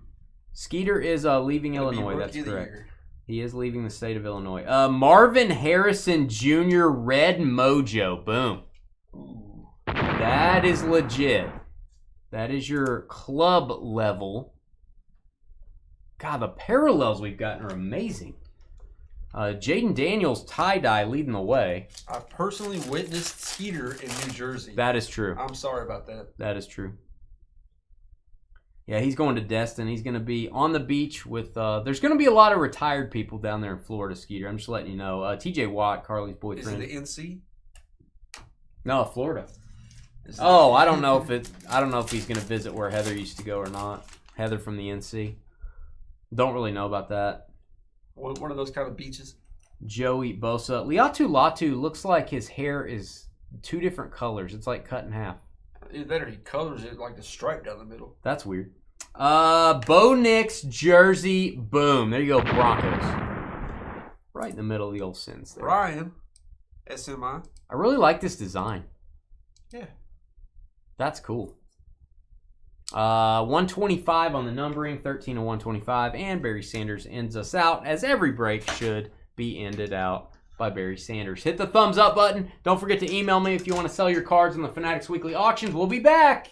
Speaker 2: Skeeter is leaving Illinois. That's
Speaker 1: Rookie of the
Speaker 2: correct.
Speaker 1: Year.
Speaker 2: He is leaving the state of Illinois. Marvin Harrison Jr. Red Mojo. Boom.
Speaker 1: Ooh.
Speaker 2: That is legit. That is your club level. God, the parallels we've gotten are amazing. Jaden Daniels tie-dye leading the way.
Speaker 1: I personally witnessed Skeeter in New Jersey.
Speaker 2: That is true.
Speaker 1: I'm sorry about that.
Speaker 2: That is true. Yeah, he's going to Destin. He's going to be on the beach with... there's going to be a lot of retired people down there in Florida, Skeeter. I'm just letting you know. TJ Watt, Carly's
Speaker 1: Is
Speaker 2: boyfriend.
Speaker 1: it the NC?
Speaker 2: No, Florida.
Speaker 1: Is
Speaker 2: Oh, I don't know if he's going to visit where Heather used to go or not. Heather from the NC. Don't really know about that.
Speaker 1: One of those kind of beaches.
Speaker 2: Joey Bosa. Liatu Latu looks like his hair is 2 different colors. It's like cut in half.
Speaker 1: Either that or he colors it like a stripe down the middle.
Speaker 2: That's weird. Bo Nix jersey. Boom. There you go, Broncos. Right in the middle of the old sins there.
Speaker 1: Ryan, SMI.
Speaker 2: I really like this design.
Speaker 1: Yeah.
Speaker 2: That's cool. 125 on the numbering, 13 and 125, and Barry Sanders ends us out, as every break should be ended out by Barry Sanders. Hit the thumbs up button. Don't forget to email me if you want to sell your cards on the Fanatics Weekly Auctions. We'll be back.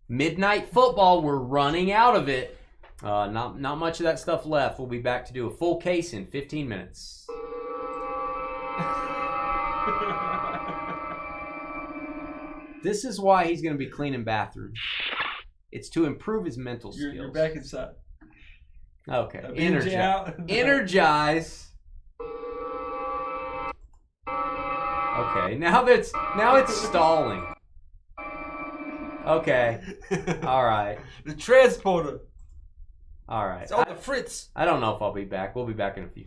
Speaker 2: Midnight football, we're running out of it. Not much of that stuff left. We'll be back to do a full case in 15 minutes. This is why he's going to be cleaning bathrooms. It's to improve his mental skills.
Speaker 1: You're back inside.
Speaker 2: Okay.
Speaker 1: Energy out.
Speaker 2: Energize. Okay. Now it's stalling. Okay. All right.
Speaker 1: The transporter.
Speaker 2: All right.
Speaker 1: It's on the fritz.
Speaker 2: I don't know if I'll be back. We'll be back in a few.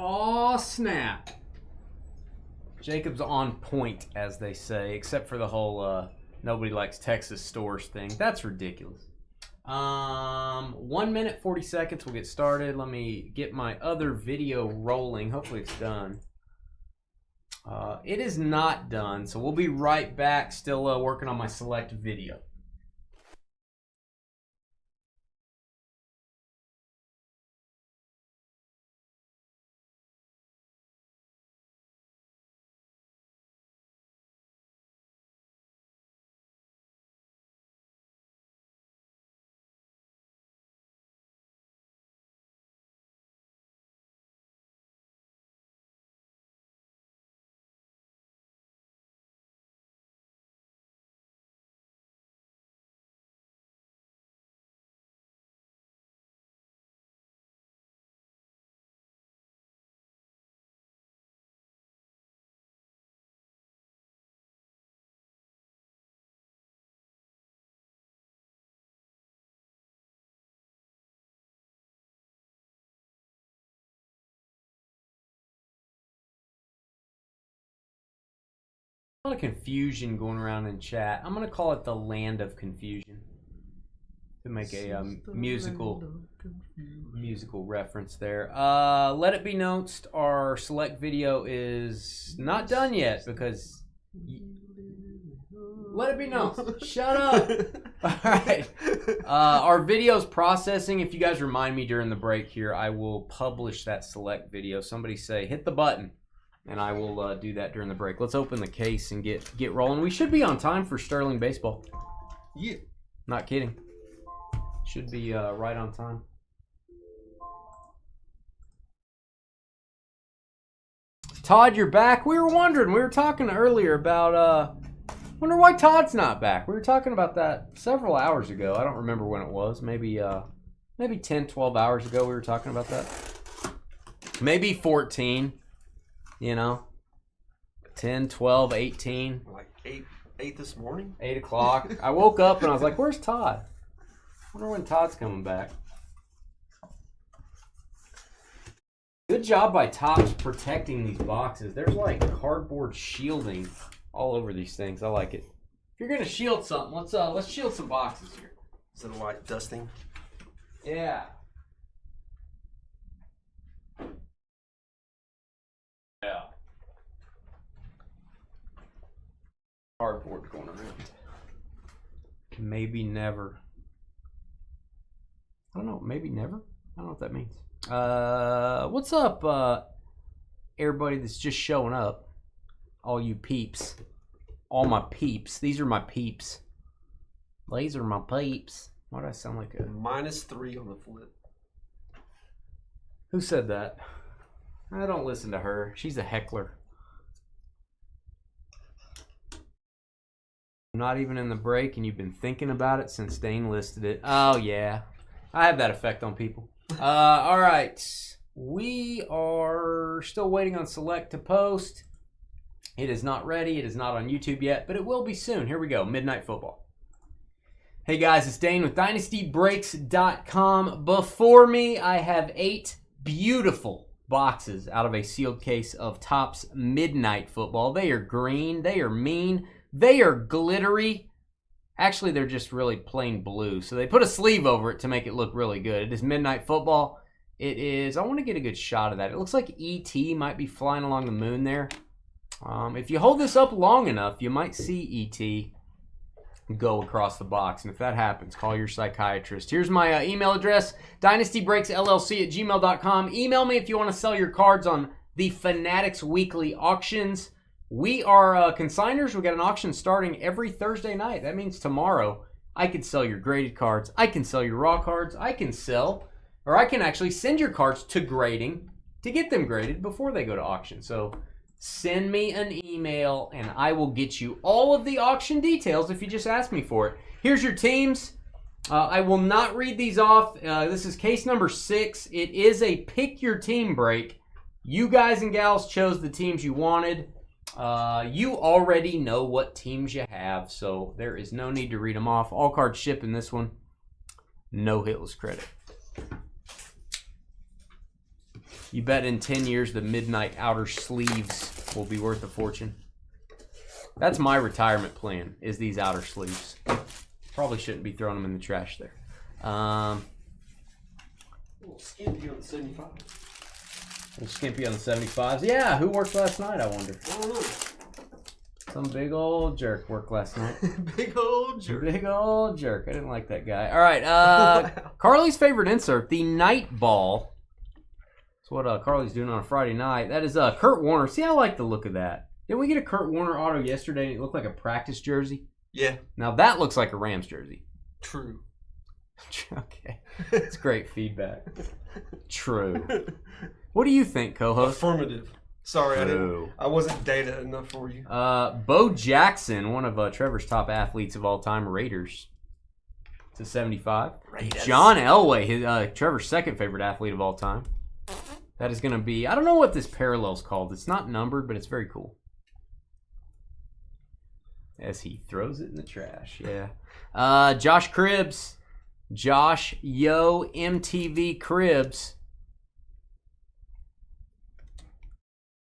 Speaker 2: Oh, snap. Jacob's on point, as they say, except for the whole nobody likes Texas stores thing. That's ridiculous. 1 minute, 40 seconds. We'll get started. Let me get my other video rolling. Hopefully it's done. It is not done, so we'll be right back. Still working on my select video. A lot of confusion going around in chat. I'm going to call it the land of confusion to make a musical reference there. Let it be noticed, our select video is not done yet because... Let it be known. Shut up. All right. Our video's processing. If you guys remind me during the break here, I will publish that select video. Somebody say, hit the button. And I will do that during the break. Let's open the case and get rolling. We should be on time for Sterling Baseball.
Speaker 1: Yeah.
Speaker 2: Not kidding. Should be right on time. Todd, you're back. We were wondering. We were talking earlier about... wonder why Todd's not back. We were talking about that several hours ago. I don't remember when it was. Maybe 10, 12 hours ago we were talking about that. Maybe 14. You know, 10, 12, 18.
Speaker 1: Like 8 this morning?
Speaker 2: 8 o'clock. I woke up and I was like, where's Todd? I wonder when Todd's coming back. Good job by Topps protecting these boxes. There's like cardboard shielding all over these things. I like it. If you're gonna shield something, let's shield some boxes here.
Speaker 1: Instead of like dusting.
Speaker 2: Yeah. Yeah. Cardboard going around. Maybe never. I don't know. Maybe never? I don't know what that means. What's up, everybody that's just showing up? All you peeps. All my peeps. These are my peeps. These are my peeps. Why do I sound like a...
Speaker 1: -3 on the flip.
Speaker 2: Who said that? I don't listen to her. She's a heckler. I'm not even in the break, and you've been thinking about it since Dane listed it. Oh, yeah. I have that effect on people. All right. We are still waiting on Select to post. It is not ready. It is not on YouTube yet, but it will be soon. Here we go. Midnight Football. Hey, guys. It's Dane with DynastyBreaks.com. Before me, I have 8 beautiful boxes out of a sealed case of Topps Midnight Football. They are green. They are mean. They are glittery. Actually, they're just really plain blue. So they put a sleeve over it to make it look really good. It is Midnight Football. It is, I want to get a good shot of that. It looks like E.T. might be flying along the moon there. If you hold this up long enough, you might see E.T. go across the box. And if that happens, call your psychiatrist. Here's my email address, dynastybreaksllc@gmail.com. Email me if you want to sell your cards on the Fanatics Weekly auctions. We are consigners. We got an auction starting every Thursday night. That means tomorrow I could sell your graded cards. I can sell your raw cards. I can actually send your cards to grading to get them graded before they go to auction. So send me an email and I will get you all of the auction details if you just ask me for it. Here's your teams. I will not read these off. This is case number 6. It is a pick your team break. You guys and gals chose the teams you wanted. You already know what teams you have, so there is no need to read them off. All cards ship in this one. No hitless credit. You bet in 10 years the midnight outer sleeves will be worth a fortune. That's my retirement plan, is these outer sleeves. Probably shouldn't be throwing them in the trash there.
Speaker 1: A little skimpy on the 75.
Speaker 2: A little skimpy on the 75s. Yeah, who worked last night, I wonder?
Speaker 1: I don't know.
Speaker 2: Some big old jerk worked last night.
Speaker 1: Big old jerk.
Speaker 2: Big old jerk. I didn't like that guy. All right, Carly's favorite insert, the night ball. That's what Carly's doing on a Friday night. That is Kurt Warner. See, I like the look of that. Didn't we get a Kurt Warner auto yesterday and it looked like a practice jersey?
Speaker 1: Yeah.
Speaker 2: Now that looks like a Rams jersey.
Speaker 1: True.
Speaker 2: Okay. That's great feedback. True. What do you think, co-host?
Speaker 1: Affirmative. Sorry,
Speaker 2: True.
Speaker 1: I wasn't data enough for you.
Speaker 2: Bo Jackson, one of Trevor's top athletes of all time, Raiders. To 75.
Speaker 1: Raiders.
Speaker 2: John Elway, Trevor's second favorite athlete of all time. That is going to be, I don't know what this parallel's called. It's not numbered, but it's very cool. As he throws it in the trash, yeah. Josh Cribbs. Josh Yo MTV Cribbs.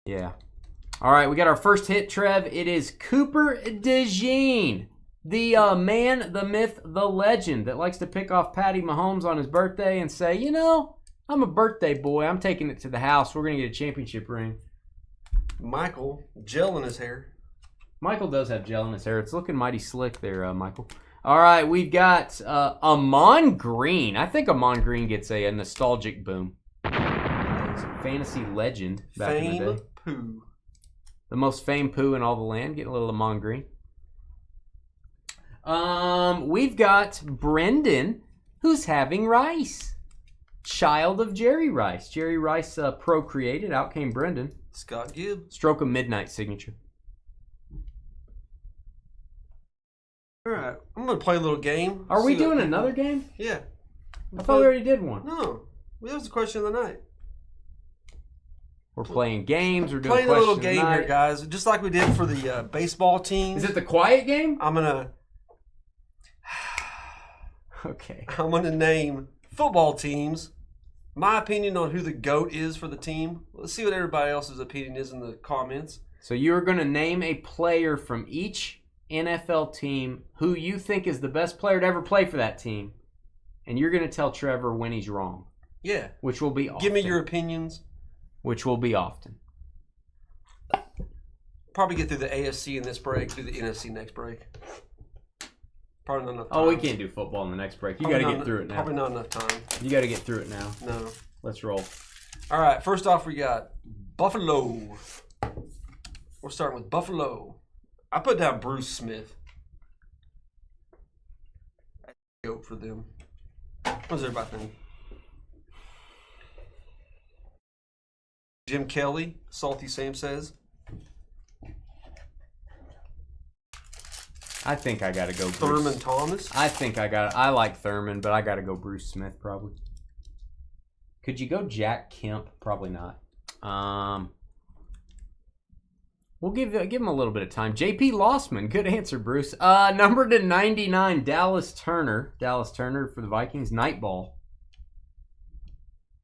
Speaker 2: Yeah. All right, we got our first hit, Trev. It is Cooper DeJean, the man, the myth, the legend that likes to pick off Patty Mahomes on his birthday and say, you know, I'm a birthday boy. I'm taking it to the house. We're going to get a championship ring.
Speaker 1: Michael, gel in his hair.
Speaker 2: Michael does have gel in his hair. It's looking mighty slick there, Michael. All right, we've got Amon Green. I think Amon Green gets a nostalgic boom. Fantasy legend back in the day.
Speaker 1: Fame poo.
Speaker 2: The most famed poo in all the land. Getting a little Amon Green. We've got Brendan, who's having Rice. Child of Jerry Rice. Jerry Rice procreated. Out came Brendan.
Speaker 1: Scott Gibb.
Speaker 2: Stroke of midnight signature.
Speaker 1: All right, I'm going to play a little game.
Speaker 2: Are we doing another game?
Speaker 1: Yeah.
Speaker 2: I thought we already did one.
Speaker 1: No. That was the question of the night.
Speaker 2: We're playing games. We're doing
Speaker 1: Playing a little
Speaker 2: question of
Speaker 1: game
Speaker 2: the
Speaker 1: here,
Speaker 2: night.
Speaker 1: guys. Just like we did for the baseball teams.
Speaker 2: Is it the quiet game?
Speaker 1: I'm gonna
Speaker 2: Okay.
Speaker 1: name football teams. My opinion on who the GOAT is for the team. Let's see what everybody else's opinion is in the comments.
Speaker 2: So you're going to name a player from each NFL team who you think is the best player to ever play for that team. And you're going to tell Trevor when he's wrong.
Speaker 1: Yeah.
Speaker 2: Which will be often.
Speaker 1: Give me your opinions.
Speaker 2: Which will be often.
Speaker 1: Probably get through the AFC in this break, do the NFC next break. Probably not enough time.
Speaker 2: Oh, we can't do football in the next break. You got to get through it now.
Speaker 1: Probably not enough time.
Speaker 2: You got to get through it now.
Speaker 1: No.
Speaker 2: Let's roll.
Speaker 1: All right, first off, we got Buffalo. We're starting with Buffalo. I put down Bruce Smith. Go for them. What does everybody think? Jim Kelly, Salty Sam says.
Speaker 2: I think I got to go Bruce.
Speaker 1: Thurman Thomas.
Speaker 2: I like Thurman, but I got to go Bruce Smith probably. Could you go Jack Kemp? Probably not. We'll give him a little bit of time. J.P. Lossman. Good answer, Bruce. Number to 99, Dallas Turner. Dallas Turner for the Vikings. Nightball.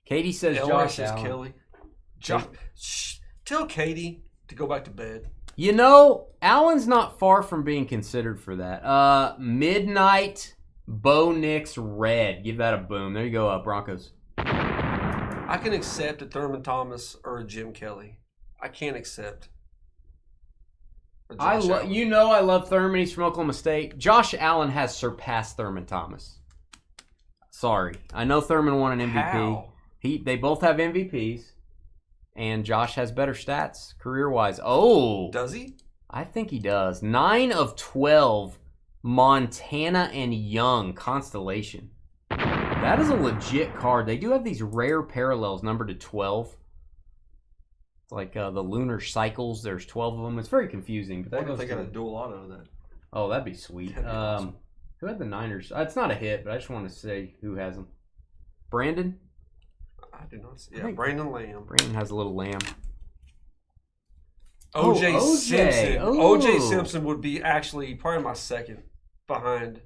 Speaker 2: Katie says Josh Allen.
Speaker 1: Kelly. Tell Katie to go back to bed.
Speaker 2: You know, Allen's not far from being considered for that. Midnight Bo Nix Red. Give that a boom. There you go, Broncos.
Speaker 1: I can accept a Thurman Thomas or a Jim Kelly. I can't accept.
Speaker 2: I love Thurman. He's from Oklahoma State. Josh Allen has surpassed Thurman Thomas. Sorry, I know Thurman won an MVP.
Speaker 1: How?
Speaker 2: They both have MVPs, and Josh has better stats career-wise. Oh,
Speaker 1: Does he?
Speaker 2: I think he does. 9 of 12, Montana and Young Constellation. That is a legit card. They do have these rare parallels numbered to 12. It's like the lunar cycles. There's 12 of them. It's very confusing. But that
Speaker 1: I wonder
Speaker 2: goes
Speaker 1: if they got
Speaker 2: to-
Speaker 1: a dual auto of that.
Speaker 2: Oh, that'd be sweet.
Speaker 1: That'd be awesome.
Speaker 2: Who had the Niners? It's not a hit, but I just want to say who has them. Brandon?
Speaker 1: I do not see.
Speaker 2: I
Speaker 1: Yeah,
Speaker 2: think-
Speaker 1: Brandon Lamb.
Speaker 2: Brandon has a little lamb.
Speaker 1: OJ
Speaker 2: OJ.
Speaker 1: Simpson.
Speaker 2: Oh.
Speaker 1: OJ Simpson would be actually probably my second behind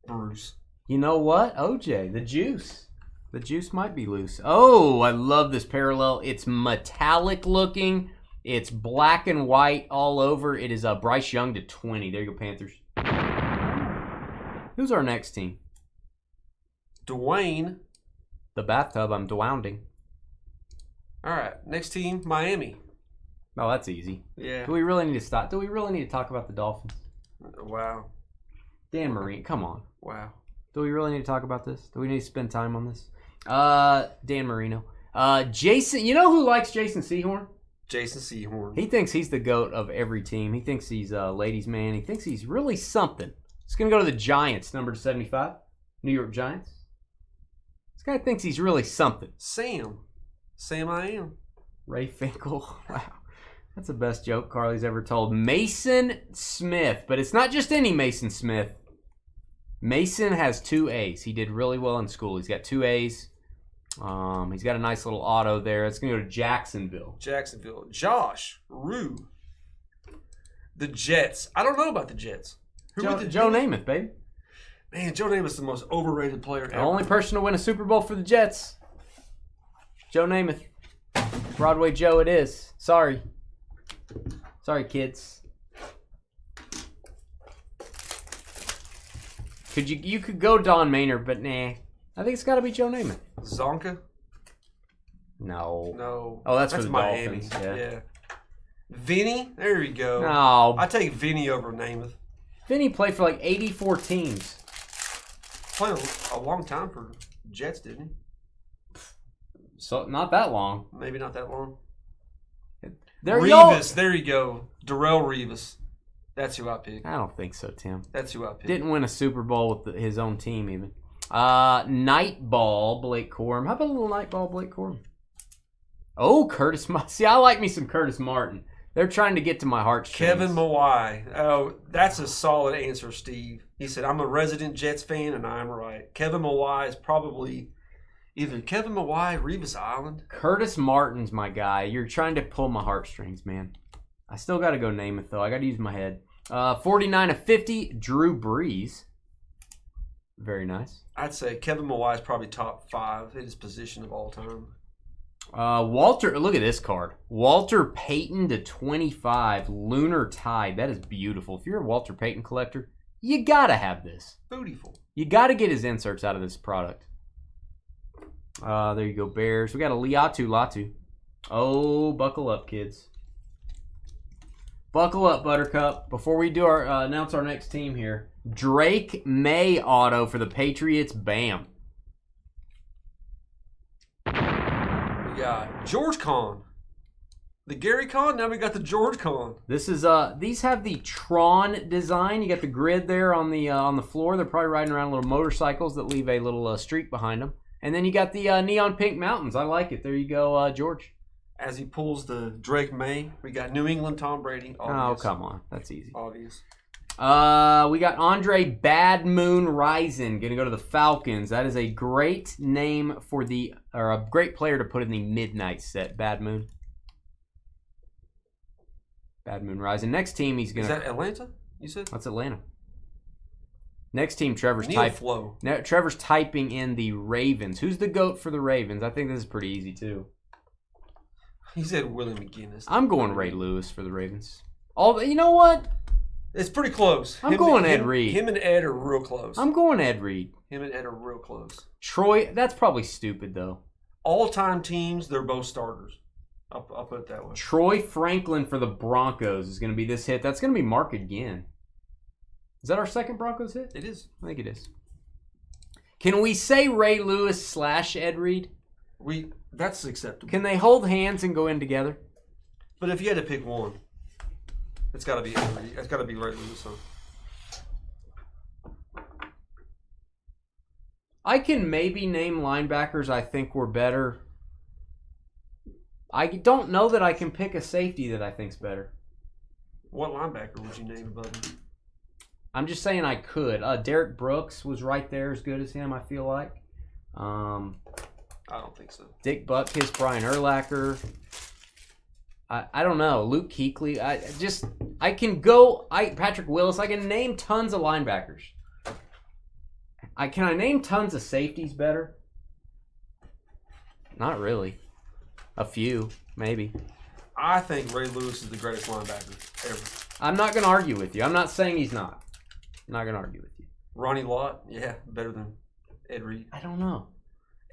Speaker 1: Bruce.
Speaker 2: You know what? OJ, the juice. The juice might be loose. Oh, I love this parallel. It's metallic looking. It's black and white all over. It is Bryce Young to 20. There you go, Panthers. Who's our next team?
Speaker 1: Dwayne.
Speaker 2: The bathtub. I'm dwounding.
Speaker 1: All right, next team, Miami.
Speaker 2: Oh, that's easy.
Speaker 1: Yeah.
Speaker 2: Do we really need to stop? Do we really need to talk about the Dolphins?
Speaker 1: Wow.
Speaker 2: Dan Marino, come on.
Speaker 1: Wow.
Speaker 2: Do we really need to talk about this? Do we need to spend time on this? Dan Marino. Jason, you know who likes Jason Sehorn?
Speaker 1: Jason Sehorn.
Speaker 2: He thinks he's the GOAT of every team. He thinks he's a ladies' man. He thinks he's really something. He's going to go to the Giants, number 75. New York Giants. This guy thinks he's really something.
Speaker 1: Sam I am.
Speaker 2: Ray Finkel. Wow. That's the best joke Carly's ever told. Mason Smith. But it's not just any Mason Smith. Mason has 2 A's. He did really well in school. He's got 2 A's. He's got a nice little auto there. It's going to go to Jacksonville.
Speaker 1: Josh Rue. The Jets. I don't know about the Jets.
Speaker 2: Joe Namath, baby.
Speaker 1: Man, Joe Namath's the most overrated player ever.
Speaker 2: The only person to win a Super Bowl for the Jets. Joe Namath. Broadway Joe it is. Sorry, kids. You could go Don Maynard, but nah. I think it's got to be Joe Namath.
Speaker 1: Zonka?
Speaker 2: No. Oh, that's for the
Speaker 1: Miami.
Speaker 2: Dolphins. Yeah.
Speaker 1: Vinny? There you go.
Speaker 2: No.
Speaker 1: I take Vinny over Namath.
Speaker 2: Vinny played for like 84 teams.
Speaker 1: Played a long time for Jets, didn't he?
Speaker 2: So not that long.
Speaker 1: Maybe not that long.
Speaker 2: Revis,
Speaker 1: there you go. Darrell Revis. That's who I picked.
Speaker 2: I don't think so, Tim.
Speaker 1: That's who I picked.
Speaker 2: Didn't win a Super Bowl with his own team even. Nightball, Blake Corum. How about a little Nightball, Blake Corum? Oh, Curtis Martin. See, I like me some Curtis Martin. They're trying to get to my heartstrings.
Speaker 1: Kevin Mawai. Oh, that's a solid answer, Steve. He said, I'm a resident Jets fan, and I'm right. Kevin Mawai is probably either Kevin Mawai, Revis Island.
Speaker 2: Curtis Martin's my guy. You're trying to pull my heartstrings, man. I still got to go Namath, though. I got to use my head. 49 of 50, Drew Brees. Very nice.
Speaker 1: I'd say Kevin Mawai is probably top 5 in his position of all time.
Speaker 2: Walter, look at this card. Walter Payton to 25, Lunar Tide. That is beautiful. If you're a Walter Payton collector, you got to have this.
Speaker 1: Beautiful.
Speaker 2: You got to get his inserts out of this product. There you go, Bears. We got a Latu. Oh, buckle up, kids. Buckle up, Buttercup. Before we do our announce our next team here, Drake May auto for the Patriots. Bam.
Speaker 1: We got George Kahn. The Gary Kahn. Now we got the George Kahn.
Speaker 2: This is these have the Tron design. You got the grid there on the floor. They're probably riding around little motorcycles that leave a little streak behind them. And then you got the neon pink mountains. I like it. There you go, George.
Speaker 1: As he pulls the Drake May, we got New England Tom Brady.
Speaker 2: Oh,
Speaker 1: Obvious.
Speaker 2: come on. That's easy.
Speaker 1: Obvious.
Speaker 2: We got Andre Bad Moon Rising going to go to the Falcons. That is a great name or a great player to put in the midnight set. Bad Moon. Bad Moon Rising. Next team he's going to...
Speaker 1: Is that Atlanta, you said?
Speaker 2: That's Atlanta. Next team, Trevor's typing in the Ravens. Who's the GOAT for the Ravens? I think this is pretty easy, too.
Speaker 1: He said Willie McGinnis.
Speaker 2: I'm going Ray Lewis for the Ravens. You know what?
Speaker 1: It's pretty close.
Speaker 2: I'm going Ed Reed.
Speaker 1: Him and Ed are real close.
Speaker 2: I'm going Ed Reed.
Speaker 1: Him and Ed are real close.
Speaker 2: Troy, that's probably stupid, though.
Speaker 1: All-time teams, they're both starters. I'll put it that way.
Speaker 2: Troy Franklin for the Broncos is going to be this hit. That's going to be Mark again. Is that our second Broncos hit?
Speaker 1: It is.
Speaker 2: I think it is. Can we say Ray Lewis / Ed Reed?
Speaker 1: That's acceptable.
Speaker 2: Can they hold hands and go in together?
Speaker 1: But if you had to pick one, it's got to be Ed Reed. It's got to be Ray Lewis.
Speaker 2: I can maybe name linebackers I think were better. I don't know that I can pick a safety that I think's better.
Speaker 1: What linebacker would you name above him?
Speaker 2: I'm just saying I could. Derek Brooks was right there as good as him, I feel like.
Speaker 1: I don't think so.
Speaker 2: Dick Butkus, Brian Urlacher. I don't know. Luke Kuechly. Patrick Willis. I can name tons of linebackers. Can I name tons of safeties better? Not really. A few, maybe.
Speaker 1: I think Ray Lewis is the greatest linebacker ever.
Speaker 2: I'm not going to argue with you. I'm not saying he's not. I'm not going to argue with you.
Speaker 1: Ronnie Lott, yeah, better than Ed Reed.
Speaker 2: I don't know.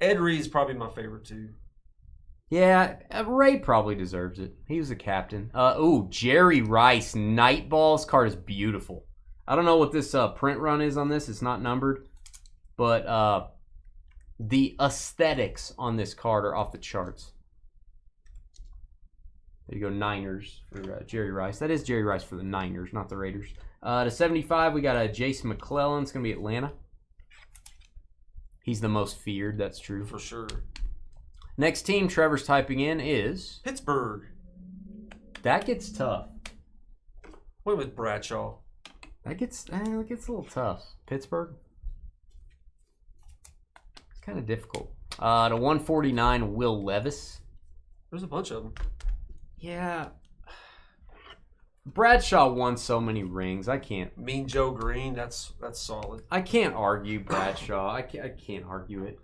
Speaker 1: Ed Reed's probably my favorite too.
Speaker 2: Yeah, Ray probably deserves it. He was a captain. Jerry Rice, Night Balls card is beautiful. I don't know what this print run is on this. It's not numbered. But the aesthetics on this card are off the charts. There you go, Niners for Jerry Rice. That is Jerry Rice for the Niners, not the Raiders. To 75, we got a Jason McClellan. It's going to be Atlanta. He's the most feared, that's true.
Speaker 1: For sure.
Speaker 2: Next team Trevor's typing in is...
Speaker 1: Pittsburgh.
Speaker 2: That gets tough.
Speaker 1: Went with Bradshaw.
Speaker 2: That gets a little tough. Pittsburgh? It's kind of difficult. To 149, Will Levis.
Speaker 1: There's a bunch of them.
Speaker 2: Yeah. Bradshaw won so many rings. I can't.
Speaker 1: Mean Joe Green, that's solid.
Speaker 2: I can't argue Bradshaw. I can't argue it.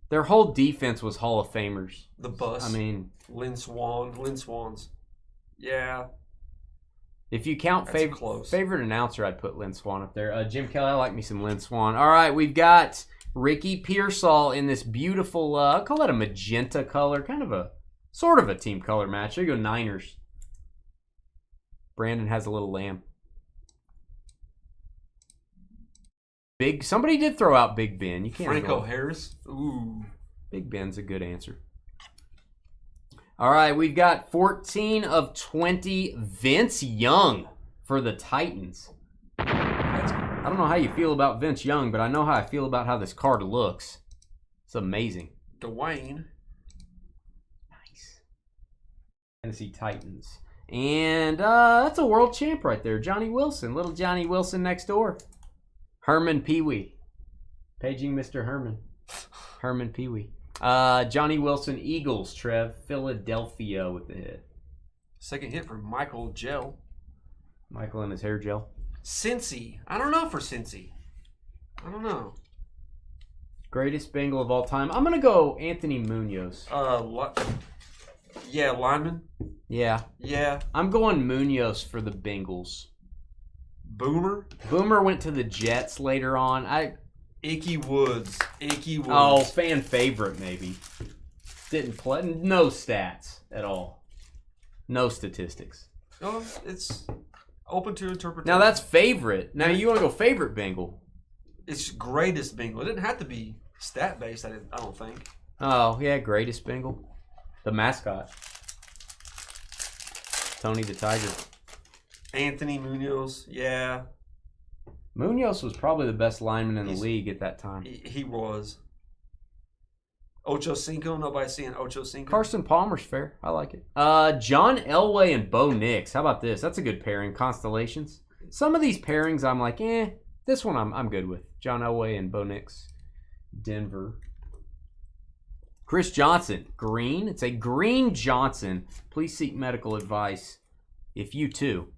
Speaker 2: Their whole defense was Hall of Famers.
Speaker 1: The bus.
Speaker 2: I mean,
Speaker 1: Lynn Swans. Yeah.
Speaker 2: If you count
Speaker 1: Close.
Speaker 2: favorite announcer, I'd put Lynn Swan up there. Jim Kelly, I like me some Lynn Swan. All right, we've got Ricky Pearsall in this beautiful, I'll call that a magenta color, kind of a, sort of a team color match. There you go, Niners. Brandon has a little lamb. Somebody did throw out Big Ben. You can't.
Speaker 1: Franco Harris. Ooh.
Speaker 2: Big Ben's a good answer. All right, we've got 14 of 20 Vince Young for the Titans. I don't know how you feel about Vince Young, but I know how I feel about how this card looks. It's amazing.
Speaker 1: Dwayne.
Speaker 2: Nice. Tennessee Titans. And that's a world champ right there. Johnny Wilson. Little Johnny Wilson next door. Herman Pee-wee. Paging Mr. Herman. Herman Pee-wee. Johnny Wilson, Eagles, Trev. Philadelphia with the hit.
Speaker 1: Second hit for Michael Gel.
Speaker 2: Michael and his hair gel.
Speaker 1: Cincy. I don't know for Cincy. I don't know.
Speaker 2: Greatest Bengal of all time. I'm going to go Anthony Munoz.
Speaker 1: Yeah, lineman.
Speaker 2: Yeah.
Speaker 1: Yeah.
Speaker 2: I'm going Munoz for the Bengals.
Speaker 1: Boomer.
Speaker 2: Boomer went to the Jets later on.
Speaker 1: Icky Woods.
Speaker 2: Oh, fan favorite maybe. Didn't play. No stats at all. No statistics.
Speaker 1: Oh, it's open to interpretation.
Speaker 2: Now that's favorite. Now you want to go favorite Bengal.
Speaker 1: It's greatest Bengal. It didn't have to be stat based. I don't think.
Speaker 2: Oh yeah, greatest Bengal. The mascot. Tony the Tiger.
Speaker 1: Anthony Munoz. Yeah.
Speaker 2: Munoz was probably the best lineman in the league at that time.
Speaker 1: He was. Ocho Cinco. Nobody's seeing Ocho Cinco.
Speaker 2: Carson Palmer's fair. I like it. John Elway and Bo Nix. How about this? That's a good pairing. Constellations. Some of these pairings I'm like, this one I'm good with. John Elway and Bo Nix. Denver. Chris Johnson. Green. It's a green Johnson. Please seek medical advice if you too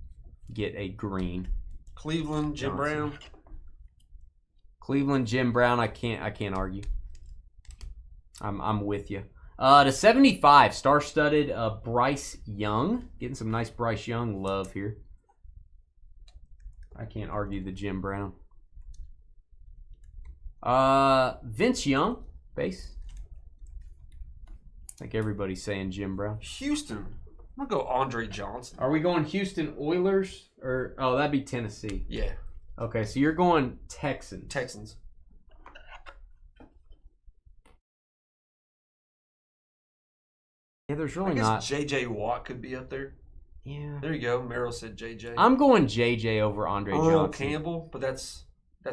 Speaker 2: get a green.
Speaker 1: Cleveland, Jim Brown.
Speaker 2: Cleveland, Jim Brown. I can't argue. I'm with you. To 75, star-studded Bryce Young. Getting some nice Bryce Young love here. I can't argue the Jim Brown. Vince Young, base. I think everybody's saying Jim Brown.
Speaker 1: Houston. I'm going to go Andre Johnson.
Speaker 2: Are we going Houston Oilers? Or that'd be Tennessee.
Speaker 1: Yeah.
Speaker 2: Okay, so you're going Texans.
Speaker 1: Texans.
Speaker 2: Yeah, there's really
Speaker 1: I guess
Speaker 2: not.
Speaker 1: J.J. Watt could be up there.
Speaker 2: Yeah.
Speaker 1: There you go. Merrill said J.J.
Speaker 2: I'm going J.J. over Andre
Speaker 1: Earl
Speaker 2: Johnson.
Speaker 1: Campbell, but that's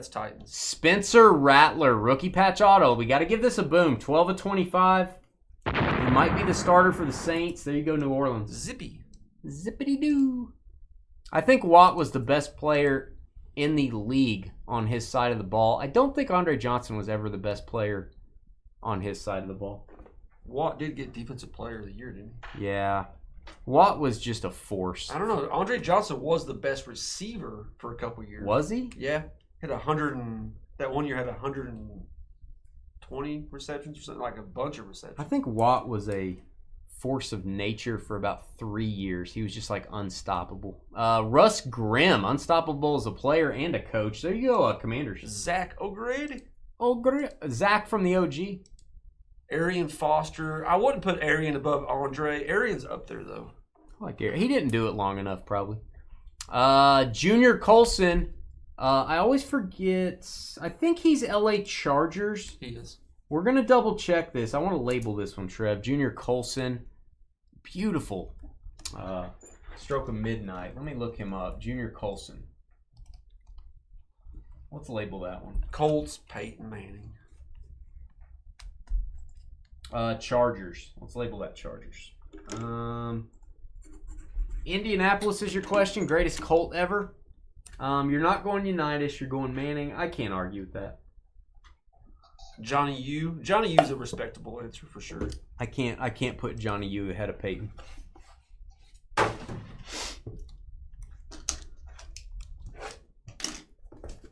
Speaker 1: Titans.
Speaker 2: Spencer Rattler, rookie patch auto. We got to give this a boom. 12 of 25. He might be the starter for the Saints. There you go, New Orleans.
Speaker 1: Zippy.
Speaker 2: Zippity-doo. I think Watt was the best player in the league on his side of the ball. I don't think Andre Johnson was ever the best player on his side of the ball.
Speaker 1: Watt did get Defensive Player of the Year, didn't he?
Speaker 2: Yeah. Watt was just a force.
Speaker 1: I don't know. Andre Johnson was the best receiver for a couple years.
Speaker 2: Was he?
Speaker 1: Yeah. Had 100 and that one year had 120 20 receptions or something, like a bunch of receptions.
Speaker 2: I think Watt was a force of nature for about 3 years. He was just like unstoppable. Russ Grimm, unstoppable as a player and a coach. There you go, Commanders.
Speaker 1: Zach O'Grady.
Speaker 2: Zach from the OG.
Speaker 1: Arian Foster. I wouldn't put Arian above Andre. Arian's up there, though.
Speaker 2: I like Arian. He didn't do it long enough, probably. Junior Colson. I always forget. I think he's LA Chargers.
Speaker 1: He is.
Speaker 2: We're going to double check this. I want to label this one, Trev. Junior Colson. Beautiful. Stroke of midnight. Let me look him up. Junior Colson. Let's label that one.
Speaker 1: Colts, Peyton Manning.
Speaker 2: Chargers. Let's label that Chargers. Indianapolis is your question. Greatest Colt ever. You're not going Unitas. You're going Manning. I can't argue with that.
Speaker 1: Johnny U. Johnny U's a respectable answer for sure.
Speaker 2: I can't put Johnny U ahead of Peyton.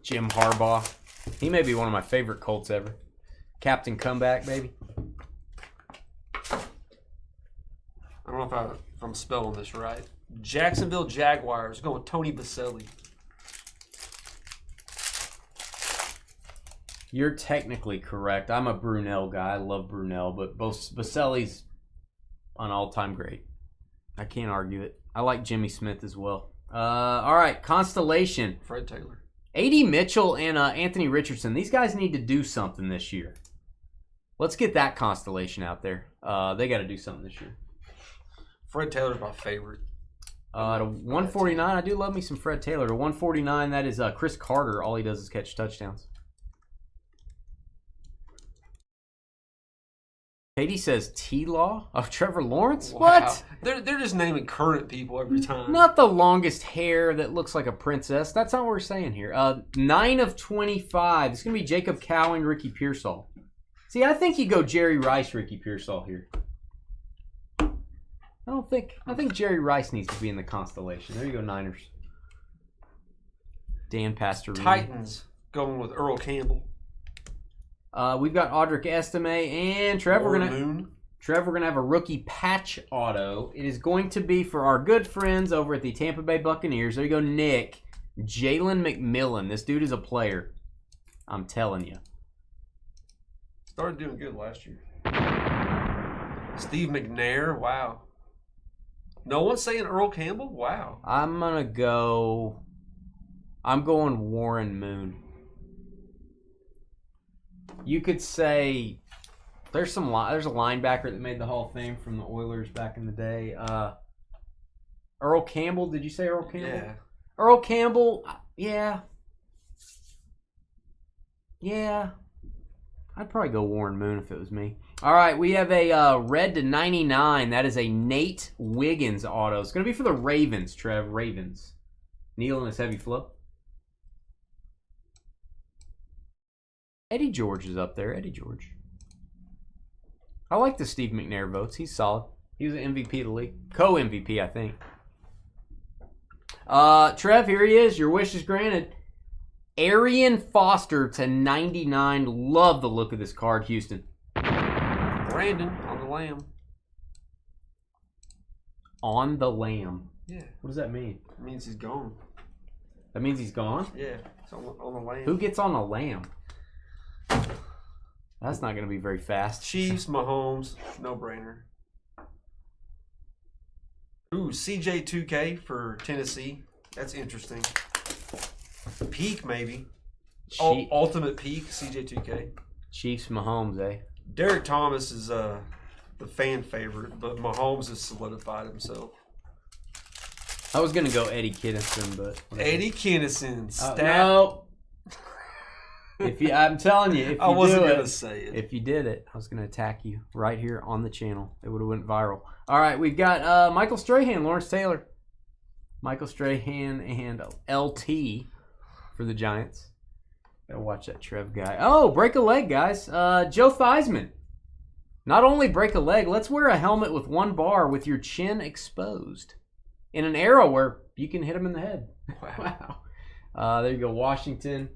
Speaker 2: Jim Harbaugh. He may be one of my favorite Colts ever. Captain Comeback, baby.
Speaker 1: I don't know if I'm spelling this right. Jacksonville Jaguars. Going with Tony Baselli.
Speaker 2: You're technically correct. I'm a Brunel guy. I love Brunel, but both Baselli's an all-time great. I can't argue it. I like Jimmy Smith as well. All right, Constellation.
Speaker 1: Fred Taylor.
Speaker 2: A.D. Mitchell and Anthony Richardson. These guys need to do something this year. Let's get that constellation out there. They got to do something this year.
Speaker 1: Fred Taylor's my favorite.
Speaker 2: To 149, I do love me some Fred Taylor. To 149, that is Chris Carter. All he does is catch touchdowns. Katie says T-Law of Trevor Lawrence?
Speaker 1: Wow.
Speaker 2: What?
Speaker 1: They're just naming current people every time.
Speaker 2: Not the longest hair that looks like a princess. That's not what we're saying here. 9 of 25. It's going to be Jacob Cowing, Ricky Pearsall. See, I think you go Jerry Rice, Ricky Pearsall here. I think Jerry Rice needs to be in the constellation. There you go, Niners. Dan Pastorini.
Speaker 1: Titans going with Earl Campbell.
Speaker 2: We've got Audric Estime and Trev. We're
Speaker 1: Moon.
Speaker 2: gonna have a rookie patch auto. It is going to be for our good friends over at the Tampa Bay Buccaneers. There you go, Nick. Jalen McMillan. This dude is a player. I'm telling you.
Speaker 1: Started doing good last year. Steve McNair. Wow. No one's saying Earl Campbell? Wow.
Speaker 2: I'm going Warren Moon. You could say there's a linebacker that made the Hall of Fame from the Oilers back in the day. Earl Campbell. Did you say Earl Campbell?
Speaker 1: Yeah.
Speaker 2: Earl Campbell. Yeah. Yeah. I'd probably go Warren Moon if it was me. All right, we have a red to 99. That is a Nate Wiggins auto. It's going to be for the Ravens, Trev. Ravens. Neil and his heavy flow. Eddie George is up there. Eddie George. I like the Steve McNair votes. He's solid. He was an MVP of the league. Co-MVP, I think. Trev, here he is. Your wish is granted. Arian Foster to 99. Love the look of this card, Houston.
Speaker 1: Brandon on the lamb.
Speaker 2: On the lamb.
Speaker 1: Yeah.
Speaker 2: What does that mean?
Speaker 1: It means he's gone.
Speaker 2: That means he's gone?
Speaker 1: Yeah. It's on the lamb.
Speaker 2: Who gets on a lamb? That's not going to be very fast.
Speaker 1: Chiefs, Mahomes, no brainer. Ooh, CJ2K for Tennessee. That's interesting. Peak, maybe. Ultimate peak, CJ2K.
Speaker 2: Chiefs, Mahomes, eh?
Speaker 1: Derek Thomas is the fan favorite, but Mahomes has solidified himself.
Speaker 2: I was going to go Eddie Kinnison, but... whatever.
Speaker 1: Eddie Kinnison.
Speaker 2: No. I'm telling you, if you
Speaker 1: I wasn't
Speaker 2: going
Speaker 1: to say it.
Speaker 2: If you did it, I was going to attack you right here on the channel. It would have went viral. All right, we've got Michael Strahan, Lawrence Taylor. Michael Strahan and LT for the Giants. Gotta watch that Trev guy. Oh, break a leg, guys. Joe Theismann. Not only break a leg, let's wear a helmet with one bar with your chin exposed. In an era where you can hit him in the head. Wow. There you go, Washington.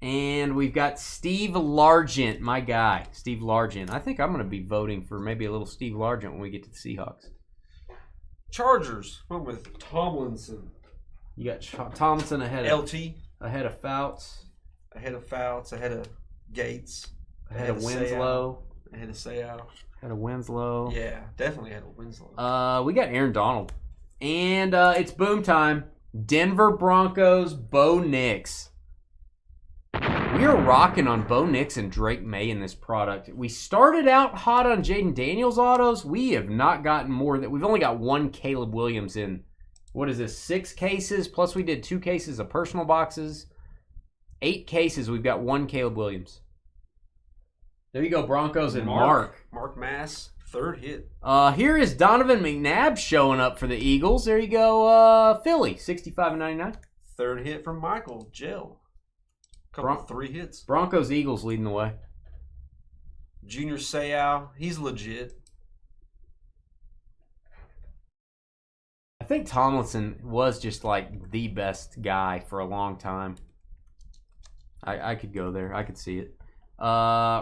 Speaker 2: And we've got Steve Largent, my guy, Steve Largent. I think I'm going to be voting for maybe a little Steve Largent when we get to the Seahawks.
Speaker 1: Chargers. Went with Tomlinson.
Speaker 2: You got Tomlinson ahead of
Speaker 1: LT.
Speaker 2: Ahead of Fouts.
Speaker 1: Ahead of Fouts. Ahead of Gates.
Speaker 2: Ahead of Winslow.
Speaker 1: Ahead of Sayal.
Speaker 2: Ahead of Winslow.
Speaker 1: Yeah, definitely ahead of Winslow.
Speaker 2: We got Aaron Donald. And it's boom time. Denver Broncos, Bo Nix. We are rocking on Bo Nix and Drake May in this product. We started out hot on Jaden Daniels autos. We have not gotten more. We've only got one Caleb Williams in, what is this, 6 cases? Plus we did 2 cases of personal boxes. 8 cases, we've got one Caleb Williams. There you go, Broncos and Mark.
Speaker 1: Mark Mass, 3rd hit.
Speaker 2: Here is Donovan McNabb showing up for the Eagles. There you go, Philly, 65/99.
Speaker 1: 3rd hit from Michael Gel. Couple 3 hits.
Speaker 2: Broncos, Eagles leading the way.
Speaker 1: Junior Seau, he's legit.
Speaker 2: I think Tomlinson was just like the best guy for a long time. I could go there. I could see it.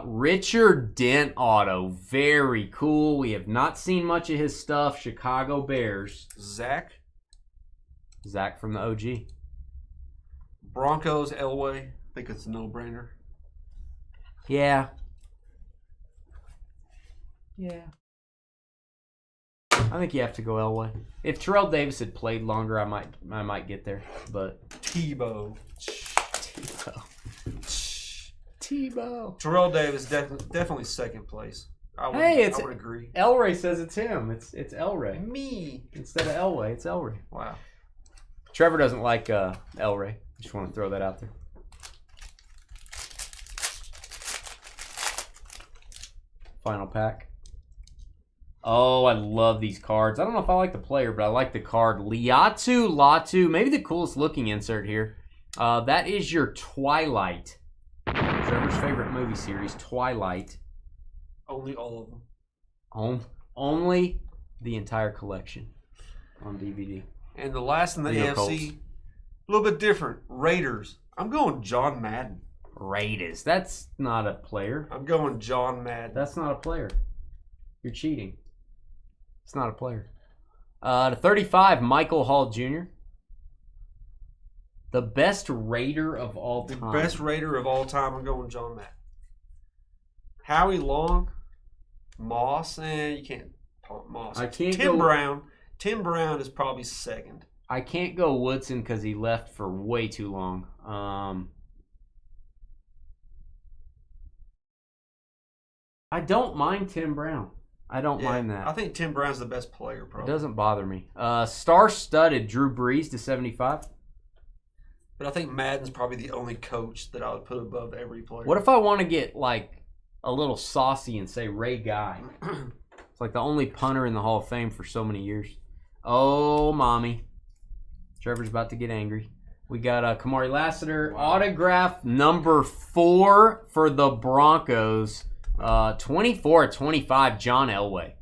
Speaker 2: Richard Dent auto. Very cool. We have not seen much of his stuff. Chicago Bears.
Speaker 1: Zach
Speaker 2: from the OG.
Speaker 1: Broncos, Elway. I think it's a no-brainer.
Speaker 2: Yeah. I think you have to go Elway. If Terrell Davis had played longer, I might get there. But
Speaker 1: Tebow.
Speaker 2: Terrell
Speaker 1: Davis definitely 2nd place. I would agree.
Speaker 2: Elray says it's him. It's Elray.
Speaker 1: Me
Speaker 2: instead of Elway. It's Elray.
Speaker 1: Wow.
Speaker 2: Trevor doesn't like Elray. Just want to throw that out there. Final pack. Oh, I love these cards. I don't know if I like the player, but I like the card. Liatu Latu. Maybe the coolest looking insert here. That is your Twilight. Trevor's favorite movie series, Twilight.
Speaker 1: Only all of them.
Speaker 2: Only the entire collection on DVD.
Speaker 1: And the last in the AFC,
Speaker 2: Colts.
Speaker 1: a little bit different. Raiders. I'm going John Madden.
Speaker 2: Raiders. That's not a player.
Speaker 1: I'm going John Madden.
Speaker 2: That's not a player. You're cheating. It's not a player. To 35, Michael Hall Jr. The best Raider of all time.
Speaker 1: The best Raider of all time. I'm going John Madden. Howie Long, Moss, you can't pump Moss.
Speaker 2: I can't
Speaker 1: Tim
Speaker 2: go.
Speaker 1: Brown. Tim Brown is probably 2nd.
Speaker 2: I can't go Woodson because he left for way too long. I don't mind Tim Brown. I don't mind that.
Speaker 1: I think Tim Brown's the best player,
Speaker 2: It
Speaker 1: probably.
Speaker 2: doesn't bother me. Star-studded Drew Brees to 75.
Speaker 1: But I think Madden's probably the only coach that I would put above every player.
Speaker 2: What if I want to get like a little saucy and say Ray Guy? It's like the only punter in the Hall of Fame for so many years. Oh, mommy. Trevor's about to get angry. We got Kamari Lassiter. Wow. Autograph number 4 for the Broncos. 24/25, John Elway.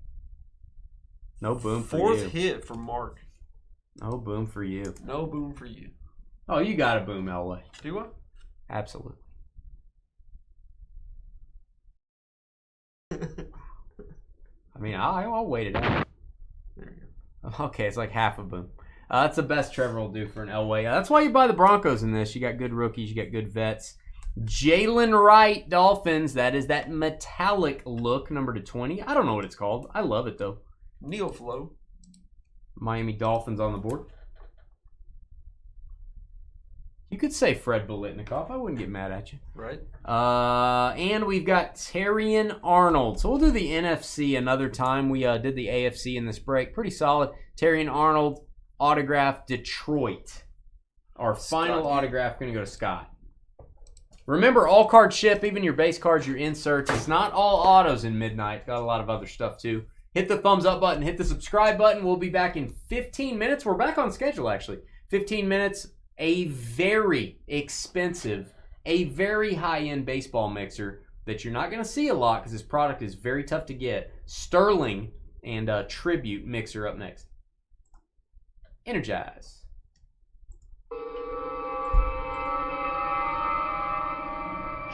Speaker 2: No boom for you.
Speaker 1: 4th hit for Mark.
Speaker 2: No boom for you.
Speaker 1: No boom for you.
Speaker 2: Oh, you got a boom, Elway.
Speaker 1: Do I?
Speaker 2: Absolutely. I mean, I'll wait it out.
Speaker 1: There you go.
Speaker 2: Okay, it's like half a boom. That's the best Trevor will do for an Elway. That's why you buy the Broncos in this. You got good rookies. You got good vets. Jalen Wright, Dolphins. That is that metallic look, number to 20. I don't know what it's called. I love it, though.
Speaker 1: Neoflow.
Speaker 2: Miami Dolphins on the board. You could say Fred Biletnikoff. I wouldn't get mad at you.
Speaker 1: Right.
Speaker 2: And we've got Terrion Arnold. So we'll do the NFC another time. We did the AFC in this break. Pretty solid. Terrion Arnold, autograph, Detroit. Our final autograph going to go to Scott. Remember, all cards ship, even your base cards, your inserts. It's not all autos in Midnight. Got a lot of other stuff, too. Hit the thumbs up button. Hit the subscribe button. We'll be back in 15 minutes. We're back on schedule, actually. 15 minutes. A very expensive, a very high-end baseball mixer that you're not going to see a lot because this product is very tough to get. Sterling and Tribute mixer up next. Energize.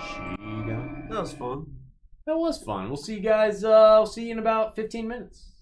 Speaker 2: Cheetah.
Speaker 1: That was fun.
Speaker 2: That was fun. We'll see you guys. We'll see you in about 15 minutes.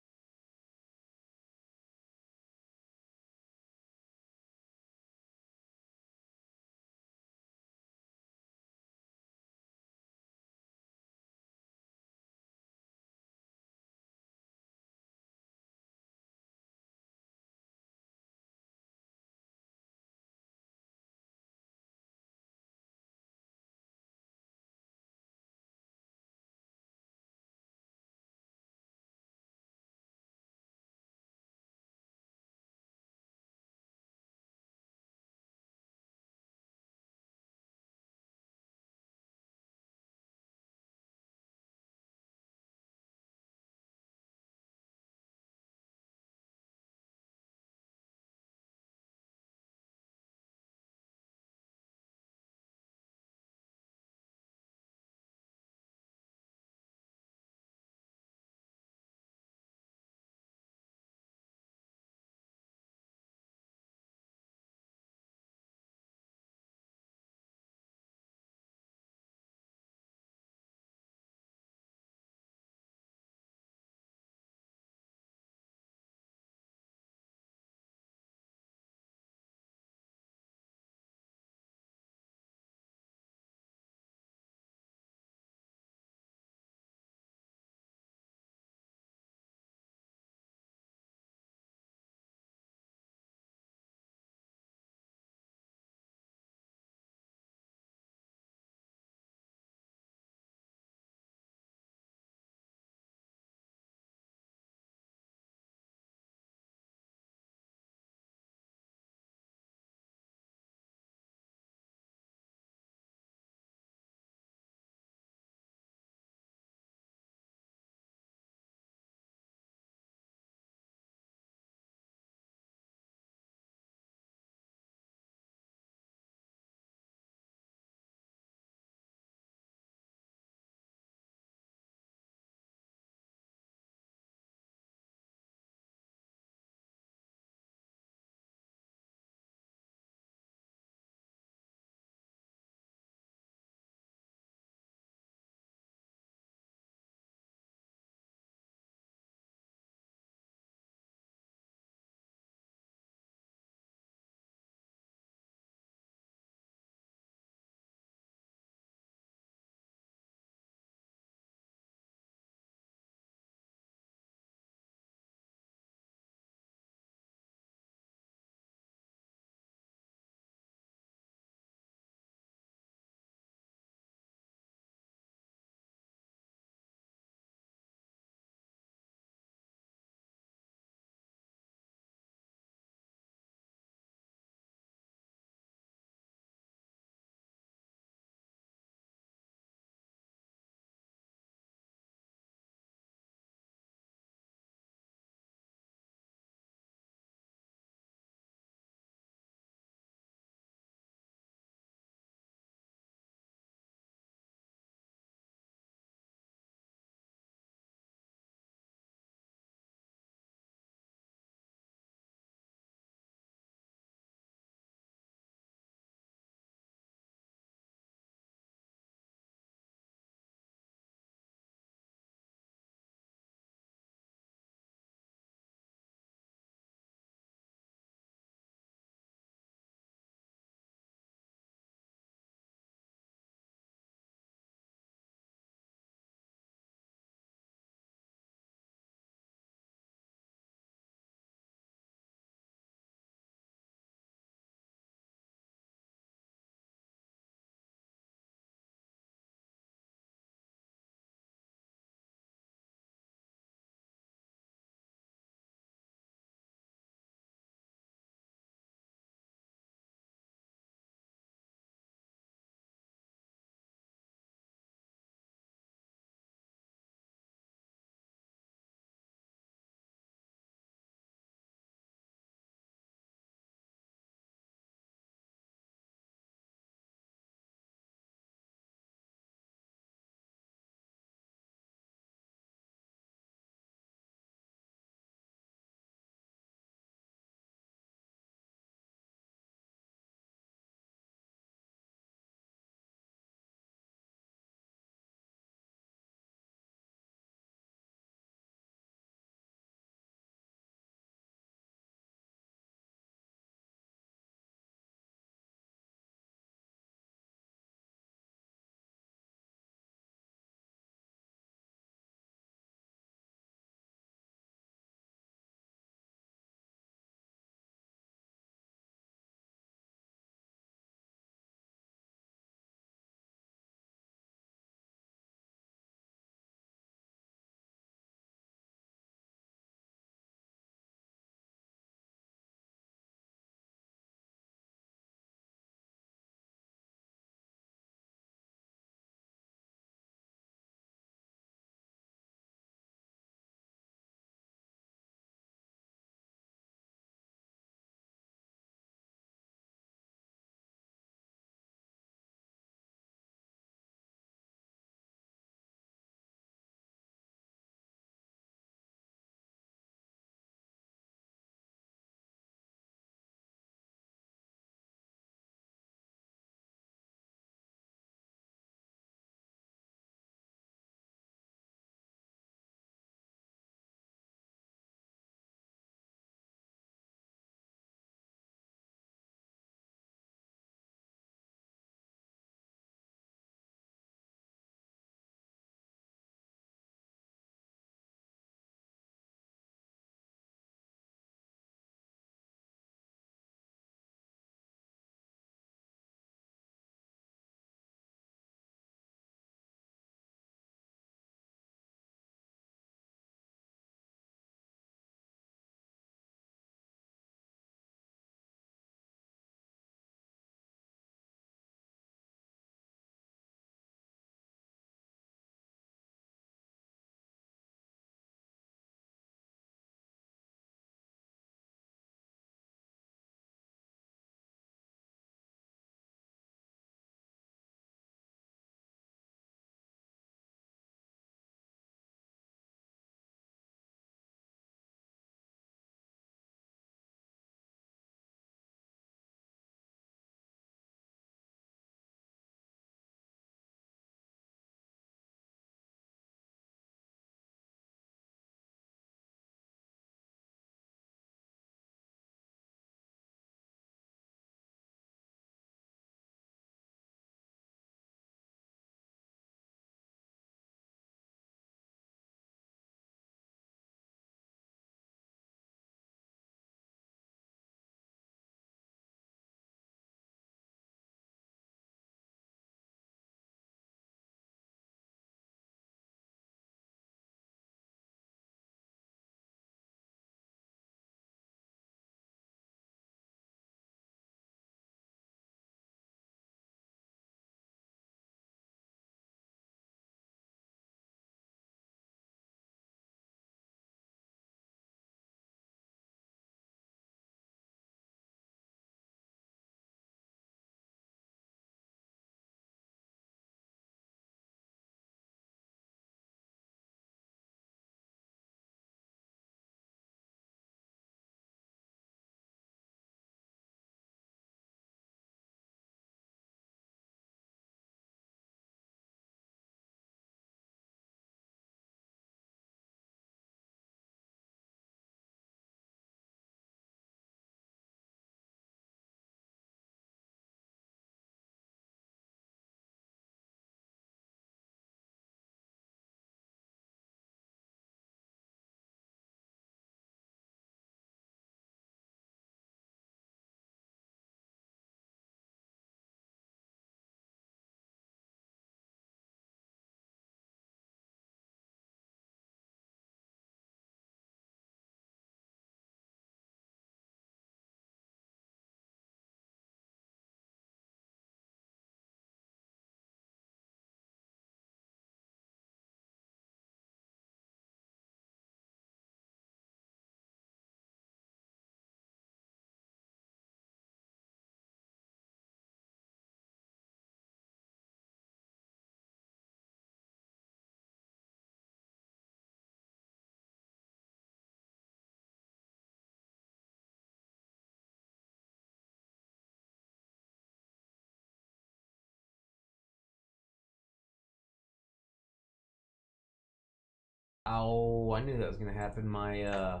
Speaker 2: Oh, I knew that was going to happen. My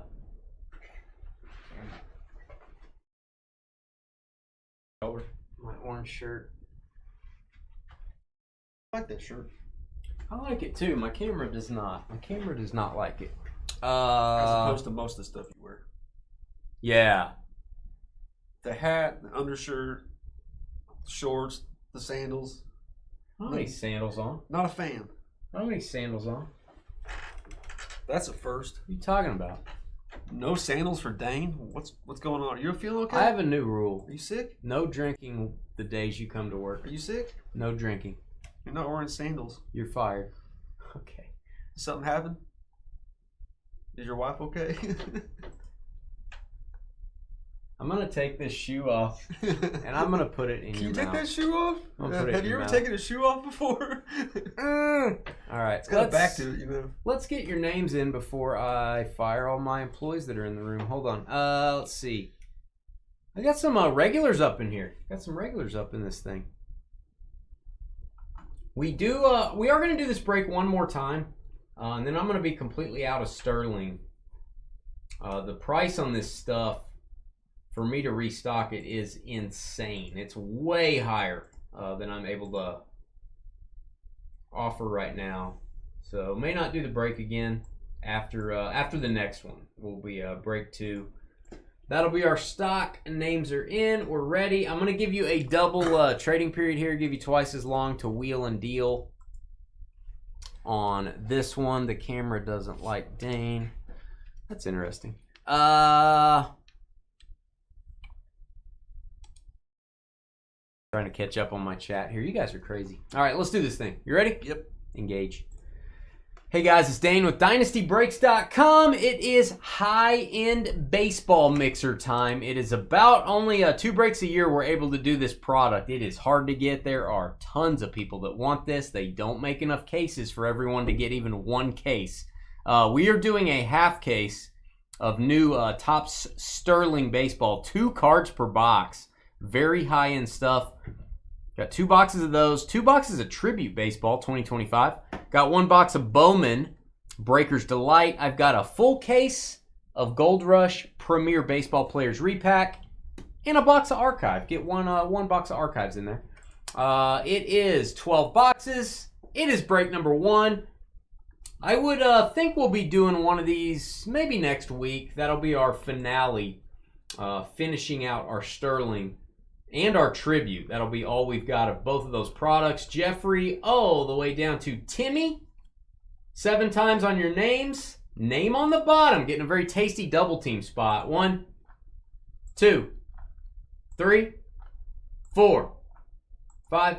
Speaker 2: orange shirt.
Speaker 1: I like that shirt.
Speaker 2: I like it too. My camera does not. My camera does not like it.
Speaker 1: As opposed to most of the stuff you wear.
Speaker 2: Yeah.
Speaker 1: The hat, the undershirt, the shorts, the sandals.
Speaker 2: I don't have any sandals on.
Speaker 1: Not a fan.
Speaker 2: I don't have any sandals on.
Speaker 1: That's a first.
Speaker 2: What are you talking about?
Speaker 1: No sandals for Dane? What's going on? Are you feeling okay?
Speaker 2: I have a new rule.
Speaker 1: Are you sick?
Speaker 2: No drinking the days you come to work.
Speaker 1: Are you sick?
Speaker 2: No drinking.
Speaker 1: You're not wearing sandals.
Speaker 2: You're fired. Okay.
Speaker 1: Did something happen? Is your wife okay?
Speaker 2: I'm going to take this shoe off, and I'm going to put it in
Speaker 1: Can
Speaker 2: your
Speaker 1: you
Speaker 2: mouth.
Speaker 1: take that shoe off? Have you ever taken a shoe off before?
Speaker 2: All right.
Speaker 1: It's got a back to it, you know.
Speaker 2: Let's get your names in before I fire all my employees that are in the room. Hold on. Let's see. I got some regulars up in here. Got some regulars up in this thing. We are going to do this break one more time, and then I'm going to be completely out of sterling. The price on this stuff, for me to restock it, is insane. It's way higher than I'm able to offer right now. So may not do the break again after the next one. Will be break 2. That'll be our stock. Names are in. We're ready. I'm going to give you a double trading period here. Give you twice as long to wheel and deal on this one. The camera doesn't like Dane. That's interesting. Trying to catch up on my chat here. You guys are crazy. All right, let's do this thing. You ready?
Speaker 1: Yep.
Speaker 2: Engage. Hey guys, it's Dane with DynastyBreaks.com. It is high-end baseball mixer time. It is about only 2 breaks a year we're able to do this product. It is hard to get. There are tons of people that want this. They don't make enough cases for everyone to get even one case. We are doing a half case of new Topps Sterling Baseball. 2 cards per box. Very high-end stuff. Got 2 boxes of those. 2 boxes of Tribute Baseball 2025. Got 1 box of Bowman Breaker's Delight. I've got a full case of Gold Rush Premier Baseball Players Repack and a box of Archive. Get one box of Archives in there. It is 12 boxes. It is break number 1. I would think we'll be doing one of these maybe next week. That'll be our finale, finishing out our Sterling and our Tribute. That'll be all we've got of both of those products. Jeffrey, all the way down to Timmy. 7 times on your names. Name on the bottom. Getting a very tasty double team spot. 1, 2, 3, 4, 5,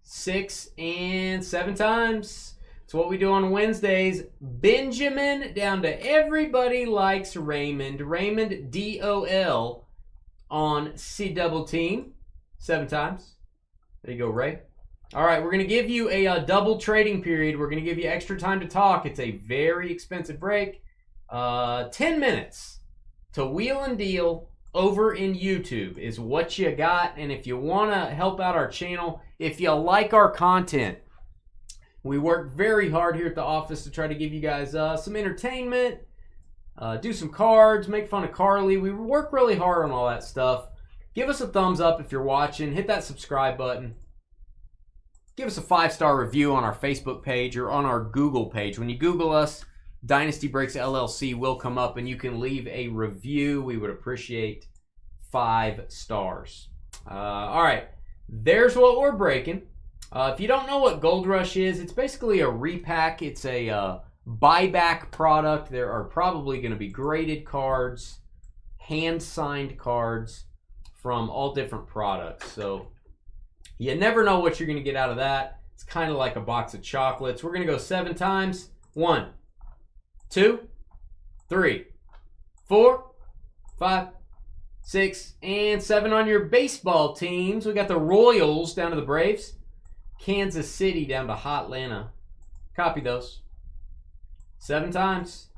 Speaker 2: 6, and 7 times. It's what we do on Wednesdays. Benjamin down to Everybody Likes Raymond. Raymond DOL on C double team. 7 times. There you go, Ray. All right, we're going to give you a double trading period. We're going to give you extra time to talk. It's a very expensive break. 10 minutes to wheel and deal over in YouTube is what you got. And if you want to help out our channel, if you like our content, we work very hard here at the office to try to give you guys some entertainment, do some cards, make fun of Carly. We work really hard on all that stuff. Give us a thumbs up if you're watching. Hit that subscribe button. Give us a 5-star review on our Facebook page or on our Google page. When you Google us, Dynasty Breaks LLC will come up and you can leave a review. We would appreciate 5 stars. All right, there's what we're breaking. If you don't know what Gold Rush is, it's basically a repack. It's a buyback product. There are probably going to be graded cards, hand-signed cards from all different products. So you never know what you're going to get out of that. It's kind of like a box of chocolates. We're going to go 7 times. 1, 2, 3, 4, 5, 6, and 7 on your baseball teams. We got the Royals down to the Braves. Kansas City down to Hotlanta. Copy those. 7 times.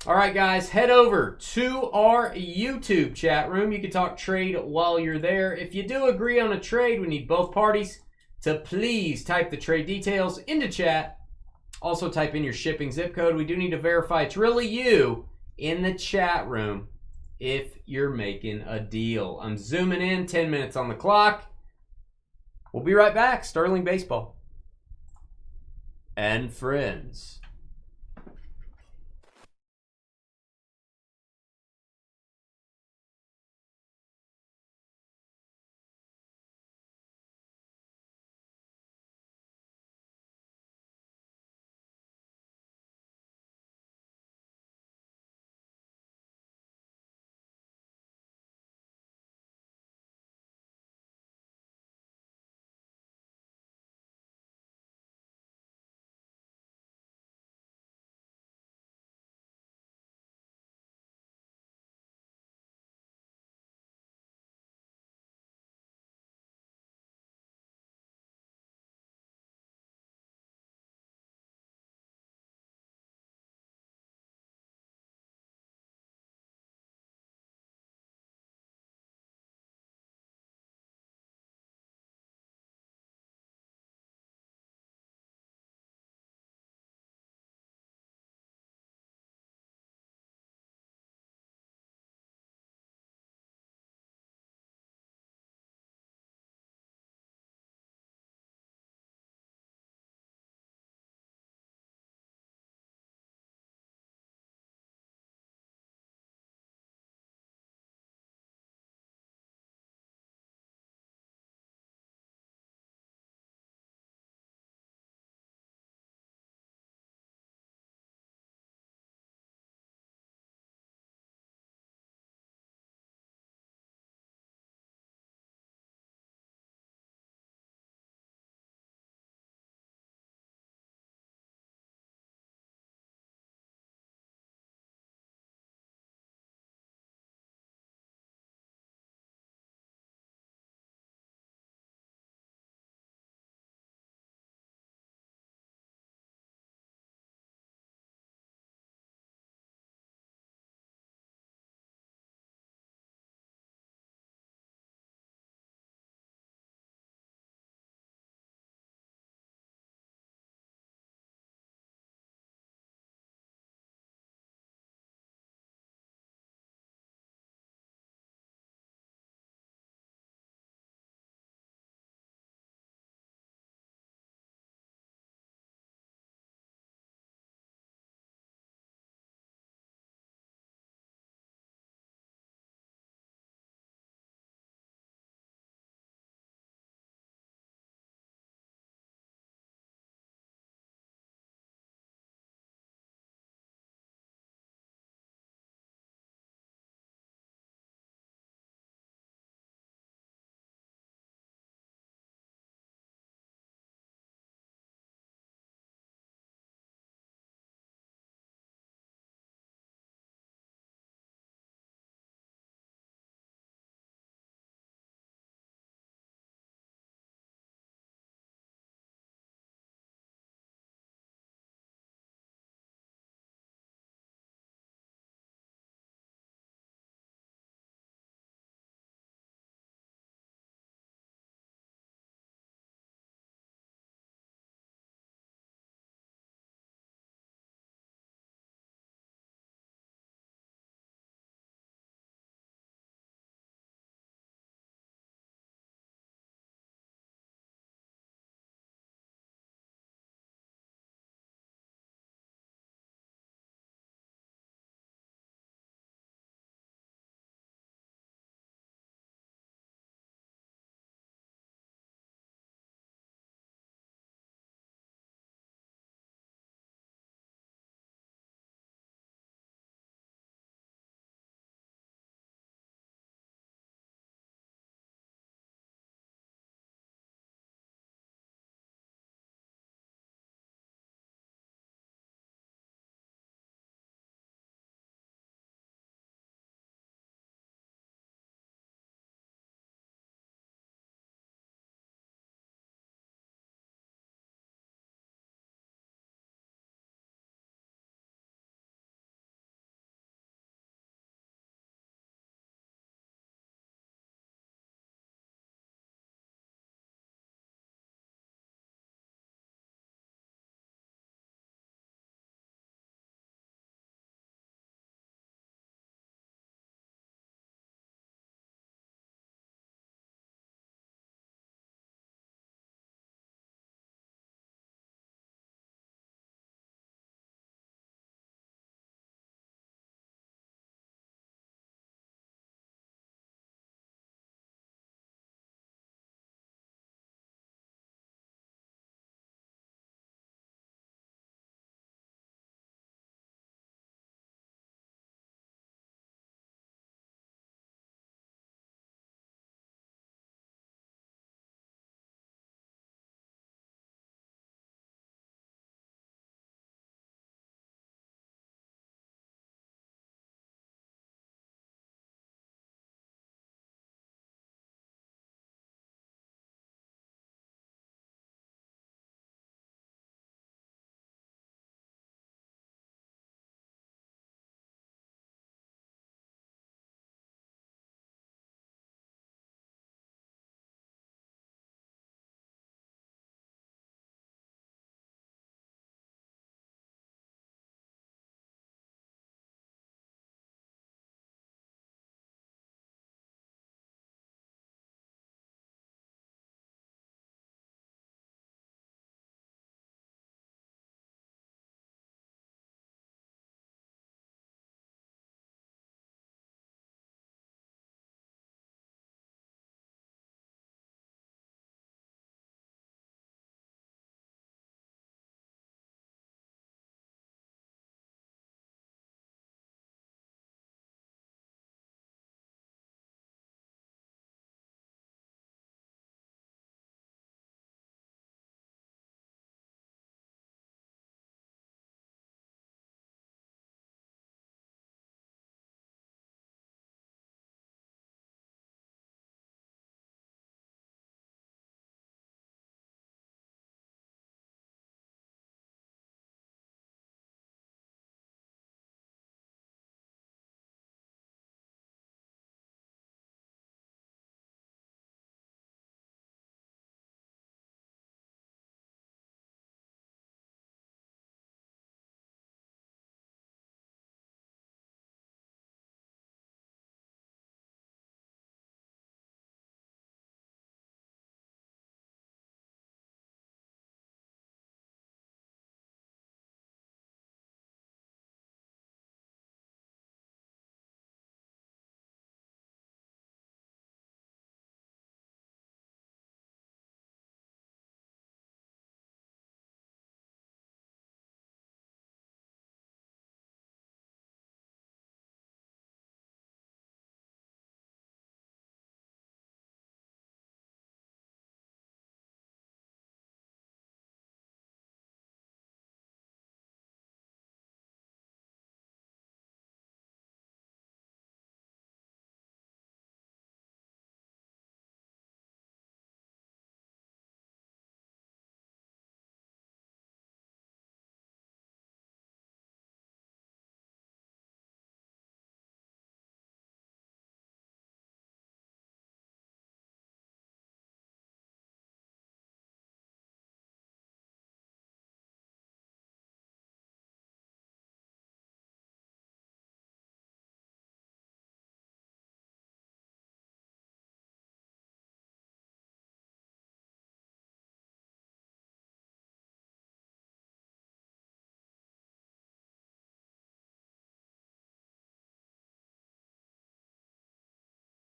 Speaker 2: All right, guys, head over to our YouTube chat room. You can talk trade while you're there. If you do agree on a trade, we need both parties to please type the trade details into chat. Also, type in your shipping zip code. We do need to verify it's really you in the chat room if you're making a deal. I'm zooming in, 10 minutes on the clock. We'll be right back. Sterling Baseball and friends.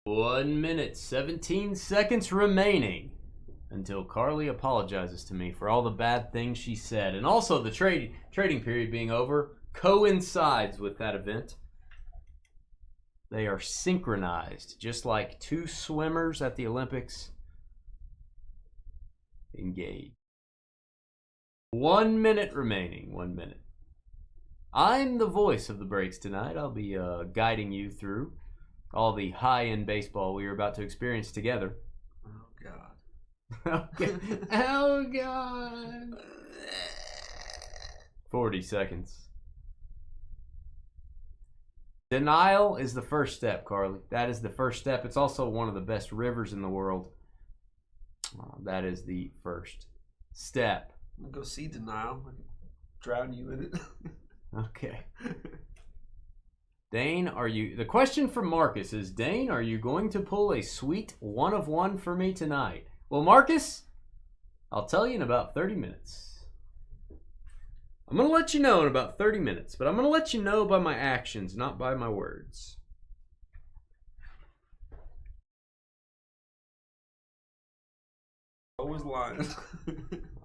Speaker 2: 1 minute, 17 seconds remaining until Carly apologizes to me for all the bad things she said. And also the trading period being over coincides with that event. They are synchronized, just like two swimmers at the Olympics. Engage. 1 minute remaining. 1 minute. I'm the voice of the breaks tonight. I'll be guiding you through all the high-end baseball we are about to experience together.
Speaker 1: Oh, God.
Speaker 2: Okay. Oh, God. 40 seconds. Denial is the first step, Carly. That is the first step. It's also one of the best rivers in the world. That is the first step.
Speaker 1: I'm going to go see denial. I can drown you in it.
Speaker 2: Okay. Dane, the question from Marcus is, Dane, are you going to pull a sweet 1 of 1 for me tonight? Well, Marcus, I'll tell you in about 30 minutes. I'm going to let you know in about 30 minutes, but I'm going to let you know by my actions, not by my words.
Speaker 1: Always lying.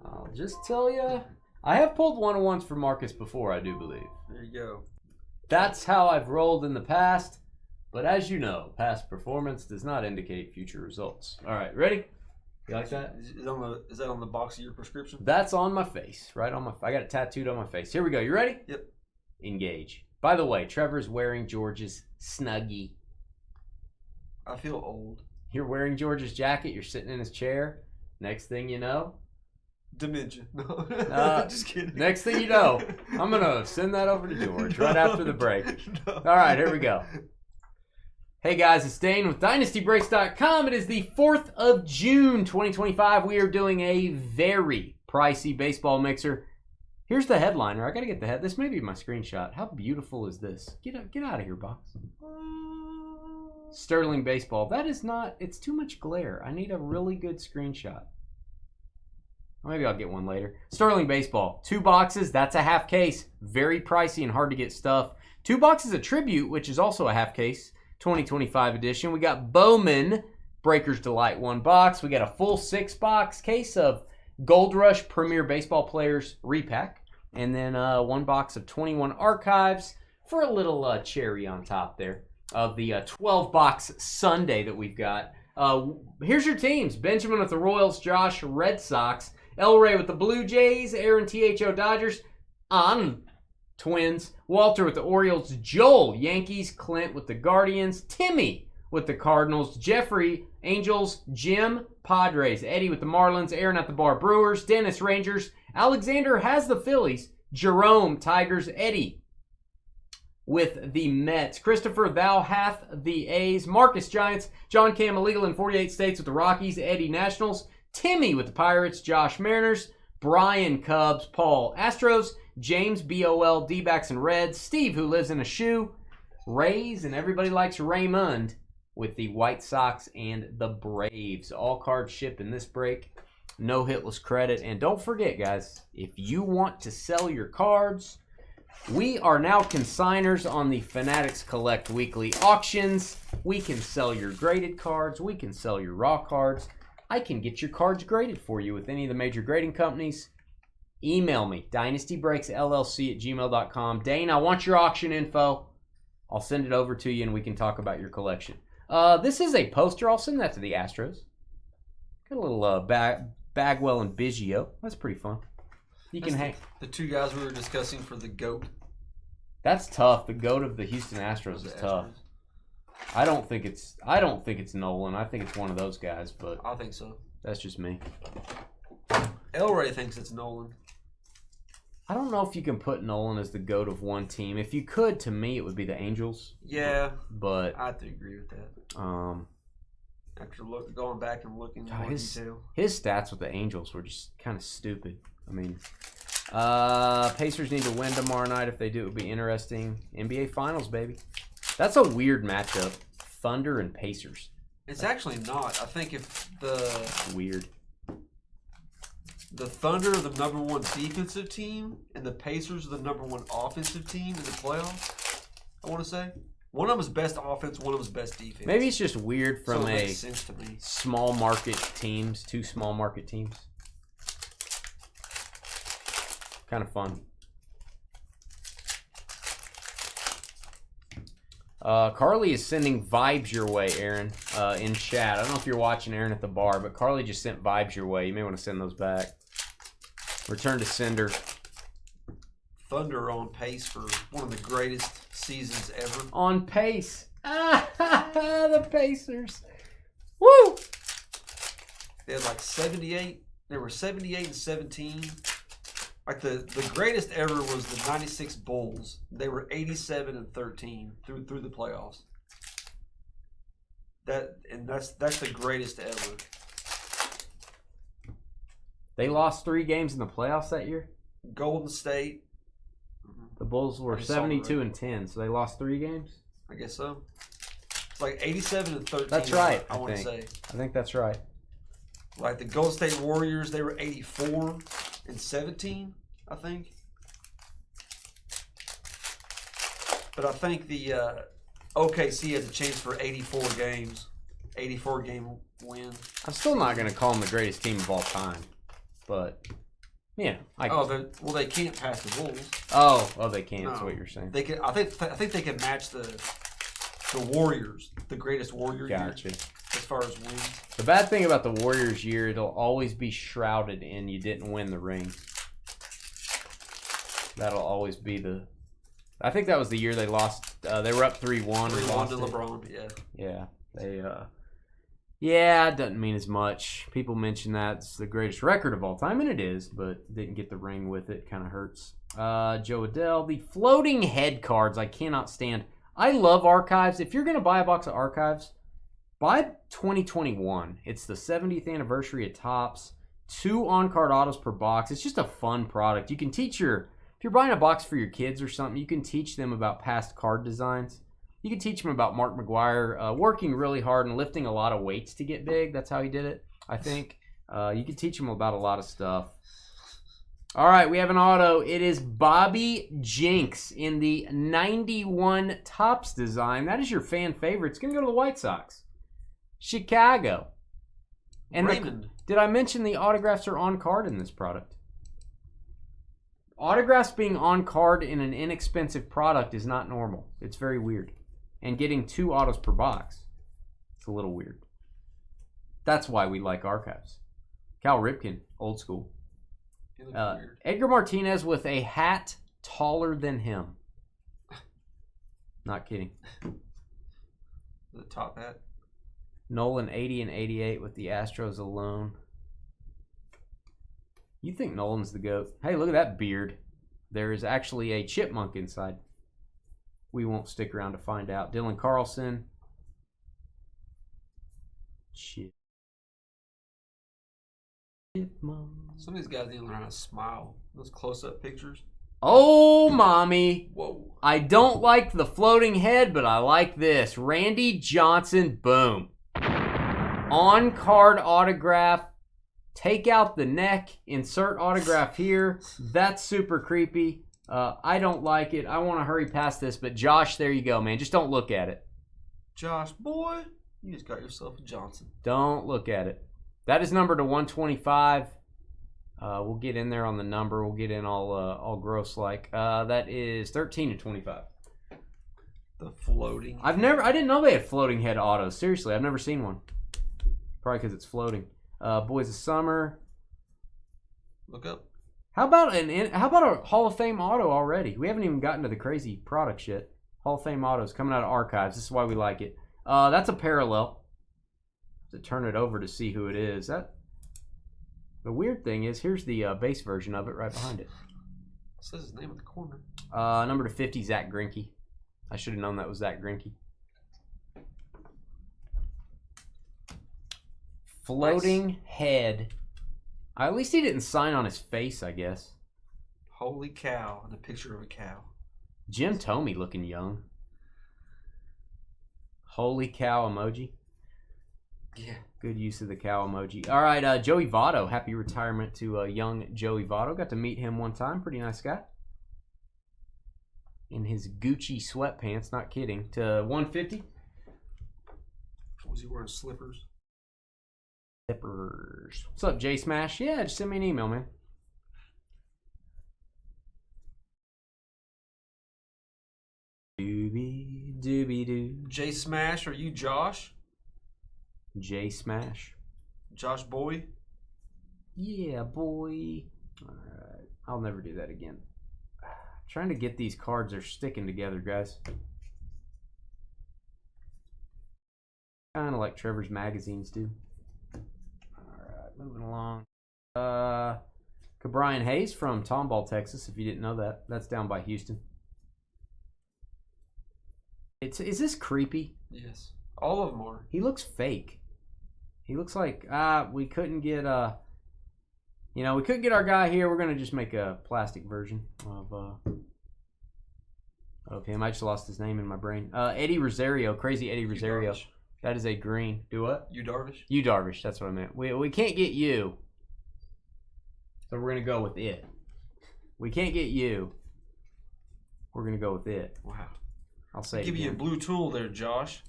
Speaker 2: I'll just tell you, I have pulled 1-on-1s for Marcus before, I do believe.
Speaker 1: There you go.
Speaker 2: That's how I've rolled in the past, but as you know, past performance does not indicate future results. All right, ready? You like that?
Speaker 1: Is that on the box of your prescription?
Speaker 2: That's on my face, right on my. I got it tattooed on my face. Here we go. You ready?
Speaker 1: Yep.
Speaker 2: Engage. By the way, Trevor's wearing George's Snuggie.
Speaker 1: I feel old.
Speaker 2: You're wearing George's jacket. You're sitting in his chair. Next thing you know,
Speaker 1: Dementia. No, just kidding.
Speaker 2: Next thing you know, I'm gonna send that over to George right after the break.
Speaker 1: No.
Speaker 2: All right, here we go. Hey guys, it's Dane with DynastyBreaks.com. It is the 4th of June, 2025. We are doing a very pricey baseball mixer. Here's the headliner. I gotta get the head. This may be my screenshot. How beautiful is this? Get out of here, box. Sterling baseball. That is not. It's too much glare. I need a really good screenshot. Maybe I'll get one later. Sterling baseball. 2 boxes. That's a half case. Very pricey and hard to get stuff. 2 boxes of Tribute, which is also a half case. 2025 edition. We got Bowman Breaker's Delight 1 box. We got a full 6-box case of Gold Rush Premier Baseball Players repack. And then 1 box of 21 Archives for a little cherry on top there of the 12-box Sunday that we've got. Here's your teams. Benjamin with the Royals, Josh, Red Sox, Elray with the Blue Jays, Aaron THO Dodgers, on Twins, Walter with the Orioles, Joel Yankees, Clint with the Guardians, Timmy with the Cardinals, Jeffrey Angels, Jim Padres, Eddie with the Marlins, Aaron at the Bar Brewers, Dennis Rangers, Alexander has the Phillies, Jerome Tigers, Eddie with the Mets, Christopher thou hath the A's, Marcus Giants, John Cam illegal in 48 states with the Rockies, Eddie Nationals, Timmy with the Pirates, Josh Mariners, Brian Cubs, Paul Astros, James BOL D-backs and Reds, Steve who lives in a shoe, Rays, and everybody likes Raymond with the White Sox and the Braves. All cards shipped in this break. No hitless credit. And don't forget, guys, if you want to sell your cards, we are now consigners on the Fanatics Collect weekly auctions. We can sell your graded cards. We can sell your raw cards. I can get your cards graded for you with any of the major grading companies. Email me, dynastybreaksllc@gmail.com. Dane, I want your auction info. I'll send it over to you and we can talk about your collection. This is a poster. I'll send that to the Astros. Got a little Bagwell and Biggio. That's pretty fun. You can hang.
Speaker 1: The 2 guys we were discussing for the GOAT.
Speaker 2: That's tough. The GOAT of the Houston Astros is tough. I don't think it's Nolan. I think it's one of those guys, but
Speaker 1: I think so.
Speaker 2: That's just me.
Speaker 1: Elray thinks it's Nolan.
Speaker 2: I don't know if you can put Nolan as the GOAT of one team. If you could, to me, it would be the Angels.
Speaker 1: Yeah,
Speaker 2: but
Speaker 1: I have to agree with that. After going back and looking in more detail,
Speaker 2: his stats with the Angels were just kind of stupid. I mean, Pacers need to win tomorrow night. If they do, it would be interesting. NBA Finals, baby. That's a weird matchup. Thunder and Pacers.
Speaker 1: It's actually not. I think if
Speaker 2: Weird.
Speaker 1: The Thunder are the #1 defensive team, and the Pacers are the #1 offensive team in the playoffs. I want to say One of them is best offense, one of them is best defense.
Speaker 2: Maybe it's just weird from
Speaker 1: so it
Speaker 2: a
Speaker 1: makes sense to me.
Speaker 2: small market teams, two small market teams. Kind of fun. Carly is sending vibes your way, Aaron, in chat. I don't know if you're watching Aaron at the bar, but Carly just sent vibes your way. You may want to send those back. Return to sender.
Speaker 1: Thunder on pace for one of the greatest seasons ever.
Speaker 2: On pace. The Pacers. Woo!
Speaker 1: They had like 78. They were 78 and 17. Like the greatest ever was the 96 Bulls. They were 87 and 13 through the playoffs. That's the greatest ever.
Speaker 2: They lost 3 games in the playoffs that year.
Speaker 1: Golden State.
Speaker 2: The Bulls were 72 and 10, so they lost 3 games.
Speaker 1: I guess so. It's like 87 and 13.
Speaker 2: That's right.
Speaker 1: I want to say.
Speaker 2: I think that's right.
Speaker 1: Like the Golden State Warriors, they were 84 and 17, I think. But I think the OKC has a chance for 84 games. 84 game win.
Speaker 2: I'm still not going to call them the greatest team of all time, but yeah.
Speaker 1: They can't pass the Bulls.
Speaker 2: Oh, they can't. That's
Speaker 1: No.
Speaker 2: what you're saying.
Speaker 1: They can. I think they can match the Warriors, the greatest Warrior
Speaker 2: Gotcha.
Speaker 1: year, as far as wins.
Speaker 2: The bad thing about the Warriors year, it'll always be shrouded in you didn't win the ring. That'll always be the. I think that was the year they lost. They were up 3-1.
Speaker 1: 3-1 to LeBron. Yeah.
Speaker 2: Yeah. They. Yeah, it doesn't mean as much. People mention that it's the greatest record of all time, and it is, but didn't get the ring with it. Kind of hurts. Joe Adele, the floating head cards. I cannot stand. I love archives. If you're gonna buy a box of archives, buy 2021. It's the 70th anniversary of Topps. 2 on-card autos per box. It's just a fun product. You can teach if you're buying a box for your kids or something, you can teach them about past card designs. You can teach them about Mark McGwire working really hard and lifting a lot of weights to get big. That's how he did it, I think. You can teach them about a lot of stuff. All right, we have an auto. It is Bobby Jinks in the 91 Topps design. That is your fan favorite. It's going to go to the White Sox. Chicago. And
Speaker 1: Raymond.
Speaker 2: did I mention the autographs are on card in this product? Autographs being on card in an inexpensive product is not normal. It's very weird. And getting 2 autos per box, it's a little weird. That's why we like archives. Cal Ripken, old school.
Speaker 1: He looks weird.
Speaker 2: Edgar Martinez with a hat taller than him. Not kidding.
Speaker 1: The top hat.
Speaker 2: Nolan 80 and 88 with the Astros alone. You think Nolan's the GOAT. Hey, look at that beard. There is actually a chipmunk inside. We won't stick around to find out. Dylan Carlson. Shit.
Speaker 1: Some of these guys didn't learn how to smile. Those close-up pictures.
Speaker 2: Oh, mommy.
Speaker 1: Whoa.
Speaker 2: I don't like the floating head, but I like this. Randy Johnson, boom. On-card autograph. Take out the neck. Insert autograph here. That's super creepy. I don't like it. I want to hurry past this, but Josh, there you go, man. Just don't look at it.
Speaker 1: Josh, boy, you just got yourself a Johnson.
Speaker 2: Don't look at it. That is numbered to 125. We'll get in there on the number. We'll get in all gross like. That is 13 to 25.
Speaker 1: The floating.
Speaker 2: I didn't know they had floating head autos. Seriously, I've never seen one. Probably because it's floating. Boys of Summer.
Speaker 1: Look up.
Speaker 2: How about a Hall of Fame auto already? We haven't even gotten to the crazy products yet. Hall of Fame autos coming out of archives. This is why we like it. That's a parallel. To turn it over to see who it is. The weird thing is, here's the base version of it right behind it.
Speaker 1: It says his name in the corner.
Speaker 2: Number to 50, Zach Greinke. I should have known that was Zach Greinke. Floating head. At least he didn't sign on his face, I guess.
Speaker 1: Holy cow. And a picture of a cow.
Speaker 2: Jim Thome looking young. Holy cow emoji.
Speaker 1: Yeah.
Speaker 2: Good use of the cow emoji. All right, Joey Votto. Happy retirement to young Joey Votto. Got to meet him one time. Pretty nice guy. in his Gucci sweatpants. Not kidding. To 150.
Speaker 1: Was he wearing slippers?
Speaker 2: Slippers. What's up, J Smash? Yeah, just send me an email, man. Doobie doobie doo.
Speaker 1: J Smash, are you Josh?
Speaker 2: J Smash.
Speaker 1: Josh Boy?
Speaker 2: Yeah, boy. Alright. I'll never do that again. Trying to get these cards are sticking together, guys. Kind of like Trevor's magazines do. Alright, moving along. Brian Hayes from Tomball, Texas, if you didn't know that. That's down by Houston. Is this creepy?
Speaker 1: Yes. All of them are.
Speaker 2: He looks fake. He looks like we couldn't get we couldn't get our guy here. We're gonna just make a plastic version of him. I just lost his name in my brain. Eddie Rosario, crazy Eddie Rosario. That is a green. Do what?
Speaker 1: You Darvish?
Speaker 2: You Darvish. That's what I meant. We can't get you, so we're gonna go with it. We can't get you. We're gonna go with it.
Speaker 1: Wow.
Speaker 2: I'll say.
Speaker 1: Give you a blue tool there, Josh.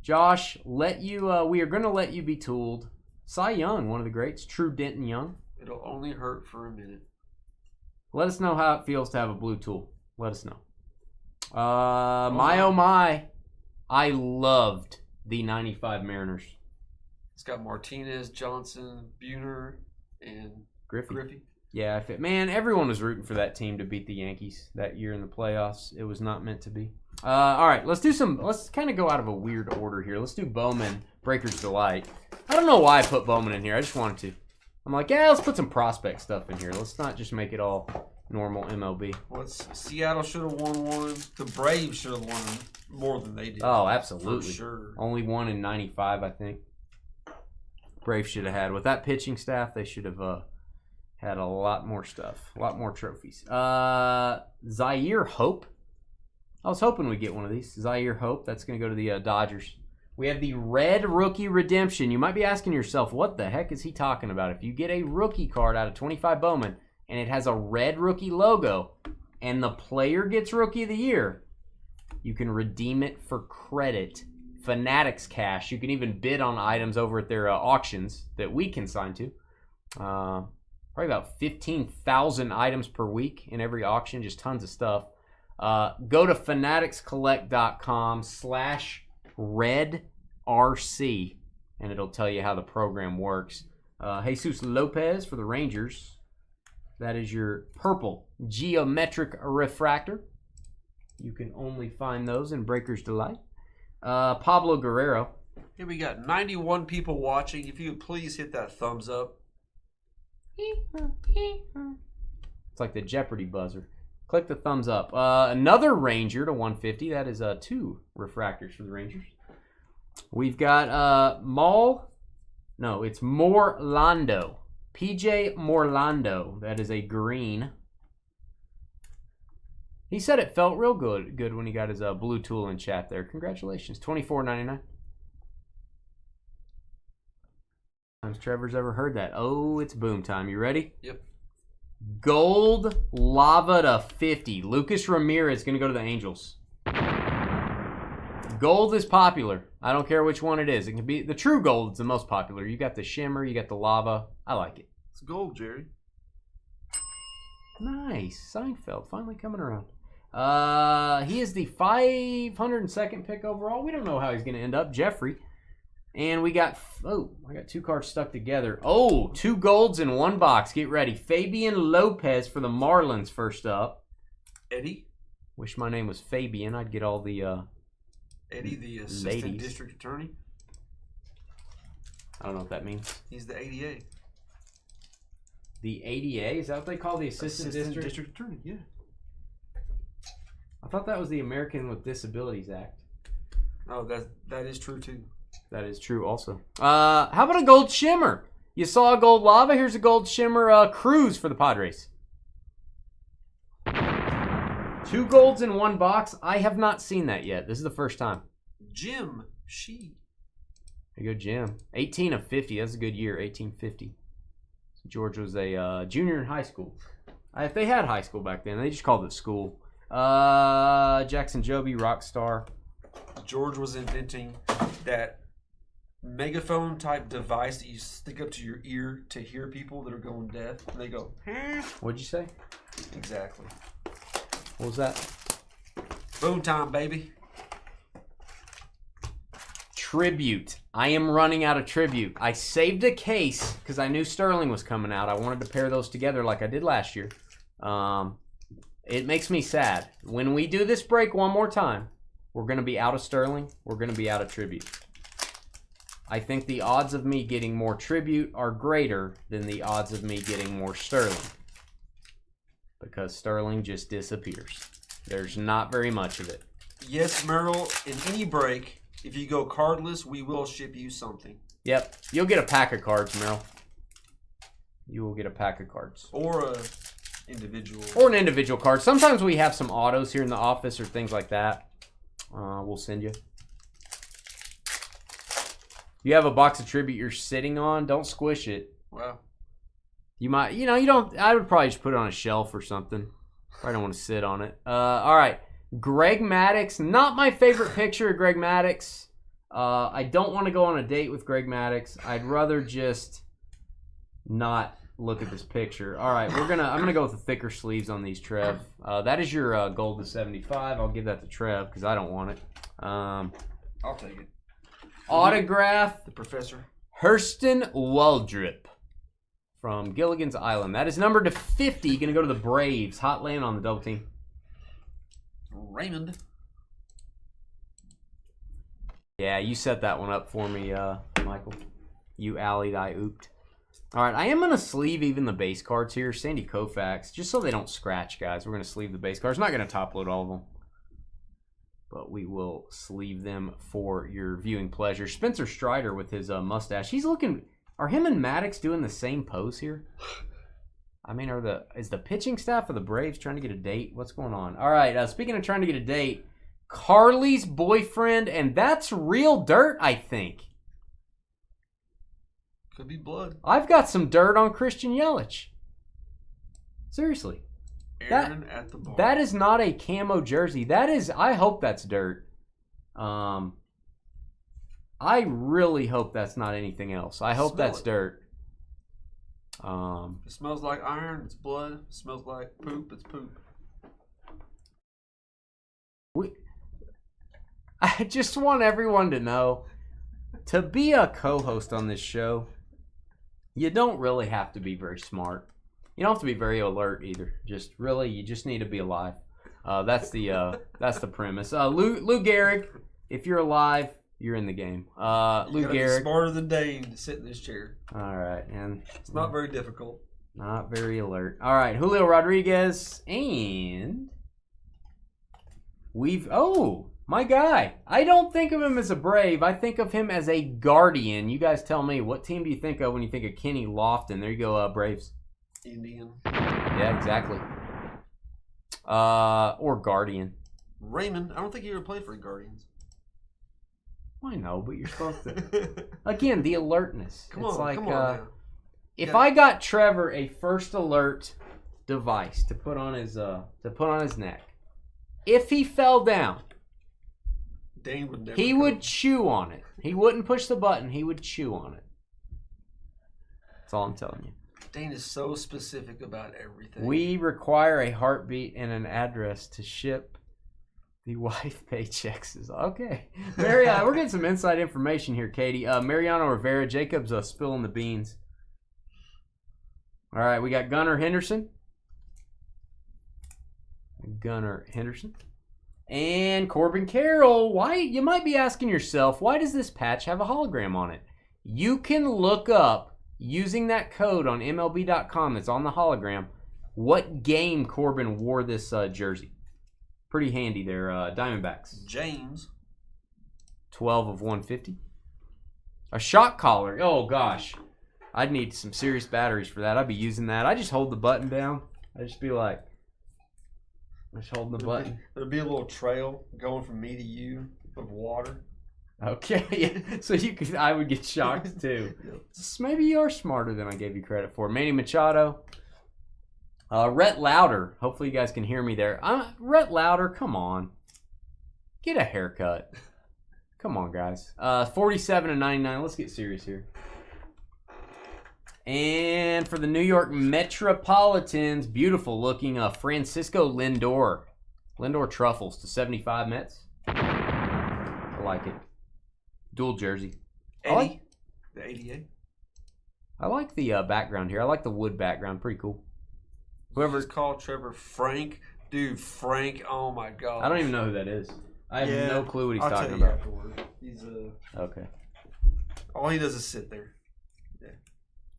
Speaker 2: Josh, we are gonna let you be tooled. Cy Young, one of the greats. True Denton Young.
Speaker 1: It'll only hurt for a minute.
Speaker 2: Let us know how it feels to have a blue tool. Let us know. My oh my, I loved the 95 Mariners.
Speaker 1: It's got Martinez, Johnson, Buhner, and
Speaker 2: Griffey. Yeah, everyone was rooting for that team to beat the Yankees that year in the playoffs. It was not meant to be. All right, let's kind of go out of a weird order here. Let's do Bowman, Breaker's Delight. I don't know why I put Bowman in here. I just wanted to. I'm like, yeah, let's put some prospect stuff in here. Let's not just make it all normal MLB.
Speaker 1: Well, Seattle should have won one. The Braves should have won more than they did.
Speaker 2: Oh, absolutely.
Speaker 1: For sure.
Speaker 2: Only one in 95, I think. Braves should have had. With that pitching staff, they should have had a lot more stuff. A lot more trophies. Zaire Hope. I was hoping we'd get one of these. Zaire Hope. That's going to go to the Dodgers. We have the Red Rookie Redemption. You might be asking yourself, what the heck is he talking about? If you get a rookie card out of 25 Bowman and it has a red rookie logo and the player gets Rookie of the Year, you can redeem it for credit. Fanatics Cash. You can even bid on items over at their auctions that we can sign to. Probably about 15,000 items per week in every auction. Just tons of stuff. Go to fanaticscollect.com/RedRC, and it'll tell you how the program works. Jesus Lopez for the Rangers. That is your purple geometric refractor. You can only find those in Breaker's Delight. Pablo Guerrero.
Speaker 1: Here we got 91 people watching. If you would please hit that thumbs up.
Speaker 2: It's like the Jeopardy buzzer. Click the thumbs up. Another Ranger to 150. That is 2 refractors for the Rangers. We've got it's Morlando. PJ Morlando. That is a green. He said it felt real good when he got his blue tool in chat there. Congratulations. $24.99. Times Trevor's ever heard that. Oh, it's boom time. You ready?
Speaker 1: Yep.
Speaker 2: Gold Lava to 50. Lucas Ramirez going to go to the Angels. Gold is popular. I don't care which one it is. It can be the true gold. It's the most popular. You got the shimmer. You got the lava. I like it.
Speaker 3: It's gold, Jerry.
Speaker 2: Nice. Seinfeld finally coming around. He is the 502nd pick overall. We don't know how he's going to end up. Jeffrey. And we got, I got 2 cards stuck together. 2 golds in 1 box. Get ready. Fabian Lopez for the Marlins first up.
Speaker 1: Eddie?
Speaker 2: Wish my name was Fabian. I'd get all the
Speaker 1: Eddie, the assistant district attorney.
Speaker 2: I don't know what that means.
Speaker 1: He's the ADA.
Speaker 2: The ADA? Is that what they call the assistant district
Speaker 3: attorney? Yeah.
Speaker 2: I thought that was the American with Disabilities Act.
Speaker 1: Oh, that is true too.
Speaker 2: That is true also. How about a gold shimmer? You saw a gold lava. Here's a gold shimmer Cruz for the Padres. 2 golds in 1 box. I have not seen that yet. This is the first time.
Speaker 1: Jim Shee.
Speaker 2: There you go, Jim. 18 of 50. That's a good year. 1850. George was a junior in high school. If they had high school back then, they just called it school. Jackson Joby, Rockstar.
Speaker 1: George was inventing that megaphone type device that you stick up to your ear to hear people that are going deaf. And they go,
Speaker 2: What'd you say?
Speaker 1: exactly.
Speaker 2: What was that?
Speaker 1: Boom time, baby.
Speaker 2: Tribute. I am running out of tribute. I saved a case because I knew Sterling was coming out. I wanted to pair those together like I did last year. It makes me sad. When we do this break one more time, we're going to be out of Sterling. We're going to be out of tribute. I think the odds of me getting more tribute are greater than the odds of me getting more Sterling. Because Sterling just disappears. There's not very much of it.
Speaker 1: Yes, Merrill, in any break, if you go cardless, we will ship you something.
Speaker 2: Yep. You'll get a pack of cards, Merrill. You will get a pack of cards.
Speaker 1: Or a individual.
Speaker 2: Or an individual card. Sometimes we have some autos here in the office or things like that. We'll send you. You have a box of tribute you're sitting on, don't squish it.
Speaker 1: Wow.
Speaker 2: You might, you don't, I would probably just put it on a shelf or something. I don't want to sit on it. All right. Greg Maddux, not my favorite picture of Greg Maddux. I don't want to go on a date with Greg Maddux. I'd rather just not look at this picture. All right, I'm gonna go with the thicker sleeves on these, Trev. That is your gold to 75. I'll give that to Trev because I don't want it.
Speaker 1: I'll take it.
Speaker 2: Autograph
Speaker 1: The professor.
Speaker 2: Hurston Waldrip from Gilligan's Island. That is numbered to 50. Gonna go to the Braves. Hot land on the double team.
Speaker 1: Raymond.
Speaker 2: Yeah, you set that one up for me, Michael. You allied, I ooped. All right, I am going to sleeve even the base cards here. Sandy Koufax, just so they don't scratch, guys. We're going to sleeve the base cards. Not going to top load all of them. But we will sleeve them for your viewing pleasure. Spencer Strider with his mustache. He's looking... Are him and Maddox doing the same pose here? I mean, is the pitching staff of the Braves trying to get a date? What's going on? All right, speaking of trying to get a date, Carly's boyfriend, and that's real dirt, I think.
Speaker 1: Could be blood.
Speaker 2: I've got some dirt on Christian Yelich. Seriously.
Speaker 1: Aaron at the bar.
Speaker 2: That is not a camo jersey. That is, I hope that's dirt. I really hope that's not anything else. I hope
Speaker 1: Smell
Speaker 2: that's
Speaker 1: it.
Speaker 2: dirt.
Speaker 1: It smells like iron, it's blood. It smells like poop, it's poop.
Speaker 2: I just want everyone to know, to be a co-host on this show, you don't really have to be very smart. You don't have to be very alert either. You just need to be alive. That's the premise. Lou Gehrig, if you're alive, you're in the game. Lou Gehrig,
Speaker 1: smarter than Dane to sit in this chair.
Speaker 2: all right, and
Speaker 1: It's not very difficult.
Speaker 2: not very alert. All right, Julio Rodriguez, and my guy. I don't think of him as a Brave. I think of him as a Guardian. You guys tell me, what team do you think of when you think of Kenny Lofton? There you go, Braves.
Speaker 1: Indian.
Speaker 2: Yeah, exactly. Or Guardian.
Speaker 1: Raymond, I don't think he ever played for the Guardians.
Speaker 2: I know, but you're supposed to. Again, the alertness.
Speaker 1: Come
Speaker 2: It's
Speaker 1: on,
Speaker 2: like,
Speaker 1: come on now.
Speaker 2: if I got Trevor a first alert device to put on his neck, if he fell down,
Speaker 1: Dane would never.
Speaker 2: he would chew on it. He wouldn't push the button. He would chew on it. That's all I'm telling you.
Speaker 1: Dane is so specific about everything.
Speaker 2: We require a heartbeat and an address to ship the wife paychecks. Okay. We're getting some inside information here, Katie. Mariano Rivera, Jacob's spilling the beans. All right, we got Gunnar Henderson. And Corbin Carroll. Why, you might be asking yourself, why does this patch have a hologram on it? You can look up, using that code on MLB.com that's on the hologram, what game Corbin wore this jersey. Pretty handy there. Diamondbacks.
Speaker 1: James.
Speaker 2: 12 of 150. A shock collar. Oh, gosh. I'd need some serious batteries for that. I'd be using that. I just hold the button down. I just be like, just holding the button.
Speaker 1: There'd be a little trail going from me to you of water.
Speaker 2: Okay, yeah. So I would get shocked too. So maybe you are smarter than I gave you credit for. Manny Machado, Rhett Lauder. Hopefully you guys can hear me there. Rhett Lauder, come on. Get a haircut. Come on, guys. 47/99. Let's get serious here. And for the New York Metropolitans, beautiful looking Francisco Lindor. Lindor Truffles to 75 Mets. I like it. Dual jersey.
Speaker 1: Eddie, the 88.
Speaker 2: I like the background here. I like the wood background. Pretty cool.
Speaker 1: Whoever's called Trevor Frank. Dude, Frank, oh my God.
Speaker 2: I don't even know who that is. I have no clue what he's
Speaker 1: I'll
Speaker 2: talking
Speaker 1: tell you
Speaker 2: about.
Speaker 1: afterward. He's
Speaker 2: Okay.
Speaker 1: all he does is sit there.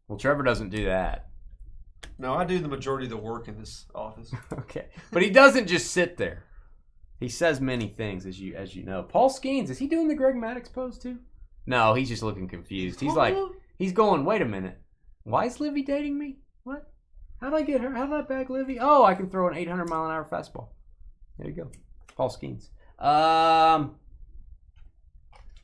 Speaker 2: Well, Trevor doesn't do that.
Speaker 1: No, I do the majority of the work in this office.
Speaker 2: Okay. But he doesn't just sit there. He says many things, as you know. Paul Skeens, is he doing the Greg Maddux pose too? No, he's just looking confused. He's like, he's going, wait a minute. Why is Livy dating me? What? How did I get her? How did I bag Livy? Oh, I can throw an 800-mile-an-hour fastball. There you go. Paul Skeens.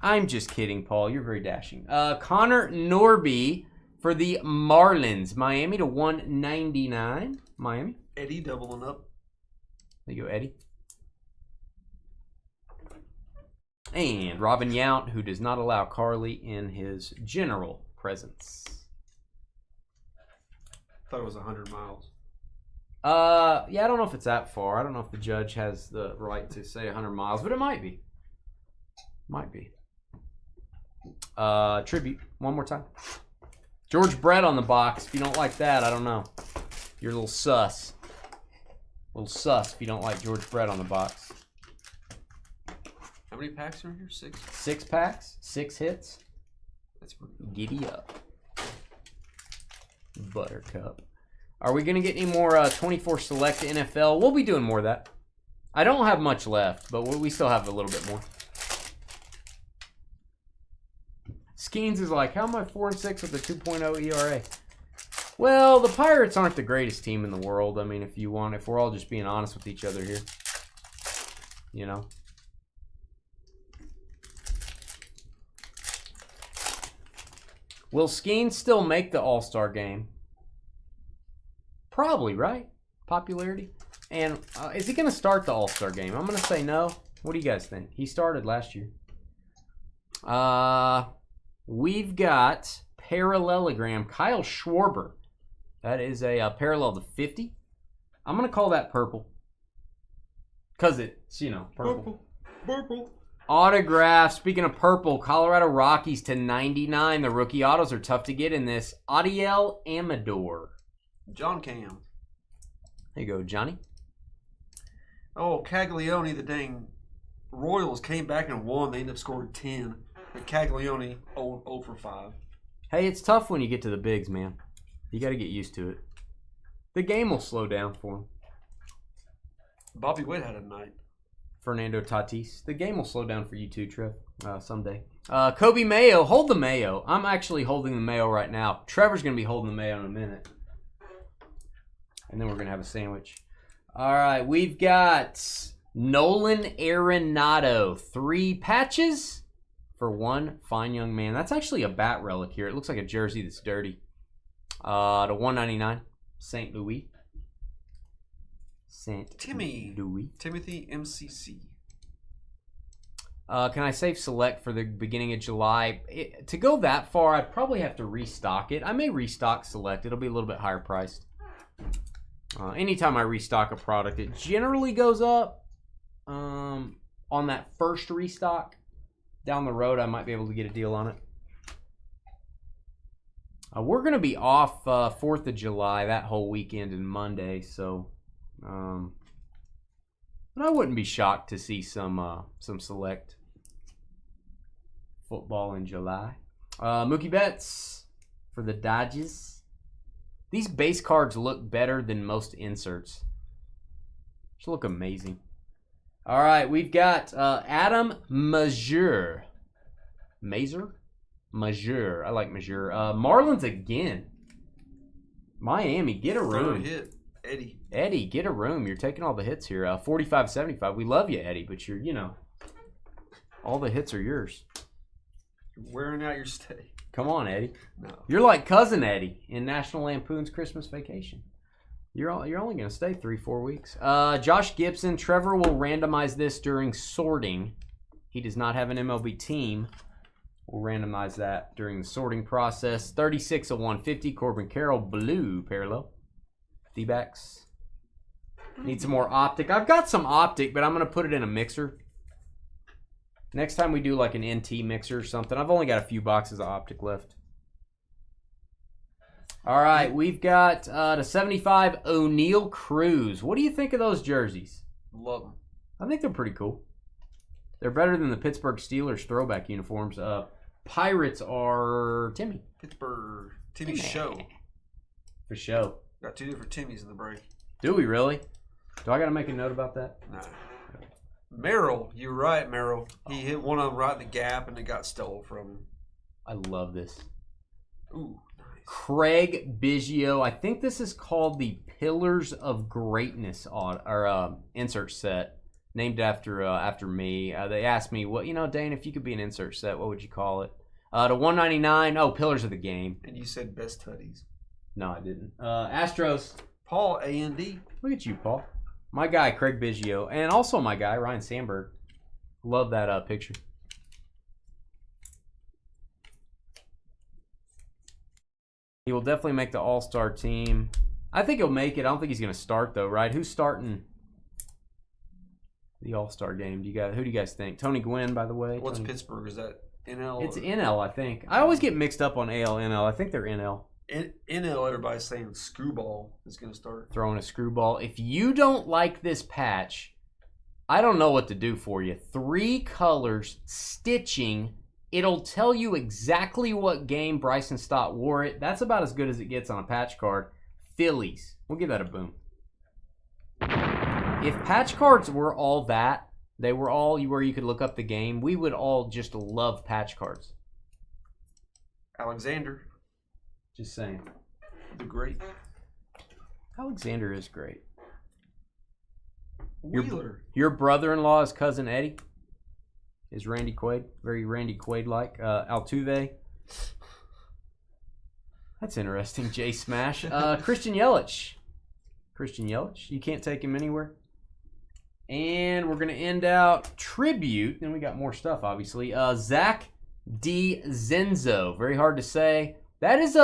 Speaker 2: I'm just kidding, Paul. You're very dashing. Connor Norby for the Marlins. Miami to 199. Miami.
Speaker 1: Eddie doubling up.
Speaker 2: There you go, Eddie. And Robin Yount, who does not allow Carly in his general presence.
Speaker 1: Thought it was 100 miles.
Speaker 2: Yeah, I don't know if it's that far. I don't know if the judge has the right to say 100 miles, but it might be. Might be. Tribute, one more time. George Brett on the box. If you don't like that, I don't know. You're a little sus. A little sus if you don't like George Brett on the box.
Speaker 1: How many packs are in here? 6?
Speaker 2: 6 packs, 6 hits.
Speaker 1: That's pretty good.
Speaker 2: Giddy up. Buttercup. Are we going to get any more 24 Select NFL? We'll be doing more of that. I don't have much left, but we still have a little bit more. Skeens is like, how am I 4-6 with a 2.0 ERA? Well, the Pirates aren't the greatest team in the world. I mean, if we're all just being honest with each other here. You know? Will Skeens still make the All-Star game? Probably, right? Popularity. And is he going to start the All-Star game? I'm going to say no. What do you guys think? He started last year. We've got parallelogram. Kyle Schwarber. That is a parallel to 50. I'm going to call that purple. Because it's, purple.
Speaker 1: Purple.
Speaker 2: Autograph. Speaking of purple, Colorado Rockies to 99. The rookie autos are tough to get in this. Adiel Amador.
Speaker 1: John Cam.
Speaker 2: There you go, Johnny.
Speaker 1: Oh, Caglione, the dang Royals came back and won. They ended up scoring 10. But Caglione 0 for 5.
Speaker 2: Hey, it's tough when you get to the bigs, man. You got to get used to it. The game will slow down for him.
Speaker 1: Bobby Witt had a night.
Speaker 2: Fernando Tatis. The game will slow down for you too, Trev, someday. Kobe Mayo. Hold the Mayo. I'm actually holding the Mayo right now. Trevor's going to be holding the Mayo in a minute. And then we're going to have a sandwich. All right, we've got Nolan Arenado. 3 patches for 1 fine young man. That's actually a bat relic here. It looks like a jersey that's dirty. To 199, St. Louis.
Speaker 1: Timothy MCC.
Speaker 2: Can I save select for the beginning of July? To go that far, I'd probably have to restock it. I may restock select. It'll be a little bit higher priced. Anytime I restock a product, it generally goes up. On that first restock, down the road, I might be able to get a deal on it. We're going to be off 4th of July, that whole weekend and Monday, so... but I wouldn't be shocked to see some select football in July. Mookie Betts for the Dodgers. These base cards look better than most inserts. Just look amazing. All right, we've got Adam Mazur. Mazur. I like Mazur. Marlins again. Miami, get a room.
Speaker 1: Hit.
Speaker 2: Eddie, get a room. You're taking all the hits here. 45-75. We love you, Eddie, but you're, all the hits are yours.
Speaker 1: You're wearing out your stay.
Speaker 2: Come on, Eddie.
Speaker 1: No.
Speaker 2: You're like Cousin Eddie in National Lampoon's Christmas Vacation. You're only going to stay 3-4 weeks. Josh Gibson. Trevor will randomize this during sorting. He does not have an MLB team. We'll randomize that during the sorting process. 36 of 150. Corbin Carroll. Blue parallel. D-backs. Need some more optic. I've got some optic, but I'm going to put it in a mixer. Next time we do like an NT mixer or something. I've only got a few boxes of optic left. All right, we've got the 75 O'Neal Cruz. What do you think of those jerseys?
Speaker 1: Love them.
Speaker 2: I think they're pretty cool. They're better than the Pittsburgh Steelers throwback uniforms. Pirates are Timmy.
Speaker 1: Pittsburgh. Timmy's show.
Speaker 2: For show.
Speaker 1: Got 2 different Timmys in the break.
Speaker 2: Do we really? Do I got to make a note about that?
Speaker 1: Nah. Merrill, you're right, Merrill. He hit one of them right in the gap, and it got stolen from him.
Speaker 2: I love this.
Speaker 1: Ooh, nice.
Speaker 2: Craig Biggio. I think this is called the Pillars of Greatness insert set, named after me. They asked me, Dane, if you could be an insert set, what would you call it? To 199. Oh, Pillars of the Game.
Speaker 1: And you said best tutties.
Speaker 2: No, I didn't. Astros.
Speaker 1: Paul A&D.
Speaker 2: Look at you, Paul. My guy, Craig Biggio. And also my guy, Ryan Sandberg. Love that picture. He will definitely make the All-Star team. I think he'll make it. I don't think he's going to start, though, right? Who's starting the All-Star game? Who do you guys think? Tony Gwynn, by the way.
Speaker 1: What's Pittsburgh? Is that NL?
Speaker 2: It's NL, I think. I always get mixed up on AL, NL. I think they're NL.
Speaker 1: NL, everybody's saying Screwball is going to start.
Speaker 2: Throwing a screwball. If you don't like this patch, I don't know what to do for you. 3 colors, stitching. It'll tell you exactly what game Bryson Stott wore it. That's about as good as it gets on a patch card. Phillies. We'll give that a boom. If patch cards were all that, they were all where you could look up the game, we would all just love patch cards.
Speaker 1: Alexander.
Speaker 2: Just saying.
Speaker 1: The great.
Speaker 2: Alexander is great.
Speaker 1: Wheeler.
Speaker 2: Your brother-in-law is cousin Eddie. Is Randy Quaid. Very Randy Quaid-like. Altuve. That's interesting. Jay Smash. Christian Yelich. Christian Yelich. You can't take him anywhere. And we're going to end out tribute. Then we got more stuff, obviously. Zach D. Zenzo. Very hard to say. That is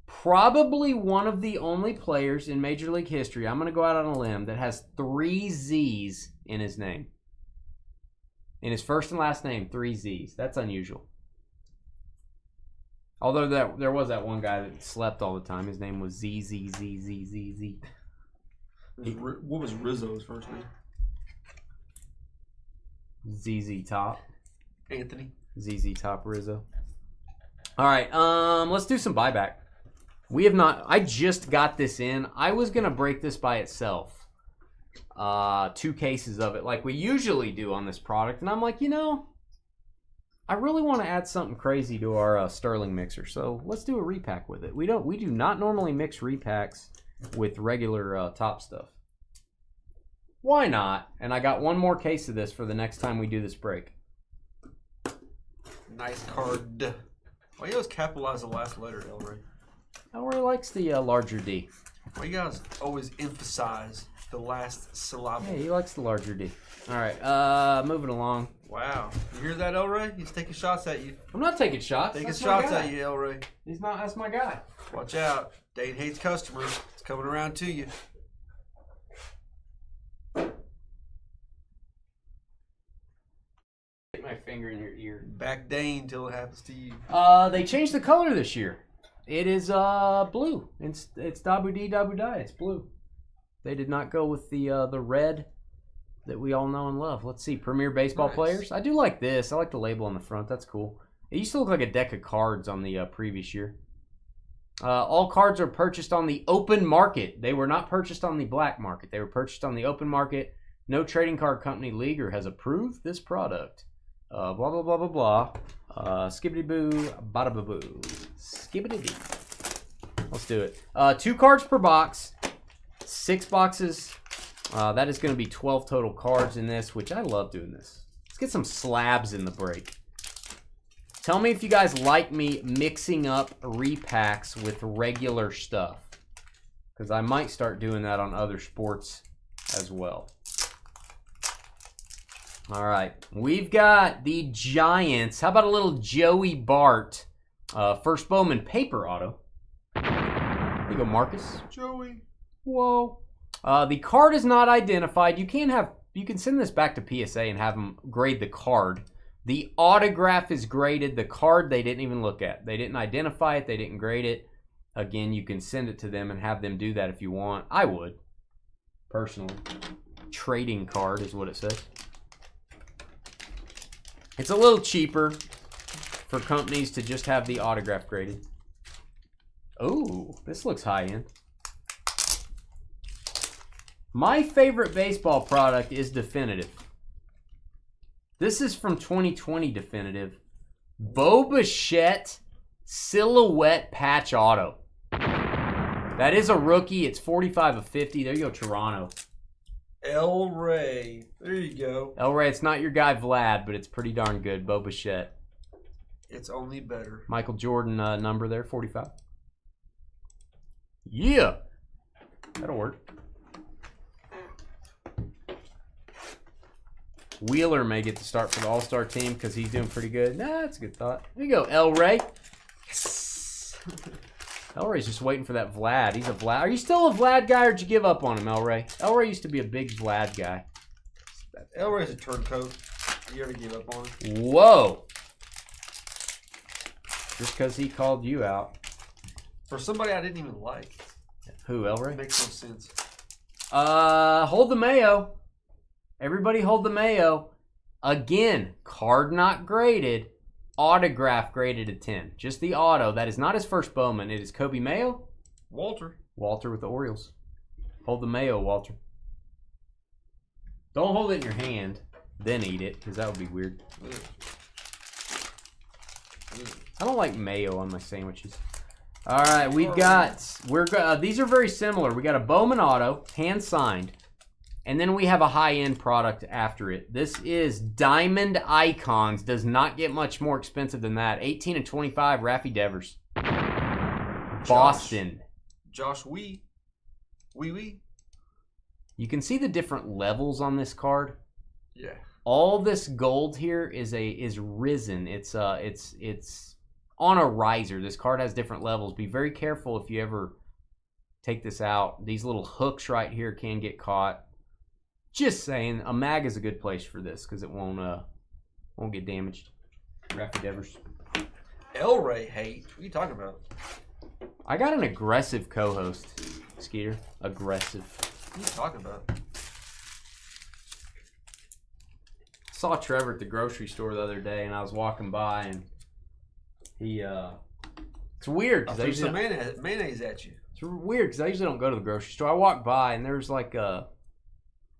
Speaker 2: probably one of the only players in Major League history, I'm going to go out on a limb, that has 3 Z's in his name. In his first and last name, 3 Z's. That's unusual. Although there was that one guy that slept all the time. His name was ZZZZZZ.
Speaker 1: What was Rizzo's first name?
Speaker 2: ZZ Top.
Speaker 1: Anthony.
Speaker 2: ZZ Top Rizzo. All right, let's do some buyback. We have not. I just got this in. I was gonna break this by itself. 2 cases of it, like we usually do on this product, and I'm like, I really want to add something crazy to our Sterling mixer. So let's do a repack with it. We do not normally mix repacks with regular top stuff. Why not? And I got 1 more case of this for the next time we do this break.
Speaker 1: Nice card. Why you always capitalize the last letter, Elray?
Speaker 2: Elray likes the larger D.
Speaker 1: Why you guys always emphasize the last syllable?
Speaker 2: Yeah, he likes the larger D. All right, moving along.
Speaker 1: Wow. You hear that, Elray? He's taking shots at you.
Speaker 2: I'm not taking shots.
Speaker 1: Taking
Speaker 2: That's
Speaker 1: shots
Speaker 2: my guy.
Speaker 1: at you, Elray.
Speaker 2: He's not. That's my guy.
Speaker 1: Watch out. Dane hates customers. It's coming around to you.
Speaker 2: Get my finger in your ear.
Speaker 1: Back Dane till it happens to you.
Speaker 2: They changed the color this year. It is blue. It's Dabu D Dabu Die. It's blue. They did not go with the red that we all know and love. Let's see. Premier Baseball
Speaker 1: Nice.
Speaker 2: Players. I do like this. I like the label on the front. That's cool. It used to look like a deck of cards on the previous year. All cards are purchased on the open market. They were not purchased on the black market. They were purchased on the open market. No trading card company leaguer has approved this product. Blah, blah, blah, blah, blah. Skibbity boo, bada boo boo. Skibbity boo. Let's do it. 2 cards per box. 6 boxes. That is going to be 12 total cards in this, which I love doing this. Let's get some slabs in the break. Tell me if you guys like me mixing up repacks with regular stuff. because I might start doing that on other sports as well. All right, we've got the Giants. How about a little Joey Bart? First Bowman paper auto. There you go, Marcus.
Speaker 3: Joey.
Speaker 2: Whoa. The card is not identified. You can send this back to PSA and have them grade the card. The autograph is graded. The card they didn't even look at. They didn't identify it. They didn't grade it. Again, you can send it to them and have them do that if you want. I would, personally. Trading card is what it says. It's a little cheaper for companies to just have the autograph graded. Oh, this looks high-end. My favorite baseball product is Definitive. This is from 2020 Definitive. Bo Bichette Silhouette Patch Auto. That is a rookie. It's 45 of 50. There you go, Toronto.
Speaker 1: El Rey. There you go.
Speaker 2: El Rey, it's not your guy Vlad, but it's pretty darn good. Bo Bichette.
Speaker 1: It's only better.
Speaker 2: Michael Jordan number there, 45. Yeah. That'll work. Wheeler may get to start for the All-Star team because he's doing pretty good. Nah, that's a good thought. There you go, El Rey.
Speaker 1: Yes.
Speaker 2: El Rey's just waiting for that Vlad. He's a Vlad. Are you still a Vlad guy or did you give up on him, El Rey? El Rey used to be a big Vlad guy.
Speaker 1: El Rey's a turncoat. You ever give up on him?
Speaker 2: Whoa. Just because he called you out.
Speaker 1: For somebody I didn't even like.
Speaker 2: Who, El Rey?
Speaker 1: Makes no sense.
Speaker 2: Hold the Mayo. Everybody hold the Mayo. Again, card not graded. Autograph graded a 10. Just the auto. That is not his first Bowman. It is Kobe Mayo.
Speaker 1: Walter.
Speaker 2: Walter with the Orioles. Hold the Mayo, Walter. Don't hold it in your hand, then eat it, because that would be weird.
Speaker 1: Ugh. Ugh.
Speaker 2: I don't like mayo on my sandwiches. All right, we've got, these are very similar. We got a Bowman auto, hand signed, and then we have a high-end product after it. This is Diamond Icons. Does not get much more expensive than that. 18 and 25, Raffy Devers. Boston.
Speaker 1: Josh Wee. Wee.
Speaker 2: You can see the different levels on this card.
Speaker 1: Yeah.
Speaker 2: All this gold here is risen. It's on a riser. This card has different levels. Be very careful if you ever take this out. These little hooks right here can get caught. Just saying, a mag is a good place for this because it won't get damaged. Raffy Devers.
Speaker 1: El Rey hate. What are you talking about?
Speaker 2: I got an aggressive co-host, Skeeter. Aggressive.
Speaker 1: What are you talking about?
Speaker 2: Saw Trevor at the grocery store the other day, and I was walking by, and he it's weird
Speaker 1: I
Speaker 2: because I
Speaker 1: threw
Speaker 2: usually
Speaker 1: some mayonnaise at you.
Speaker 2: it's weird because I usually don't go to the grocery store. I walked by, and there's like a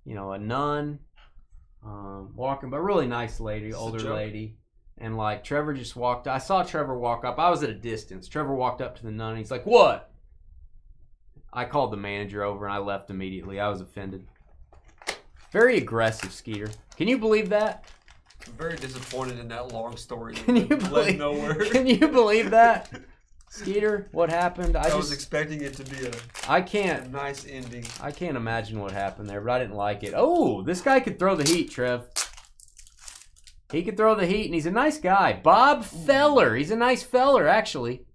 Speaker 2: nun walking by, really nice lady, older lady, and like Trevor just walked. I saw Trevor walk up. I was at a distance. Trevor walked up to the nun, and he's like, "What?" I called the manager over, and I left immediately. I was offended. Very aggressive, Skeeter. Can you believe that?
Speaker 1: I'm very disappointed in that long story.
Speaker 2: Can you believe? Can you believe that, Skeeter? What happened?
Speaker 1: I was expecting it to be a nice ending.
Speaker 2: I can't imagine what happened there, but I didn't like it. Oh, this guy could throw the heat, Trev. He could throw the heat, and he's a nice guy. Bob Feller. He's a nice feller, actually.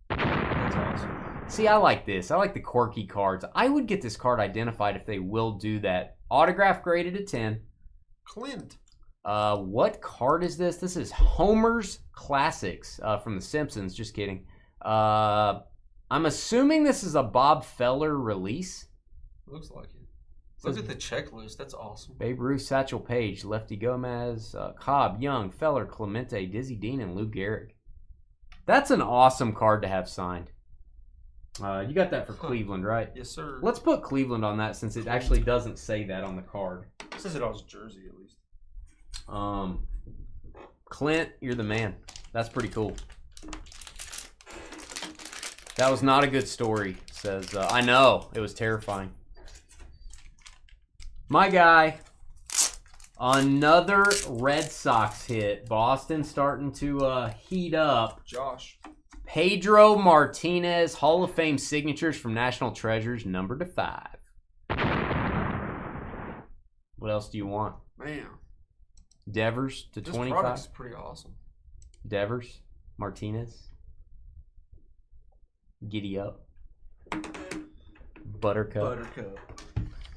Speaker 1: That's awesome.
Speaker 2: See, I like this. I like the quirky cards. I would get this card identified if they will do that. Autograph graded at 10.
Speaker 1: Clint.
Speaker 2: What card is this? This is Homer's Classics from The Simpsons. Just kidding. I'm assuming this is a Bob Feller release.
Speaker 1: Looks like it. Look at the checklist. That's awesome.
Speaker 2: Babe Ruth, Satchel Paige, Lefty Gomez, Cobb, Young, Feller, Clemente, Dizzy Dean, and Lou Gehrig. That's an awesome card to have signed. You got that for Cleveland, right?
Speaker 1: Yes, sir.
Speaker 2: Let's put Cleveland on that since it actually doesn't say that on the card.
Speaker 1: It says it on his jersey, at least.
Speaker 2: Clint, you're the man. That's pretty cool. That was not a good story, says, I know. It was terrifying. My guy, another Red Sox hit. Boston starting to heat up.
Speaker 1: Josh.
Speaker 2: Pedro Martinez, Hall of Fame signatures from National Treasures, number 5. What else do you want?
Speaker 1: Man,
Speaker 2: Devers to
Speaker 1: this
Speaker 2: 25.
Speaker 1: product's pretty awesome.
Speaker 2: Devers, Martinez. Giddy up. Buttercup.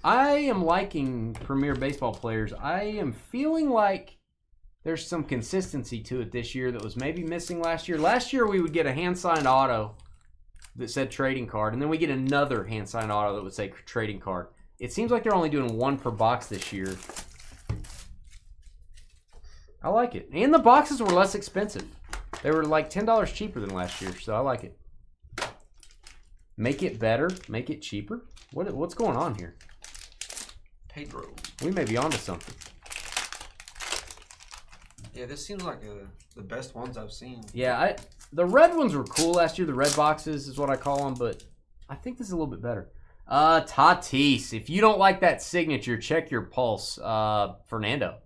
Speaker 2: I am liking Premier Baseball players. I am feeling like there's some consistency to it this year that was maybe missing last year. Last year we would get a hand-signed auto that said trading card, and then we get another hand-signed auto that would say trading card. It seems like they're only doing one per box this year. I like it. And the boxes were less expensive. They were like $10 cheaper than last year, so I like it. Make it better, make it cheaper. What's going on here?
Speaker 1: Pedro.
Speaker 2: We may be onto something.
Speaker 1: Yeah, this seems like the best ones I've seen.
Speaker 2: Yeah, the red ones were cool last year. The red boxes is what I call them, but I think this is a little bit better. Tatis. If you don't like that signature, check your pulse. Fernando.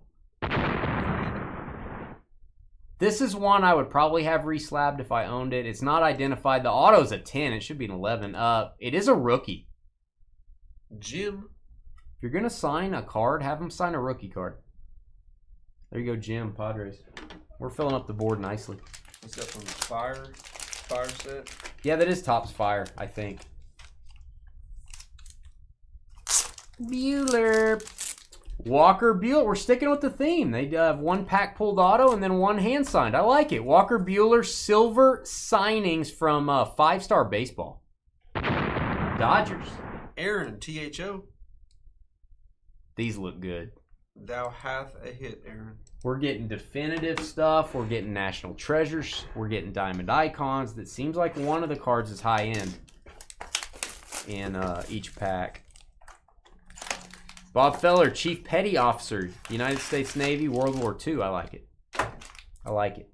Speaker 2: This is one I would probably have reslabbed if I owned it. It's not identified. The auto's a 10. It should be an 11. It is a rookie.
Speaker 1: Jim.
Speaker 2: If you're going to sign a card, have him sign a rookie card. There you go, Jim, Padres. We're filling up the board nicely.
Speaker 1: What's that from Fire set?
Speaker 2: Yeah, that is Topps Fire, I think. Bueller. Walker Bueller. We're sticking with the theme. They have one pack pulled auto and then one hand signed. I like it. Walker Bueller silver signings from 5-Star Baseball. Dodgers.
Speaker 1: Aaron, THO.
Speaker 2: These look good.
Speaker 1: Thou hath a hit, Aaron.
Speaker 2: We're getting definitive stuff. We're getting National Treasures. We're getting Diamond Icons. That seems like one of the cards is high end in each pack. Bob Feller, Chief Petty Officer, United States Navy, World War II. I like it. I like it.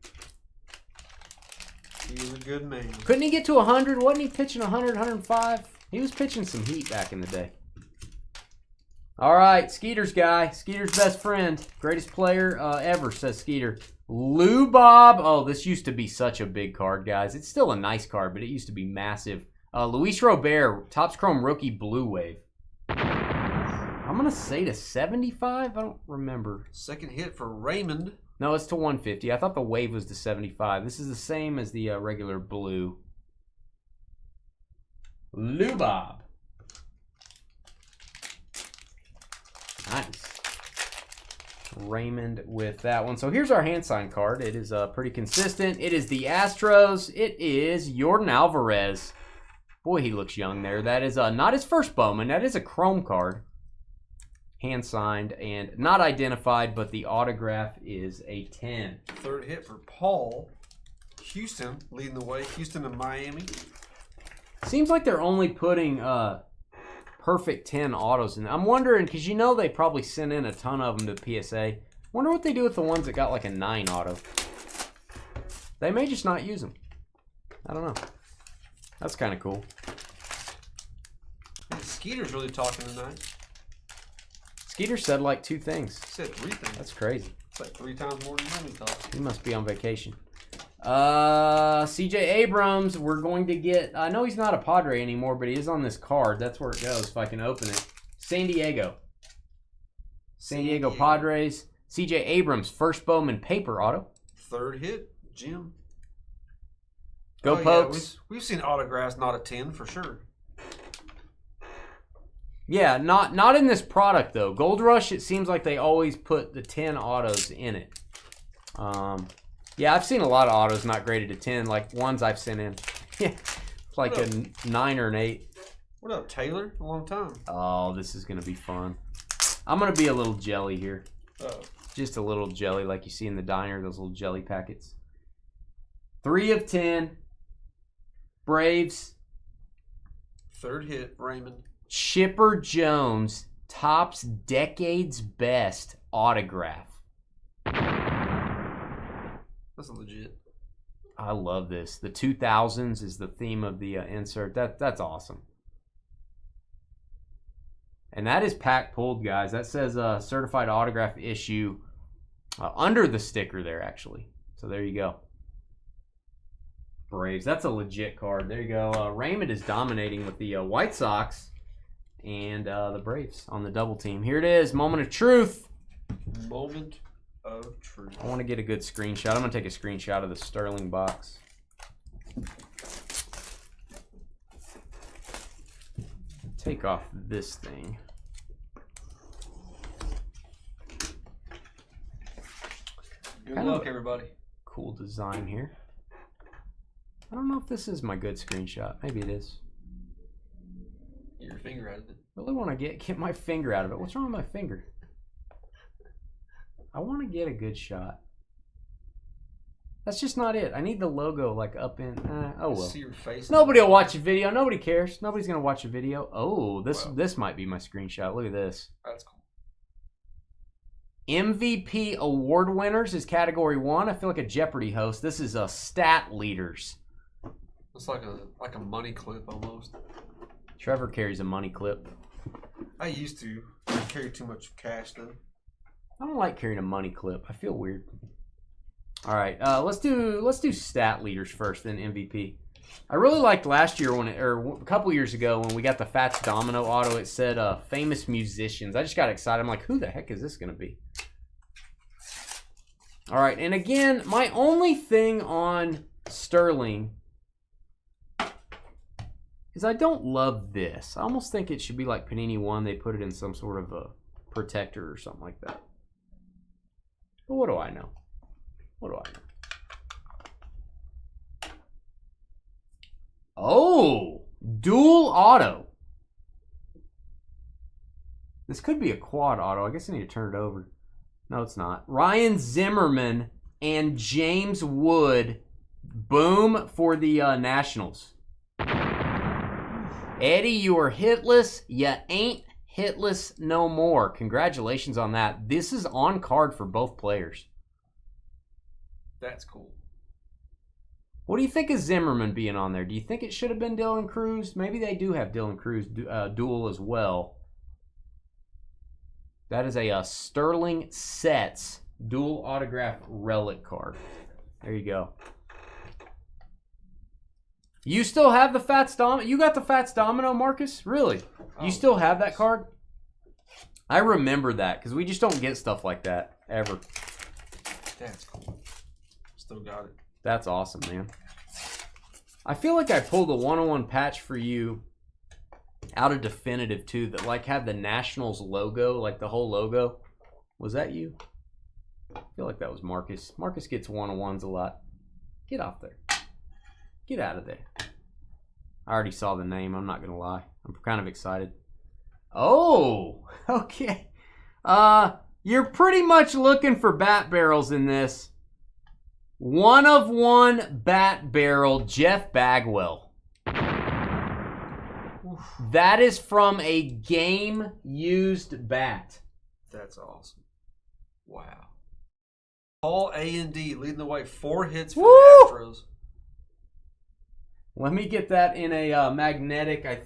Speaker 1: He's a good man.
Speaker 2: Couldn't he get to 100? Wasn't he pitching 100, 105? He was pitching some heat back in the day. All right, Skeeter's guy. Skeeter's best friend. Greatest player ever, says Skeeter. Lou Bob. Oh, this used to be such a big card, guys. It's still a nice card, but it used to be massive. Luis Robert, Topps Chrome Rookie Blue Wave. I'm going to say to 75. I don't remember.
Speaker 1: Second hit for Raymond.
Speaker 2: No, it's to 150. I thought the wave was to 75. This is the same as the regular blue. Lou Bob. Nice. Raymond with that one. So here's our hand sign card. It is pretty consistent. It is the Astros. It is Yordan Alvarez. Boy, he looks young there. That is not his first Bowman. That is a chrome card. Hand signed and not identified, but the autograph is a 10.
Speaker 1: Third hit for Paul. Houston leading the way. Houston and Miami.
Speaker 2: Seems like they're only putting perfect 10 autos in. I'm wondering, because you know they probably sent in a ton of them to PSA. Wonder what they do with the ones that got like a 9 auto. They may just not use them. I don't know. That's kind of cool.
Speaker 1: Skeeter's really talking tonight.
Speaker 2: Skeeter said like 2 things.
Speaker 1: He said 3 things.
Speaker 2: That's crazy.
Speaker 1: It's like 3 times more than money talks.
Speaker 2: He must be on vacation. CJ Abrams, we're going to get, I know he's not a Padre anymore, but he is on this card. That's where it goes if I can open it. San Diego. San Diego Padres. CJ Abrams, first Bowman paper auto.
Speaker 1: Third hit, Jim.
Speaker 2: Go Pokes.
Speaker 1: Yeah, we've seen autographs not a 10 for sure.
Speaker 2: Yeah, not in this product though. Gold Rush, it seems like they always put the 10 autos in it. Yeah, I've seen a lot of autos not graded to 10, like ones I've sent in. Yeah, it's like a 9 or an 8.
Speaker 1: What up, Taylor? A long time.
Speaker 2: Oh, this is gonna be fun. I'm gonna be a little jelly here.
Speaker 1: Oh.
Speaker 2: Just a little jelly like you see in the diner, those little jelly packets. 3 of 10. Braves.
Speaker 1: Third hit, Raymond.
Speaker 2: Chipper Jones, Topps Decade's Best autograph.
Speaker 1: That's legit.
Speaker 2: I love this. The 2000s is the theme of the insert. That's awesome. And that is pack pulled, guys. That says certified autograph issue under the sticker there, actually. So there you go. Braves. That's a legit card. There you go. Raymond is dominating with the White Sox and the Braves on the double team. Here it is. Moment of truth.
Speaker 1: Moment of truth.
Speaker 2: I want to get a good screenshot. I'm going to take a screenshot of the Sterling box. Take off this thing.
Speaker 1: Good
Speaker 2: Kind of
Speaker 1: luck, everybody.
Speaker 2: Cool design here. I don't know if this is my good screenshot. Maybe it is.
Speaker 1: Get your finger out of it.
Speaker 2: Really want to get my finger out of it. What's wrong with my finger? I want to get a good shot. That's just not it. I need the logo like up in. Oh well.
Speaker 1: See your face.
Speaker 2: Nobody will watch a video. Nobody cares. Nobody's gonna watch a video. Oh, this might be my screenshot. Look at this.
Speaker 1: That's cool.
Speaker 2: MVP award winners is category 1. I feel like a Jeopardy host. This is a stat leaders.
Speaker 1: It's like a money clip almost.
Speaker 2: Trevor carries a money clip.
Speaker 1: I used to. I carry too much cash though.
Speaker 2: I don't like carrying a money clip. I feel weird. All right, let's do stat leaders first, then MVP. I really liked last year or a couple years ago when we got the Fats Domino auto. It said famous musicians. I just got excited. I'm like, who the heck is this gonna be? All right, and again, my only thing on Sterling is I don't love this. I almost think it should be like Panini 1. They put it in some sort of a protector or something like that. But what do I know? What do I know? Oh, dual auto. This could be a quad auto. I guess I need to turn it over. No, it's not. Ryan Zimmerman and James Wood. Boom for the Nationals. Eddie, you are hitless. You ain't hitless no more. Congratulations on that. This is on card for both players.
Speaker 1: That's cool.
Speaker 2: What do you think of Zimmerman being on there? Do you think it should have been Dylan Cruz? Maybe they do have Dylan Cruz dual as well. That is a Sterling Sets dual autograph relic card. There you go. You still have the Fats Domino? You got the Fats Domino, Marcus? Really? You still have that card? I remember that because we just don't get stuff like that ever.
Speaker 1: That's cool. Still got it.
Speaker 2: That's awesome, man. I feel like I pulled a 101 patch for you out of Definitive too that like had the Nationals logo, like the whole logo. Was that you? I feel like that was Marcus. Marcus gets 101s a lot. Get off there. Get out of there. I already saw the name. I'm not going to lie. I'm kind of excited. Oh, okay. You're pretty much looking for bat barrels in this. 1 of 1 bat barrel, Jeff Bagwell. That is from a game-used bat.
Speaker 1: That's awesome. Wow. Paul A&D leading the way. 4 hits for the Astros.
Speaker 2: Let me get that in a magnetic, I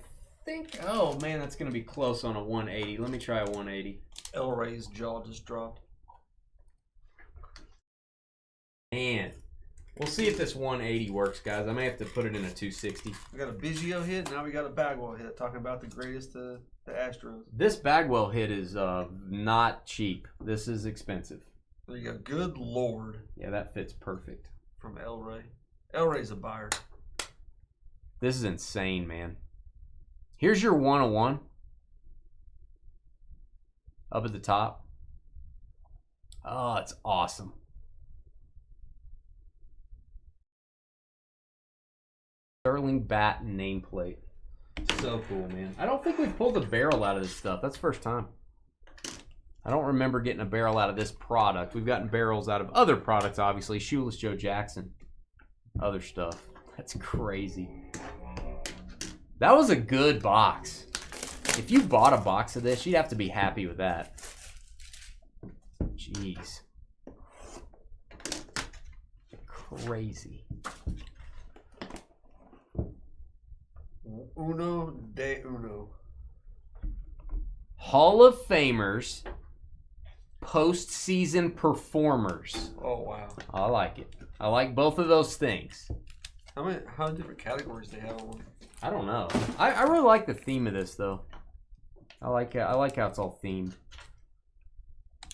Speaker 2: think. Oh, man, that's going to be close on a 180. Let me try a 180.
Speaker 1: El Rey's jaw just dropped.
Speaker 2: Man, we'll see if this 180 works, guys. I may have to put it in a 260.
Speaker 1: We got a Biggio hit. Now we got a Bagwell hit. Talking about the greatest the Astros.
Speaker 2: This Bagwell hit is not cheap. This is expensive.
Speaker 1: There you go. Good Lord.
Speaker 2: Yeah, that fits perfect.
Speaker 1: From El Rey. El Rey's a buyer.
Speaker 2: This is insane, man. Here's your 101. Up at the top. Oh, it's awesome. Sterling bat nameplate. So cool, man. I don't think we've pulled a barrel out of this stuff. That's the first time. I don't remember getting a barrel out of this product. We've gotten barrels out of other products, obviously. Shoeless Joe Jackson. Other stuff. That's crazy. That was a good box. If you bought a box of this, you'd have to be happy with that. Jeez. Crazy.
Speaker 1: Uno de uno.
Speaker 2: Hall of Famers, postseason performers.
Speaker 1: Oh, wow.
Speaker 2: I like it. I like both of those things.
Speaker 1: How many different categories they have on?
Speaker 2: I don't know. I really like the theme of this though. I like how it's all themed.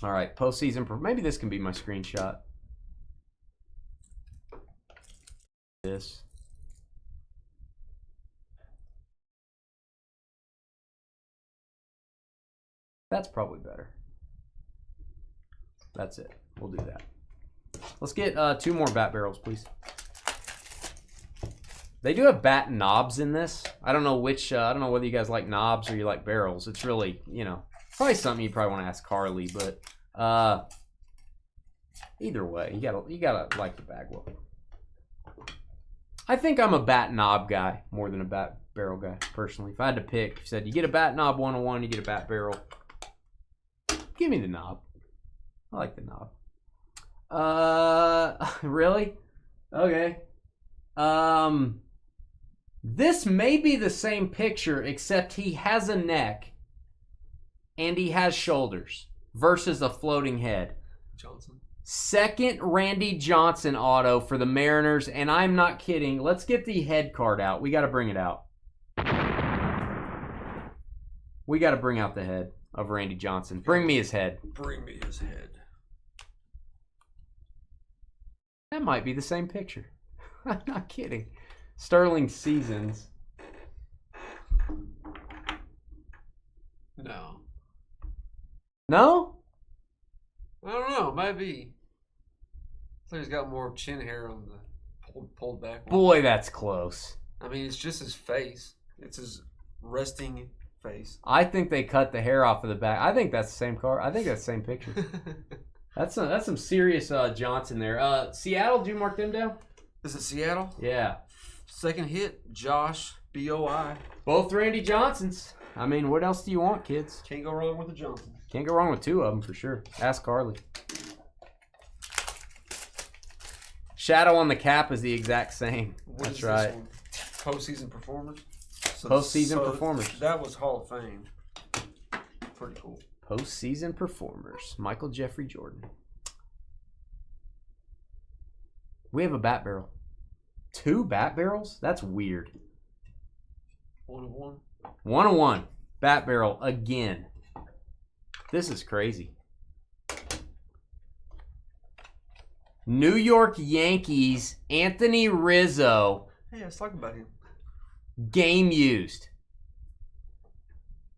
Speaker 2: All right, postseason. Maybe this can be my screenshot. This. That's probably better. That's it. We'll do that. Let's get 2 more bat barrels, please. They do have bat knobs in this. I don't know which. I don't know whether you guys like knobs or you like barrels. It's really, probably something you probably want to ask Carly. But either way, you gotta like the Bagwell. I think I'm a bat knob guy more than a bat barrel guy personally. If I had to pick, if you said you get a bat knob 101, you get a bat barrel. Give me the knob. I like the knob. Really? Okay. This may be the same picture, except he has a neck and he has shoulders versus a floating head.
Speaker 1: Johnson. Second
Speaker 2: Randy Johnson auto for the Mariners, and I'm not kidding. Let's get the head card out. We got to bring it out. We got to bring out the head of Randy Johnson. Bring me his head.
Speaker 1: Bring me his head.
Speaker 2: That might be the same picture. I'm not kidding. Sterling Seasons.
Speaker 1: No.
Speaker 2: No?
Speaker 1: I don't know. Maybe. I think he's got more chin hair on the pulled back one.
Speaker 2: Boy, that's close.
Speaker 1: I mean, it's just his face. It's his resting face.
Speaker 2: I think they cut the hair off of the back. I think that's the same car. I think that's the same picture. That's some serious Johnson there. Seattle, did you mark them down?
Speaker 1: Is it Seattle?
Speaker 2: Yeah.
Speaker 1: Second hit, Josh B.O.I.
Speaker 2: Both Randy Johnsons. I mean, what else do you want, kids?
Speaker 1: Can't go wrong with the Johnson.
Speaker 2: Can't go wrong with 2 of them for sure. Ask Carly. Shadow on the cap is the exact same.
Speaker 1: What
Speaker 2: That's
Speaker 1: is
Speaker 2: right.
Speaker 1: this one? Postseason performers.
Speaker 2: Postseason performers.
Speaker 1: That was Hall of Fame. Pretty cool.
Speaker 2: Postseason performers. Michael Jeffrey Jordan. We have a bat barrel. 2 bat barrels? That's weird.
Speaker 1: 1 of 1.
Speaker 2: 1 of 1. Bat barrel again. This is crazy. New York Yankees, Anthony Rizzo.
Speaker 1: Hey, let's talk about him.
Speaker 2: Game used.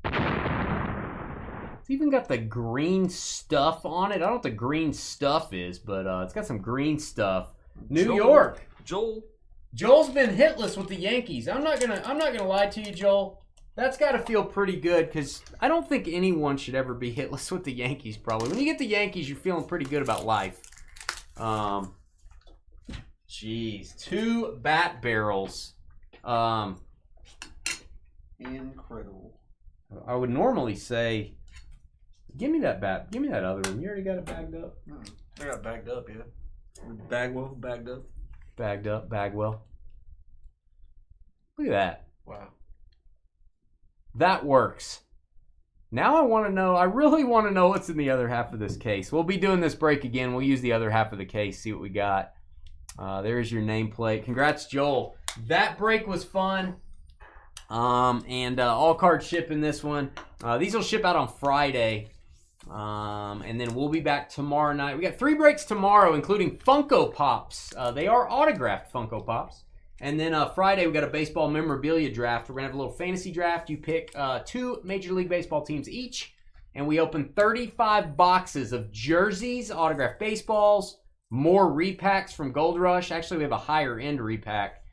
Speaker 2: It's even got the green stuff on it. I don't know what the green stuff is, but it's got some green stuff. New York. Joel's been hitless with the Yankees. I'm not gonna lie to you, Joel. That's got to feel pretty good because I don't think anyone should ever be hitless with the Yankees. Probably when you get the Yankees, you're feeling pretty good about life. Jeez, 2 bat barrels.
Speaker 1: Incredible.
Speaker 2: I would normally say, give me that bat. Give me that other one. You already got it bagged up.
Speaker 1: I got bagged up, yeah. Bagwell, bagged up.
Speaker 2: Bagged up, Bagwell. Look at that.
Speaker 1: Wow.
Speaker 2: That works. Now I really want to know what's in the other half of this case. We'll be doing this break again. We'll use the other half of the case, see what we got. There's your nameplate. Congrats, Joel. That break was fun. And all cards ship in this one. These will ship out on Friday. And then we'll be back tomorrow night. We got 3 breaks tomorrow, including Funko Pops. They are autographed Funko Pops. And then Friday, we got a baseball memorabilia draft. We're going to have a little fantasy draft. You pick 2 Major League Baseball teams each. And we open 35 boxes of jerseys, autographed baseballs, more repacks from Gold Rush. Actually, we have a higher end repack.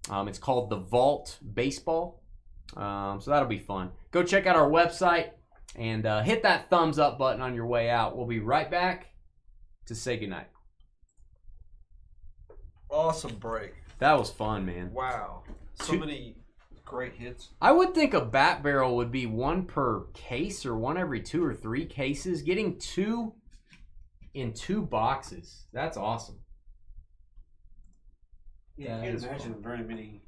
Speaker 2: It's called the Vault Baseball. So that'll be fun. Go check out our website and hit that thumbs up button on your way out. We'll be right back to say goodnight.
Speaker 1: Awesome break.
Speaker 2: That was fun, man.
Speaker 1: Wow. So many great hits.
Speaker 2: I would think a bat barrel would be 1 per case or 1 every 2 or 3 cases. Getting 2 in 2 boxes. That's awesome.
Speaker 1: Yeah, you can't imagine very many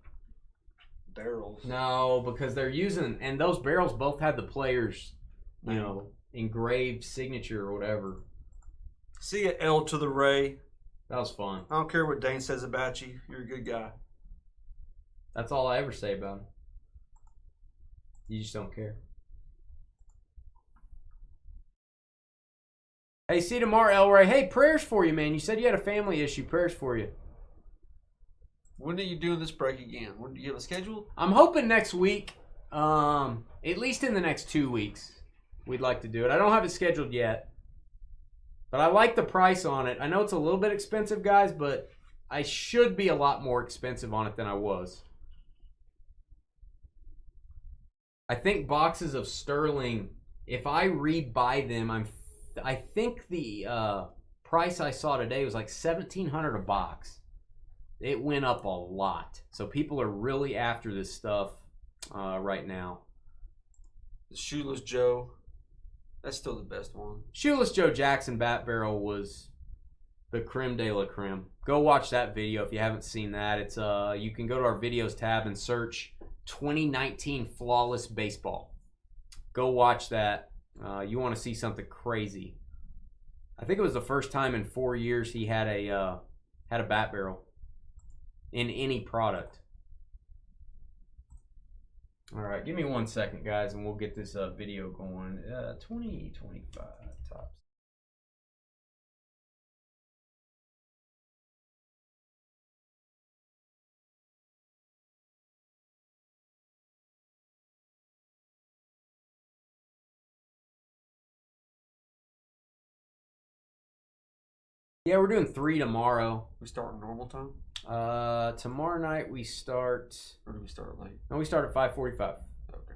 Speaker 1: barrels.
Speaker 2: No, because they're using, and those barrels both had the player's, engraved signature or whatever.
Speaker 1: See ya, L to the Ray.
Speaker 2: That was fun.
Speaker 1: I don't care what Dane says about you. You're a good guy.
Speaker 2: That's all I ever say about him. You just don't care. Hey, see you tomorrow, Elray. Hey, prayers for you, man. You said you had a family issue. Prayers for you.
Speaker 1: When are you doing this break again? When do you have a schedule?
Speaker 2: I'm hoping next week. At least in the next 2 weeks, we'd like to do it. I don't have it scheduled yet, but I like the price on it. I know it's a little bit expensive, guys, but I should be a lot more expensive on it than I was. I think boxes of Sterling, if I rebuy them, I think the price I saw today was like $1,700 a box. It went up a lot. So people are really after this stuff right now.
Speaker 1: The Shoeless Joe. That's still the best one.
Speaker 2: Shoeless Joe Jackson Bat Barrel was the creme de la creme. Go watch that video if you haven't seen that. It's you can go to our videos tab and search 2019 Flawless Baseball. Go watch that. You want to see something crazy. I think it was the first time in 4 years he had a bat barrel in any product. All right, give me 1 second, guys, and we'll get this video going. 2025 tops. Yeah, we're doing 3 tomorrow.
Speaker 1: We start normal time?
Speaker 2: Tomorrow night we start.
Speaker 1: Or do we start late?
Speaker 2: No, we start at 5:45.
Speaker 1: Okay.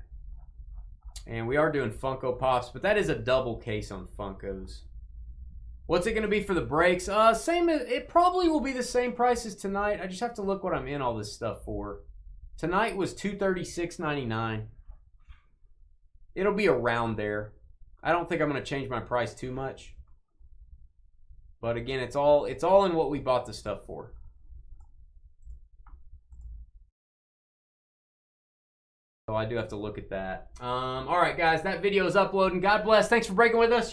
Speaker 2: And we are doing Funko Pops, but that is a double case on Funkos. What's it going to be for the breaks? Same. It probably will be the same price as tonight. I just have to look what I'm in all this stuff for. Tonight was $236.99. It'll be around there. I don't think I'm going to change my price too much. But again, it's all in what we bought the stuff for. So I do have to look at that. All right, guys, that video is uploading. God bless. Thanks for breaking with us.